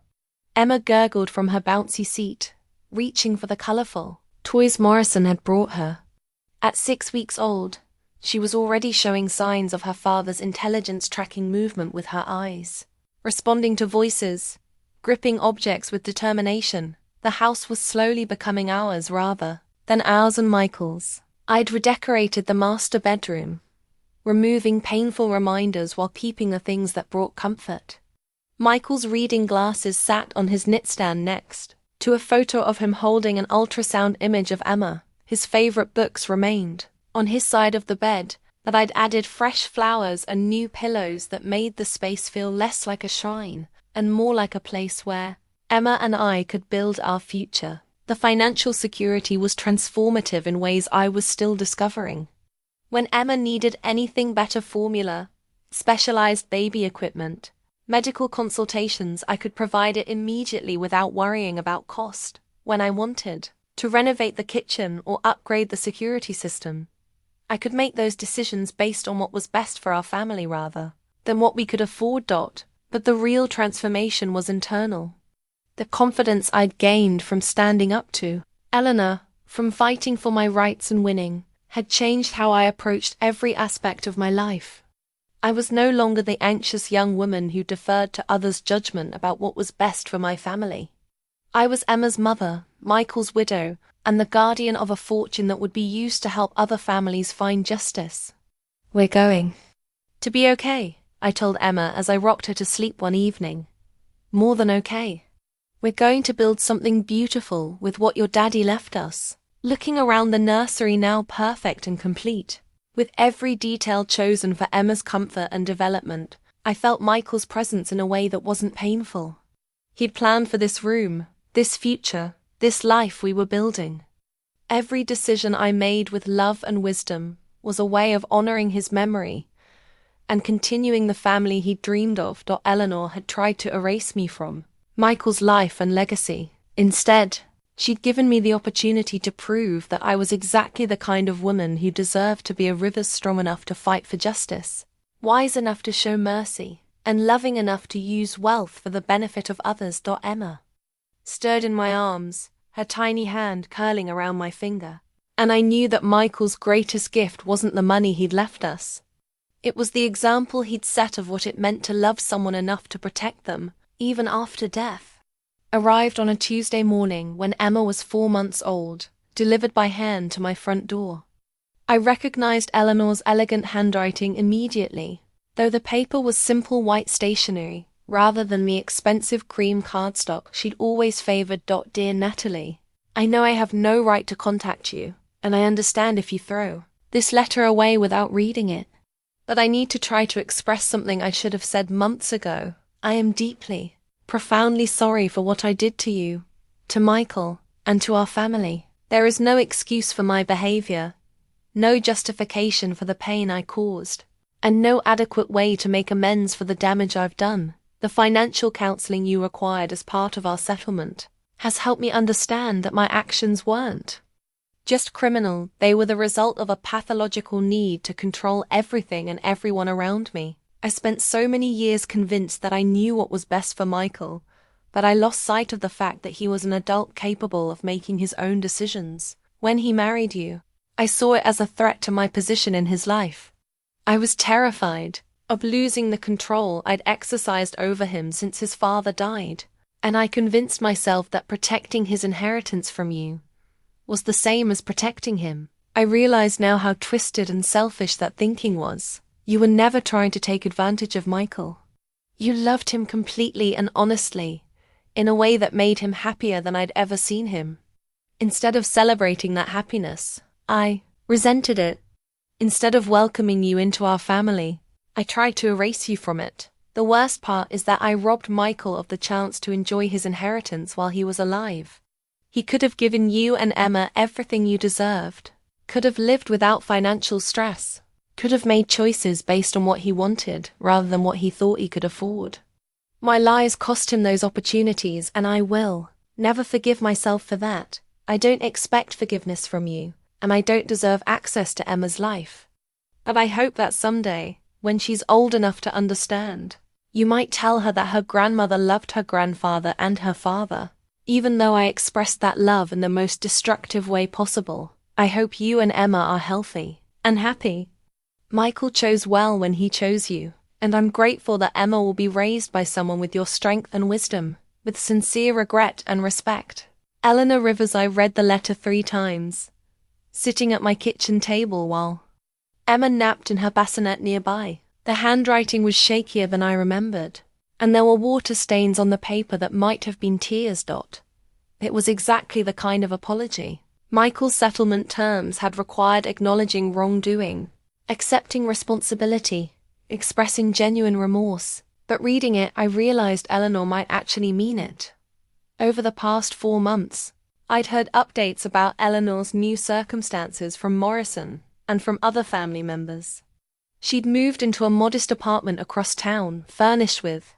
Emma gurgled from her bouncy seat, reaching for the colorful toys Morrison had brought her. At 6 weeks old, she was already showing signs of her father's intelligence tracking movement with her eyes, responding to voices, gripping objects with determination. The house was slowly becoming ours rather than ours and Michael's. I'd redecorated the master bedroom, removing painful reminders while keeping the things that brought comfort. Michael's reading glasses sat on his knitstand next to a photo of him holding an ultrasound image of Emma. His favorite books remained on his side of the bed, but I'd added fresh flowers and new pillows that made the space feel less like a shrine and more like a place where Emma and I could build our future. The financial security was transformative in ways I was still discovering. When Emma needed anything, better formula, specialized baby equipment, medical consultations, I could provide it immediately without worrying about cost. When I wanted to renovate the kitchen or upgrade the security system, I could make those decisions based on what was best for our family rather than what we could afford. But the real transformation was internal. The confidence I'd gained from standing up to Eleanor, from fighting for my rights and winning, had changed how I approached every aspect of my life. I was no longer the anxious young woman who deferred to others' judgment about what was best for my family. I was Emma's mother, Michael's widow, and the guardian of a fortune that would be used to help other families find justice. We're going to be okay, I told Emma as I rocked her to sleep one evening. More than okay. We're going to build something beautiful with what your daddy left us. Looking around the nursery, now perfect and complete, with every detail chosen for Emma's comfort and development, I felt Michael's presence in a way that wasn't painful. He'd planned for this room, this future, this life we were building. Every decision I made with love and wisdom was a way of honoring his memory and continuing the family he'd dreamed of. Eleanor had tried to erase me from Michael's life and legacy. Instead, she'd given me the opportunity to prove that I was exactly the kind of woman who deserved to be a Rivers, strong enough to fight for justice, wise enough to show mercy, and loving enough to use wealth for the benefit of others. Emma stirred in my arms, her tiny hand curling around my finger, and I knew that Michael's greatest gift wasn't the money he'd left us. It was the example he'd set of what it meant to love someone enough to protect them, even after death. Arrived on a Tuesday morning when Emma was 4 months old, delivered by hand to my front door. I recognized Eleanor's elegant handwriting immediately, though the paper was simple white stationery, rather than the expensive cream cardstock she'd always favored. Dear Natalie, I know I have no right to contact you, and I understand if you throw this letter away without reading it. But I need to try to express something I should have said months ago. I am deeply, profoundly sorry for what I did to you, to Michael, and to our family. There is no excuse for my behavior, no justification for the pain I caused, and no adequate way to make amends for the damage I've done. The financial counseling you required as part of our settlement has helped me understand that my actions weren't just criminal, they were the result of a pathological need to control everything and everyone around me. I spent so many years convinced that I knew what was best for Michael, but I lost sight of the fact that he was an adult capable of making his own decisions. When he married you, I saw it as a threat to my position in his life. I was terrified of losing the control I'd exercised over him since his father died, and I convinced myself that protecting his inheritance from you was the same as protecting him. I realize now how twisted and selfish that thinking was. You were never trying to take advantage of Michael. You loved him completely and honestly, in a way that made him happier than I'd ever seen him. Instead of celebrating that happiness, I resented it. Instead of welcoming you into our family, I tried to erase you from it. The worst part is that I robbed Michael of the chance to enjoy his inheritance while he was alive. He could have given you and Emma everything you deserved, could have lived without financial stress, could have made choices based on what he wanted rather than what he thought he could afford. My lies cost him those opportunities, and I will never forgive myself for that. I don't expect forgiveness from you, and I don't deserve access to Emma's life. But I hope that someday, when she's old enough to understand, you might tell her that her grandmother loved her grandfather and her father. Even though I expressed that love in the most destructive way possible, I hope you and Emma are healthy and happy. Michael chose well when he chose you, and I'm grateful that Emma will be raised by someone with your strength and wisdom, with sincere regret and respect. Natalie Rivers. I read the letter 3 times, sitting at my kitchen table while Emma napped in her bassinet nearby. The handwriting was shakier than I remembered, and there were water stains on the paper that might have been tears. It was exactly the kind of apology Michael's settlement terms had required: acknowledging wrongdoing, accepting responsibility, expressing genuine remorse. But reading it, I realized Eleanor might actually mean it. Over the past 4 months, I'd heard updates about Eleanor's new circumstances from Morrison and from other family members. She'd moved into a modest apartment across town, furnished with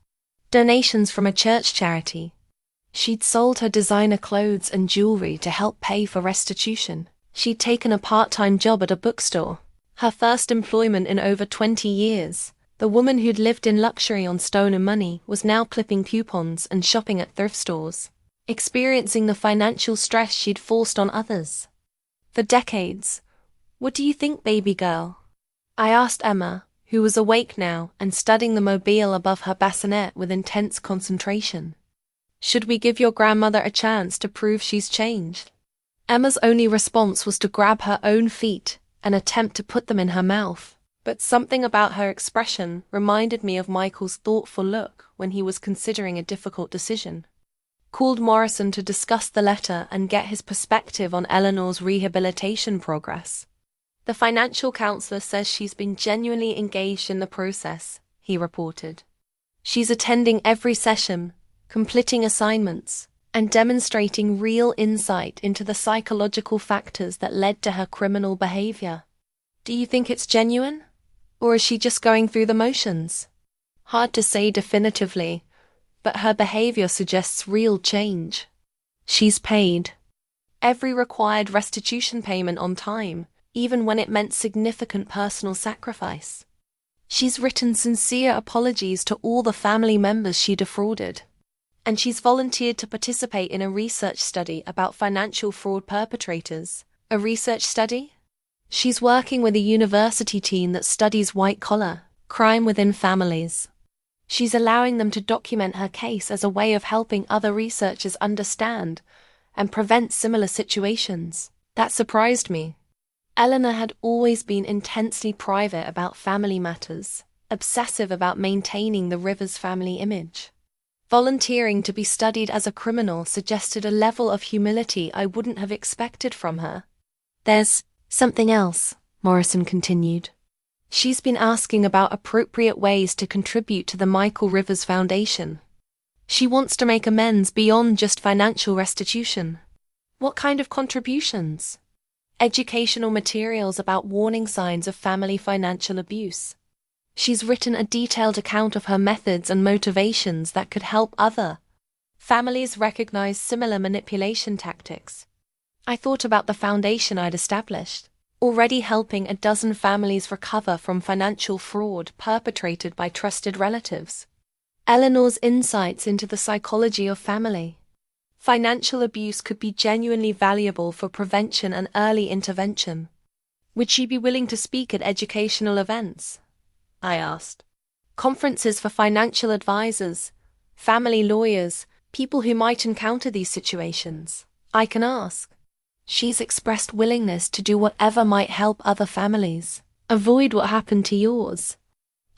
donations from a church charity. She'd sold her designer clothes and jewelry to help pay for restitution. She'd taken a part-time job at a bookstore, her first employment in over 20 years. The woman who'd lived in luxury on stolen money was now clipping coupons and shopping at thrift stores, experiencing the financial stress she'd forced on others. For decades. What do you think, baby girl? I asked Emma, who was awake now and studying the mobile above her bassinet with intense concentration. Should we give your grandmother a chance to prove she's changed? Emma's only response was to grab her own feet and attempt to put them in her mouth. But something about her expression reminded me of Michael's thoughtful look when he was considering a difficult decision. Called Morrison to discuss the letter and get his perspective on Eleanor's rehabilitation progress. The financial counselor says she's been genuinely engaged in the process, he reported. She's attending every session, completing assignments, and demonstrating real insight into the psychological factors that led to her criminal behavior. Do you think it's genuine? Or is she just going through the motions? Hard to say definitively, but her behavior suggests real change. She's paid every required restitution payment on time, even when it meant significant personal sacrifice. She's written sincere apologies to all the family members she defrauded. And she's volunteered to participate in a research study about financial fraud perpetrators. A research study? She's working with a university team that studies white-collar crime within families. She's allowing them to document her case as a way of helping other researchers understand and prevent similar situations. That surprised me. Eleanor had always been intensely private about family matters, obsessive about maintaining the Rivers family image. Volunteering to be studied as a criminal suggested a level of humility I wouldn't have expected from her. "There's something else," Morrison continued. "She's been asking about appropriate ways to contribute to the Michael Rivers Foundation. She wants to make amends beyond just financial restitution." "What kind of contributions?" "Educational materials about warning signs of family financial abuse. She's written a detailed account of her methods and motivations that could help other families recognize similar manipulation tactics." I thought about the foundation I'd established, already helping a dozen families recover from financial fraud perpetrated by trusted relatives. Eleanor's insights into the psychology of family financial abuse could be genuinely valuable for prevention and early intervention. "Would she be willing to speak at educational events?" I asked. "Conferences for financial advisors, family lawyers, people who might encounter these situations. I can ask." She's expressed willingness to do whatever might help other families avoid what happened to yours.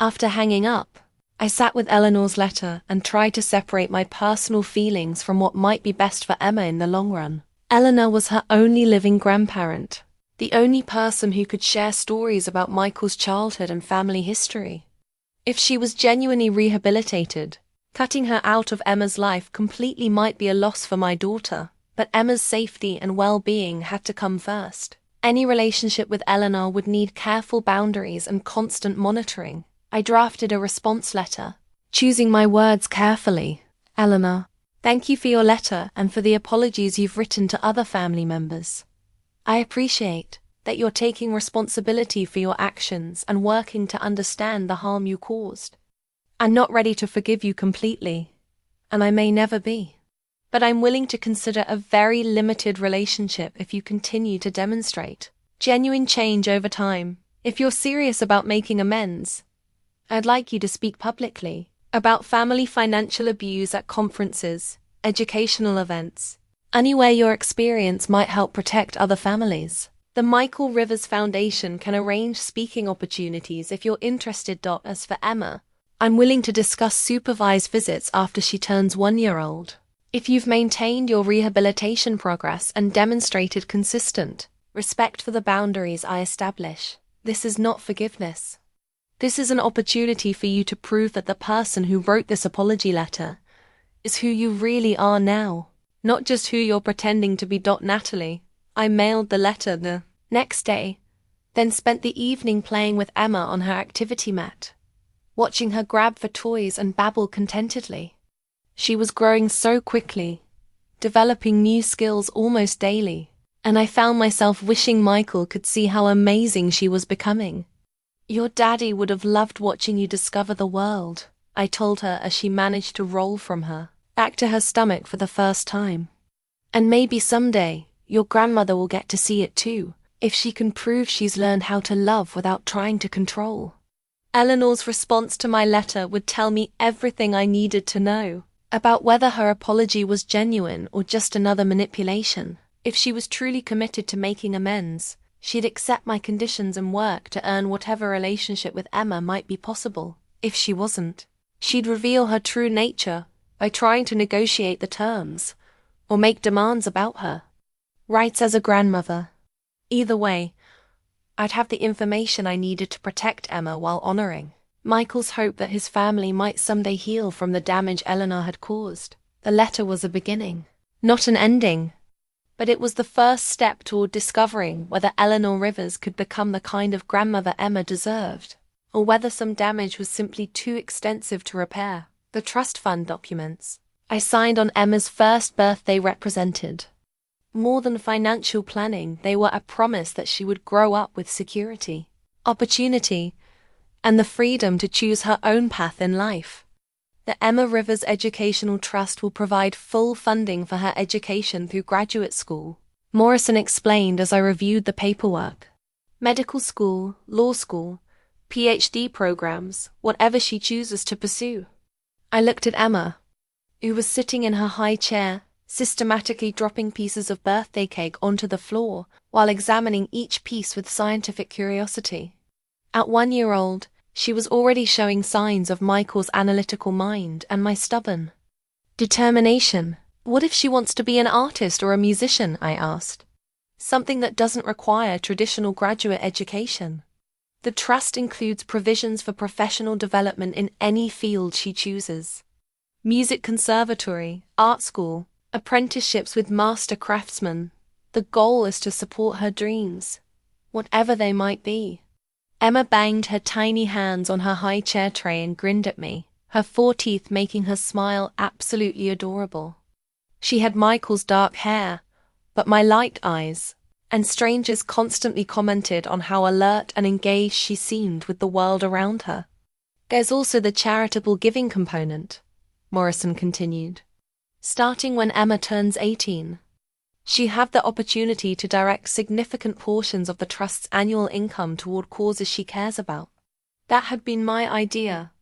After hanging up, I sat with Eleanor's letter and tried to separate my personal feelings from what might be best for Emma in the long run. Eleanor was her only living grandparent, the only person who could share stories about Michael's childhood and family history. If she was genuinely rehabilitated, cutting her out of Emma's life completely might be a loss for my daughter, but Emma's safety and well-being had to come first. Any relationship with Eleanor would need careful boundaries and constant monitoring. I drafted a response letter, choosing my words carefully. "Eleanor, thank you for your letter and for the apologies you've written to other family members. I appreciate that you're taking responsibility for your actions and working to understand the harm you caused. I'm not ready to forgive you completely, and I may never be. But I'm willing to consider a very limited relationship if you continue to demonstrate genuine change over time. If you're serious about making amends, I'd like you to speak publicly about family financial abuse at conferences, educational events, anywhere your experience might help protect other families. The Michael Rivers Foundation can arrange speaking opportunities if you're interested. As for Emma, I'm willing to discuss supervised visits after she turns 1 year old. If you've maintained your rehabilitation progress and demonstrated consistent respect for the boundaries I establish, this is not forgiveness. This is an opportunity for you to prove that the person who wrote this apology letter is who you really are now, not just who you're pretending to be. Natalie. I mailed the letter the next day, then spent the evening playing with Emma on her activity mat, watching her grab for toys and babble contentedly. She was growing so quickly, developing new skills almost daily, and I found myself wishing Michael could see how amazing she was becoming. "Your daddy would have loved watching you discover the world," I told her as she managed to roll from her back to her stomach for the first time. "And maybe someday, your grandmother will get to see it too, if she can prove she's learned how to love without trying to control." Eleanor's response to my letter would tell me everything I needed to know about whether her apology was genuine or just another manipulation. If she was truly committed to making amends, she'd accept my conditions and work to earn whatever relationship with Emma might be possible. If she wasn't, she'd reveal her true nature by trying to negotiate the terms or make demands about her rights as a grandmother. Either way, I'd have the information I needed to protect Emma while honoring Michael's hope that his family might someday heal from the damage Eleanor had caused. The letter was a beginning, not an ending, but it was the first step toward discovering whether Eleanor Rivers could become the kind of grandmother Emma deserved, or whether some damage was simply too extensive to repair. The trust fund documents I signed on Emma's first birthday represented more than financial planning. They were a promise that she would grow up with security, opportunity, and the freedom to choose her own path in life. The Emma Rivers Educational Trust will provide full funding for her education through graduate school, Morrison explained as I reviewed the paperwork. Medical school, law school, PhD programs, whatever she chooses to pursue. I looked at Emma, who was sitting in her high chair, systematically dropping pieces of birthday cake onto the floor while examining each piece with scientific curiosity. At 1 year old, she was already showing signs of Michael's analytical mind and my stubborn determination. What if she wants to be an artist or a musician? I asked. Something that doesn't require traditional graduate education. The trust includes provisions for professional development in any field she chooses. Music conservatory, art school, apprenticeships with master craftsmen. The goal is to support her dreams, whatever they might be. Emma banged her tiny hands on her high chair tray and grinned at me, her 4 teeth making her smile absolutely adorable. She had Michael's dark hair, but my light eyes, and strangers constantly commented on how alert and engaged she seemed with the world around her. There's also the charitable giving component, Morrison continued. Starting when Emma turns 18, she have the opportunity to direct significant portions of the trust's annual income toward causes she cares about. That had been my idea,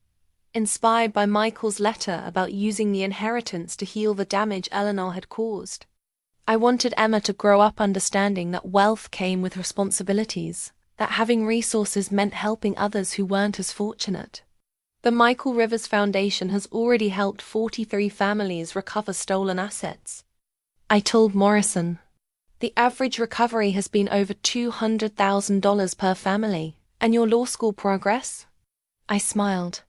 inspired by Michael's letter about using the inheritance to heal the damage Eleanor had caused. I wanted Emma to grow up understanding that wealth came with responsibilities, that having resources meant helping others who weren't as fortunate. The Michael Rivers Foundation has already helped 43 families recover stolen assets. I told Morrison. The average recovery has been over $200,000 per family. And your law school progress? I smiled.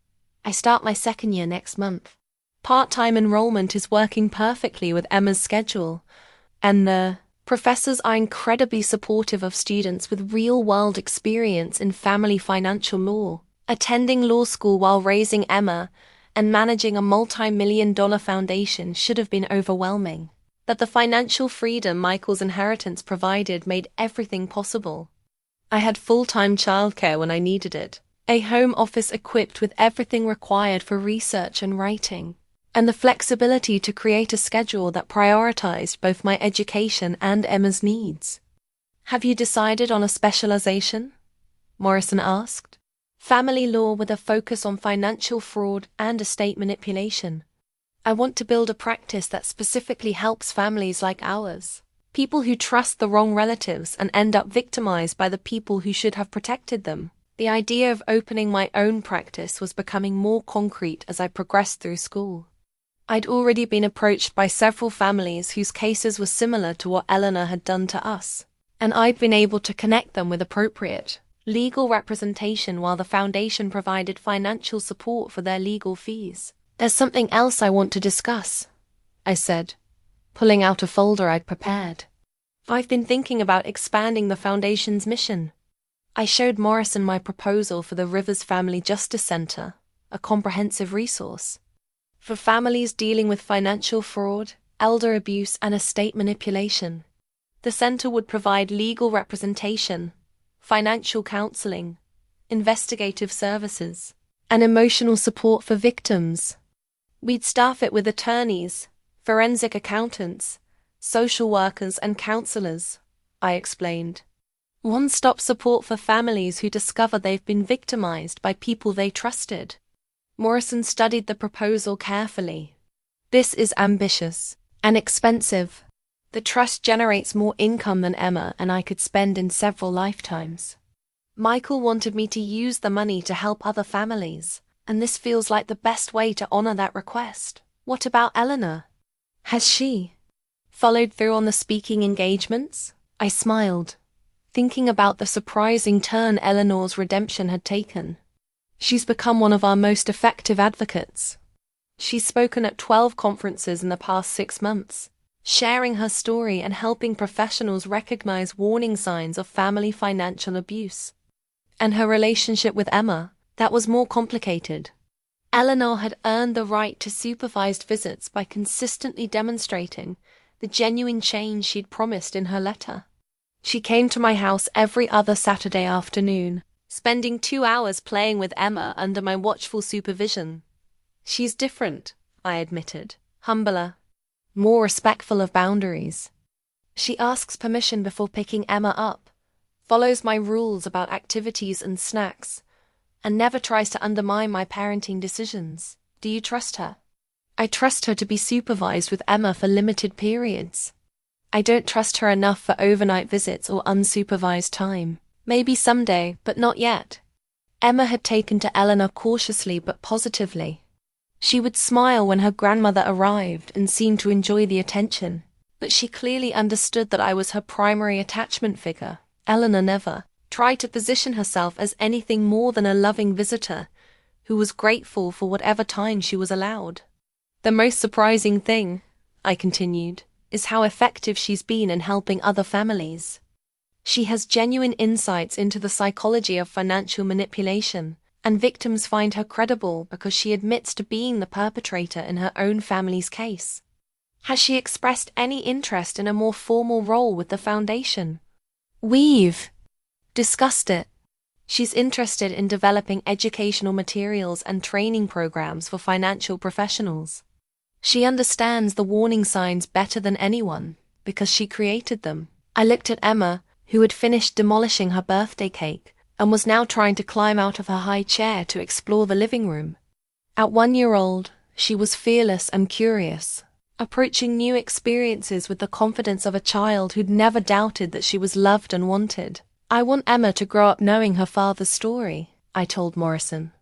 I start my 2nd year next month. Part-time enrollment is working perfectly with Emma's schedule. And the professors are incredibly supportive of students with real-world experience in family financial law. Attending law school while raising Emma and managing a multi-million-dollar foundation should have been overwhelming. But the financial freedom Michael's inheritance provided made everything possible. I had full-time childcare when I needed it, a home office equipped with everything required for research and writing, and the flexibility to create a schedule that prioritized both my education and Emma's needs. Have you decided on a specialization? Morrison asked. Family law with a focus on financial fraud and estate manipulation. I want to build a practice that specifically helps families like ours, people who trust the wrong relatives and end up victimized by the people who should have protected them. The idea of opening my own practice was becoming more concrete as I progressed through school. I'd already been approached by several families whose cases were similar to what Eleanor had done to us, and I'd been able to connect them with appropriate legal representation while the foundation provided financial support for their legal fees. There's something else I want to discuss, I said, pulling out a folder I'd prepared. I've been thinking about expanding the foundation's mission. I showed Morrison my proposal for the Rivers Family Justice Center, a comprehensive resource for families dealing with financial fraud, elder abuse, and estate manipulation. The center would provide legal representation, financial counseling, investigative services, and emotional support for victims. We'd staff it with attorneys, forensic accountants, social workers, and counselors, I explained. One-stop support for families who discover they've been victimized by people they trusted. Morrison studied the proposal carefully. This is ambitious and expensive. The trust generates more income than Emma and I could spend in several lifetimes. Michael wanted me to use the money to help other families, and this feels like the best way to honor that request. What about Eleanor? Has she followed through on the speaking engagements? I smiled, thinking about the surprising turn Eleanor's redemption had taken. She's become one of our most effective advocates. She's spoken at 12 conferences in the past 6 months, sharing her story and helping professionals recognize warning signs of family financial abuse. And her relationship with Emma, that was more complicated. Eleanor had earned the right to supervised visits by consistently demonstrating the genuine change she'd promised in her letter. She came to my house every other Saturday afternoon, spending 2 hours playing with Emma under my watchful supervision. She's different, I admitted, humbler, more respectful of boundaries. She asks permission before picking Emma up, follows my rules about activities and snacks, and never tries to undermine my parenting decisions. Do you trust her? I trust her to be supervised with Emma for limited periods. I don't trust her enough for overnight visits or unsupervised time. Maybe someday, but not yet. Emma had taken to Eleanor cautiously but positively. She would smile when her grandmother arrived and seemed to enjoy the attention, but she clearly understood that I was her primary attachment figure. Eleanor never tried to position herself as anything more than a loving visitor who was grateful for whatever time she was allowed. The most surprising thing, I continued, is how effective she's been in helping other families. She has genuine insights into the psychology of financial manipulation, and victims find her credible because she admits to being the perpetrator in her own family's case. Has she expressed any interest in a more formal role with the foundation? We've discussed it. She's interested in developing educational materials and training programs for financial professionals. She understands the warning signs better than anyone, because she created them. I looked at Emma, who had finished demolishing her birthday cake, and was now trying to climb out of her high chair to explore the living room. At 1 year old, she was fearless and curious, approaching new experiences with the confidence of a child who'd never doubted that she was loved and wanted. I want Emma to grow up knowing her father's story, I told Morrison.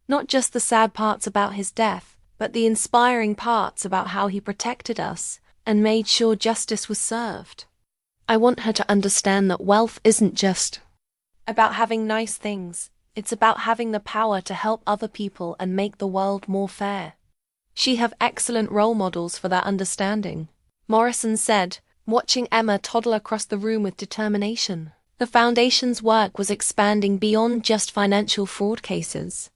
Not just the sad parts about his death, but the inspiring parts about how he protected us and made sure justice was served. I want her to understand that wealth isn't just about having nice things. It's about having the power to help other people and make the world more fair. She have excellent role models for that understanding, Morrison said, watching Emma toddle across the room with determination. The Foundation's work was expanding beyond just financial fraud cases.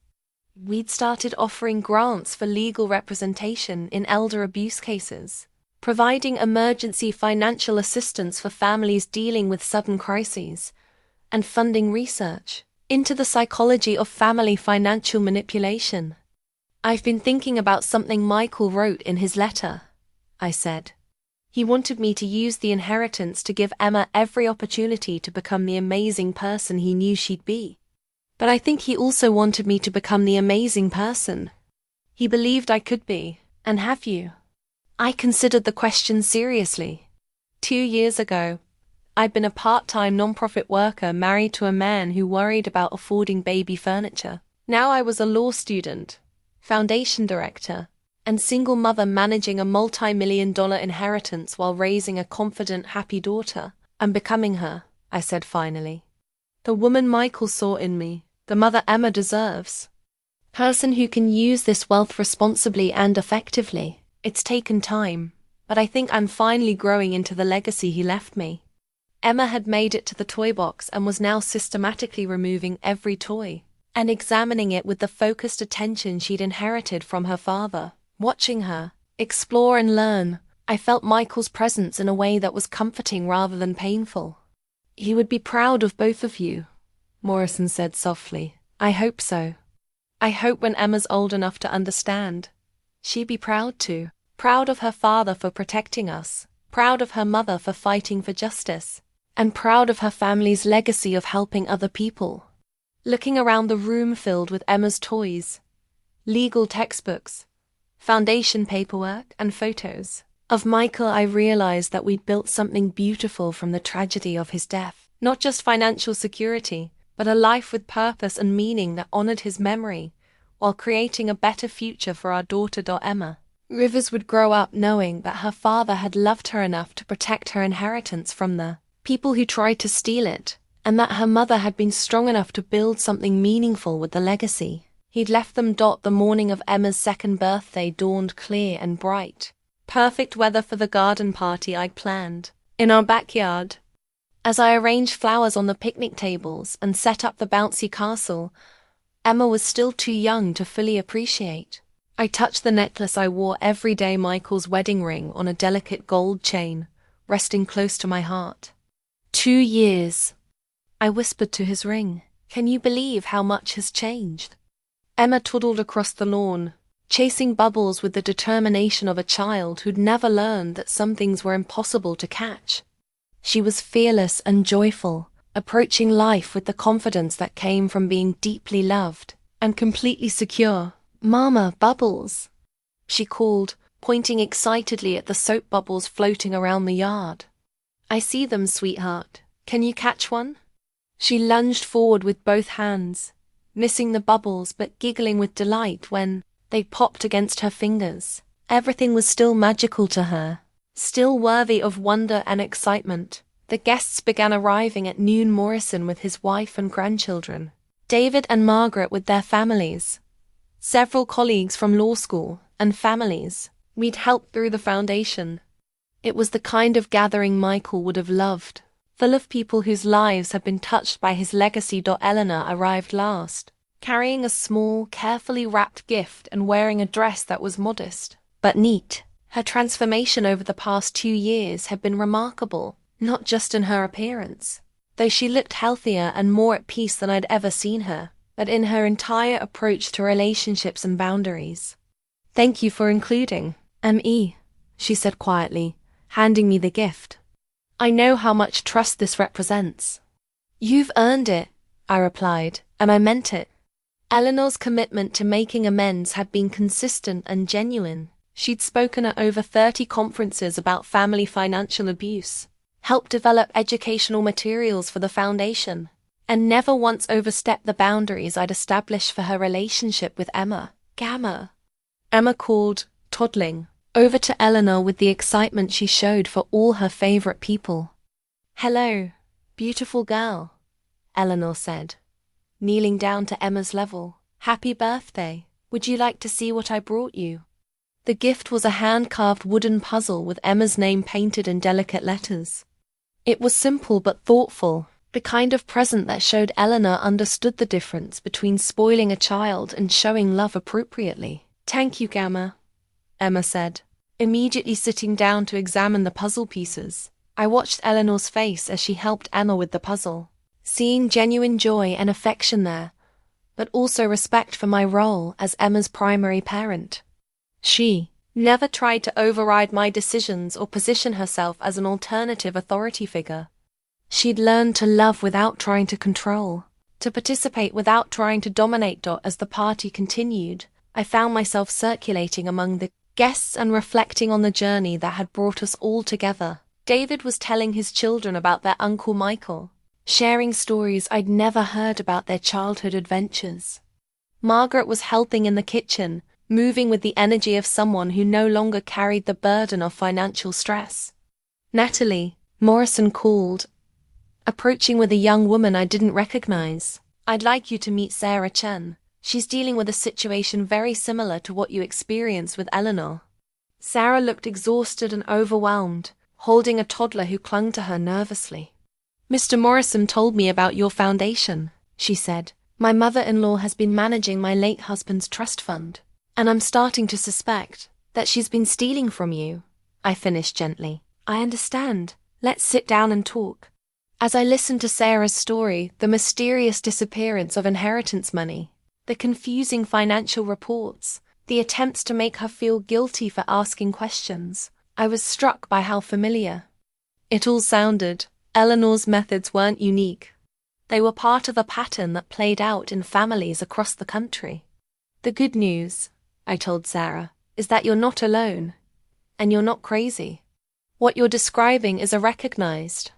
We'd started offering grants for legal representation in elder abuse cases, providing emergency financial assistance for families dealing with sudden crises, and funding research into the psychology of family financial manipulation. I've been thinking about something Michael wrote in his letter, I said. He wanted me to use the inheritance to give Emma every opportunity to become the amazing person he knew she'd be. But I think he also wanted me to become the amazing person he believed I could be. And have you? I considered the question seriously. 2 years ago, I'd been a part-time non-profit worker married to a man who worried about affording baby furniture. Now I was a law student, foundation director, and single mother managing a multi-million-dollar inheritance while raising a confident, happy daughter. I'm becoming her, I said finally. The woman Michael saw in me, the mother Emma deserves. Person who can use this wealth responsibly and effectively. It's taken time, but I think I'm finally growing into the legacy he left me. Emma had made it to the toy box and was now systematically removing every toy and examining it with the focused attention she'd inherited from her father. Watching her explore and learn, I felt Michael's presence in a way that was comforting rather than painful. He would be proud of both of you, Morrison said softly. I hope so. I hope when Emma's old enough to understand, she'd be proud too. Proud of her father for protecting us, proud of her mother for fighting for justice, and proud of her family's legacy of helping other people. Looking around the room filled with Emma's toys, legal textbooks, foundation paperwork, and photos of Michael, I realized that we'd built something beautiful from the tragedy of his death. Not just financial security, but a life with purpose and meaning that honored his memory, while creating a better future for our daughter Emma. Rivers would grow up knowing that her father had loved her enough to protect her inheritance from the people who tried to steal it, and that her mother had been strong enough to build something meaningful with the legacy he'd left them. The morning of Emma's 2nd birthday dawned clear and bright. Perfect weather for the garden party I'd planned in our backyard. As I arranged flowers on the picnic tables and set up the bouncy castle, Emma was still too young to fully appreciate. I touched the necklace I wore every day, Michael's wedding ring on a delicate gold chain, resting close to my heart. 2 years, I whispered to his ring. Can you believe how much has changed? Emma toddled across the lawn, chasing bubbles with the determination of a child who'd never learned that some things were impossible to catch. She was fearless and joyful, approaching life with the confidence that came from being deeply loved and completely secure. Mama, Bubbles, she called, pointing excitedly at the soap bubbles floating around the yard. "I see them, sweetheart. Can you catch one?" She lunged forward with both hands, missing the bubbles but giggling with delight when they popped against her fingers. Everything was still magical to her, still worthy of wonder and excitement. The guests began arriving at noon. Morrison with his wife and grandchildren, David and Margaret with their families, several colleagues from law school, and families we'd helped through the foundation. It was the kind of gathering Michael would have loved, full of people whose lives had been touched by his legacy. Eleanor arrived last, carrying a small, carefully wrapped gift and wearing a dress that was modest but neat. Her transformation over the past 2 years had been remarkable, not just in her appearance, though she looked healthier and more at peace than I'd ever seen her, but in her entire approach to relationships and boundaries. "Thank you for including me," she said quietly, handing me the gift. "I know how much trust this represents." "You've earned it," I replied, and I meant it. Eleanor's commitment to making amends had been consistent and genuine. She'd spoken at over 30 conferences about family financial abuse, helped develop educational materials for the foundation, and never once overstepped the boundaries I'd established for her relationship with Emma. Gamma. Emma called, toddling, over to Eleanor with the excitement she showed for all her favorite people. "Hello, beautiful girl," Eleanor said, kneeling down to Emma's level. "Happy birthday. Would you like to see what I brought you?" The gift was a hand-carved wooden puzzle with Emma's name painted in delicate letters. It was simple but thoughtful, the kind of present that showed Eleanor understood the difference between spoiling a child and showing love appropriately. "Thank you, Gamma," Emma said, immediately sitting down to examine the puzzle pieces. I watched Eleanor's face as she helped Emma with the puzzle, seeing genuine joy and affection there, but also respect for my role as Emma's primary parent. She never tried to override my decisions or position herself as an alternative authority figure. She'd learned to love without trying to control, to participate without trying to dominate. As the party continued, I found myself circulating among the guests and reflecting on the journey that had brought us all together. David was telling his children about their Uncle Michael, sharing stories I'd never heard about their childhood adventures. Margaret was helping in the kitchen, moving with the energy of someone who no longer carried the burden of financial stress. Natalie, Morrison called, approaching with a young woman I didn't recognize. "I'd like you to meet Sarah Chen. She's dealing with a situation very similar to what you experienced with Eleanor." Sarah looked exhausted and overwhelmed, holding a toddler who clung to her nervously. "Mr. Morrison told me about your foundation," she said. "My mother-in-law has been managing my late husband's trust fund, and I'm starting to suspect that she's been stealing from you." I finished gently. "I understand. Let's sit down and talk." As I listened to Sarah's story, the mysterious disappearance of inheritance money, the confusing financial reports, the attempts to make her feel guilty for asking questions, I was struck by how familiar it all sounded. Eleanor's methods weren't unique. They were part of a pattern that played out in families across the country. "The good news," I told Sarah, "is that you're not alone, and you're not crazy. What you're describing is a recognized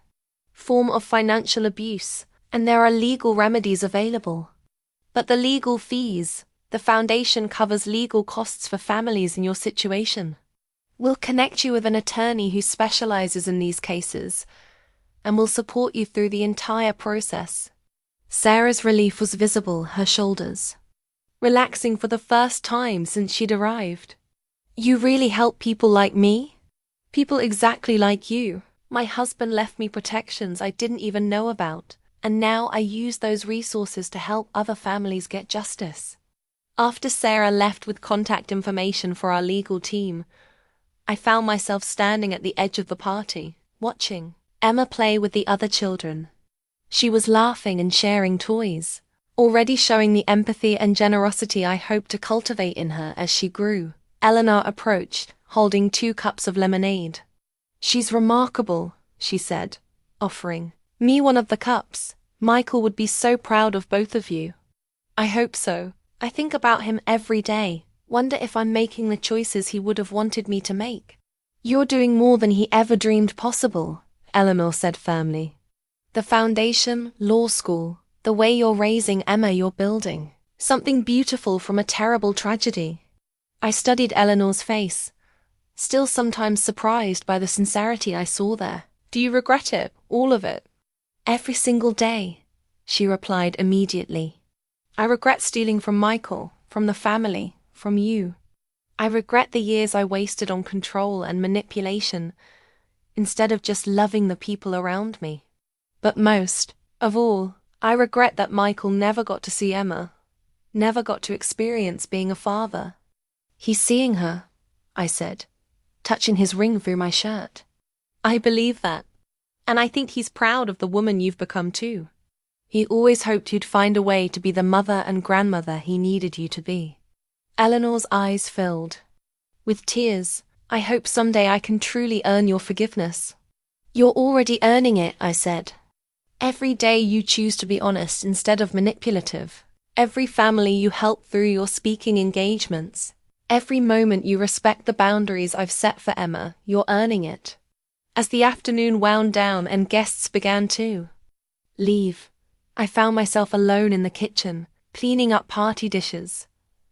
form of financial abuse, and there are legal remedies available. But the legal fees, the foundation covers legal costs for families in your situation. We'll connect you with an attorney who specializes in these cases, and will support you through the entire process." Sarah's relief was visible, her shoulders relaxing for the first time since she'd arrived. "You really help people like me? People exactly like you. My husband left me protections I didn't even know about, and now I use those resources to help other families get justice." After Sarah left with contact information for our legal team, I found myself standing at the edge of the party, watching Emma play with the other children. She was laughing and sharing toys, already showing the empathy and generosity I hoped to cultivate in her as she grew. Eleanor approached, holding 2 cups of lemonade. "She's remarkable," she said, offering me one of the cups. "Michael would be so proud of both of you." "I hope so. I think about him every day, Wonder if I'm making the choices he would have wanted me to make. You're doing more than he ever dreamed possible, Eleanor said firmly. The foundation, law school, the way you're raising Emma, you're building something beautiful from a terrible tragedy. I studied Eleanor's face, still sometimes surprised by the sincerity I saw there. Do you regret it, all of it? Every single day, she replied immediately. I regret stealing from Michael, from the family, from you. I regret the years I wasted on control and manipulation, instead of just loving the people around me. But most of all, I regret that Michael never got to see Emma, never got to experience being a father. He's seeing her, I said, touching his ring through my shirt. I believe that. And I think he's proud of the woman you've become too. He always hoped you'd find a way to be the mother and grandmother he needed you to be. Eleanor's eyes filled with tears. I hope someday I can truly earn your forgiveness. You're already earning it, I said. Every day you choose to be honest instead of manipulative. Every family you help through your speaking engagements. Every moment you respect the boundaries I've set for Emma, you're earning it. As the afternoon wound down and guests began to leave, I found myself alone in the kitchen, cleaning up party dishes,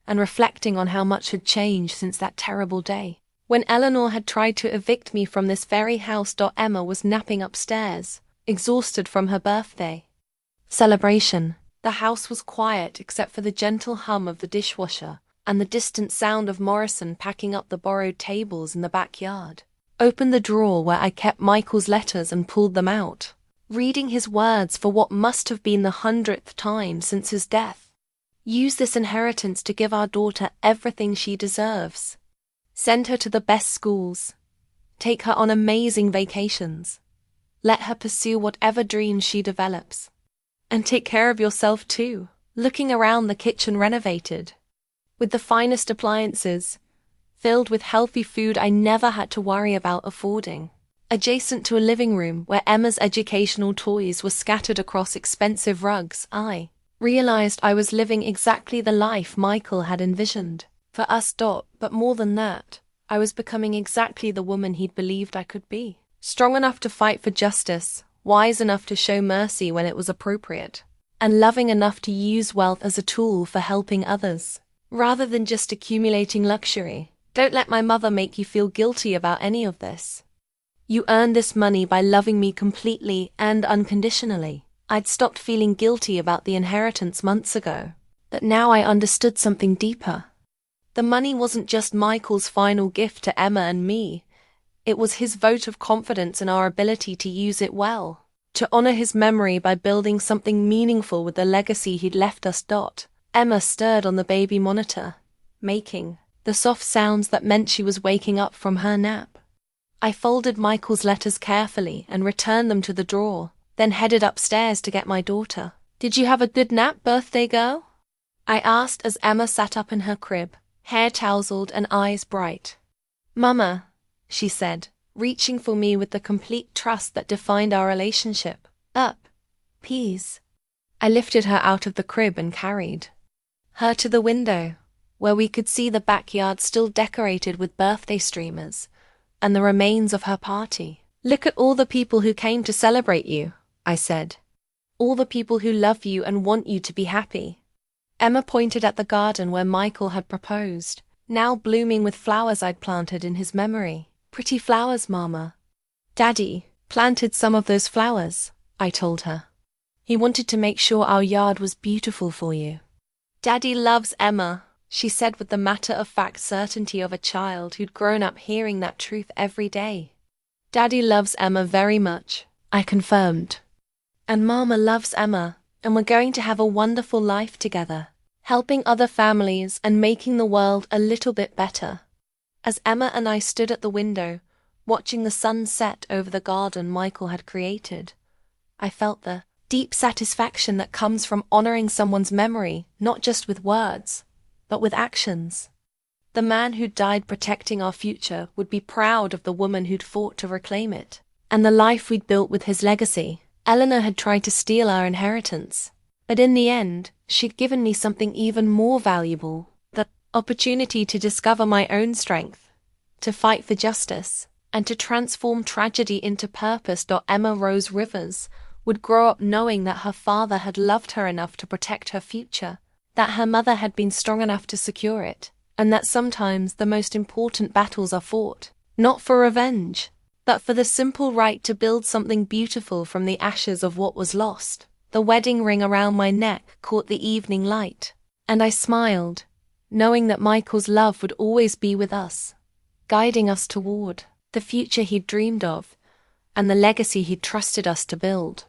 and reflecting on how much had changed since that terrible day. When Eleanor had tried to evict me from this very house, Emma was napping upstairs, exhausted from her birthday celebration. The house was quiet except for the gentle hum of the dishwasher and the distant sound of Morrison packing up the borrowed tables in the backyard. Opened the drawer where I kept Michael's letters and pulled them out, reading his words for what must have been the 100th time since his death. Use this inheritance to give our daughter everything she deserves. Send her to the best schools. Take her on amazing vacations. Let her pursue whatever dreams she develops. And take care of yourself too. Looking around the kitchen renovated, with the finest appliances, filled with healthy food I never had to worry about affording. Adjacent to a living room where Emma's educational toys were scattered across expensive rugs, I realized I was living exactly the life Michael had envisioned for us. But more than that, I was becoming exactly the woman he'd believed I could be. Strong enough to fight for justice, wise enough to show mercy when it was appropriate, and loving enough to use wealth as a tool for helping others, rather than just accumulating luxury. Don't let my mother make you feel guilty about any of this. You earned this money by loving me completely and unconditionally. I'd stopped feeling guilty about the inheritance months ago, but now I understood something deeper. The money wasn't just Michael's final gift to Emma and me. It was his vote of confidence in our ability to use it well, to honor his memory by building something meaningful with the legacy he'd left us. Emma stirred on the baby monitor, making the soft sounds that meant she was waking up from her nap. I folded Michael's letters carefully and returned them to the drawer, then headed upstairs to get my daughter. Did you have a good nap, birthday girl? I asked as Emma sat up in her crib, hair tousled and eyes bright. Mama, she said, reaching for me with the complete trust that defined our relationship. Up, please. I lifted her out of the crib and carried her to the window, where we could see the backyard still decorated with birthday streamers and the remains of her party. Look at all the people who came to celebrate you, I said. All the people who love you and want you to be happy. Emma pointed at the garden where Michael had proposed, now blooming with flowers I'd planted in his memory. Pretty flowers, Mama. Daddy planted some of those flowers, I told her. He wanted to make sure our yard was beautiful for you. Daddy loves Emma, she said with the matter-of-fact certainty of a child who'd grown up hearing that truth every day. Daddy loves Emma very much, I confirmed. And Mama loves Emma, and we're going to have a wonderful life together, helping other families and making the world a little bit better. As Emma and I stood at the window, watching the sun set over the garden Michael had created, I felt the deep satisfaction that comes from honoring someone's memory, not just with words, but with actions. The man who'd died protecting our future would be proud of the woman who'd fought to reclaim it, and the life we'd built with his legacy. Eleanor had tried to steal our inheritance, but in the end, she'd given me something even more valuable, the opportunity to discover my own strength, to fight for justice, and to transform tragedy into purpose. Emma Rose Rivers would grow up knowing that her father had loved her enough to protect her future, that her mother had been strong enough to secure it, and that sometimes the most important battles are fought, not for revenge, but for the simple right to build something beautiful from the ashes of what was lost. The wedding ring around my neck caught the evening light, and I smiled, knowing that Michael's love would always be with us, guiding us toward the future he'd dreamed of, and the legacy he'd trusted us to build.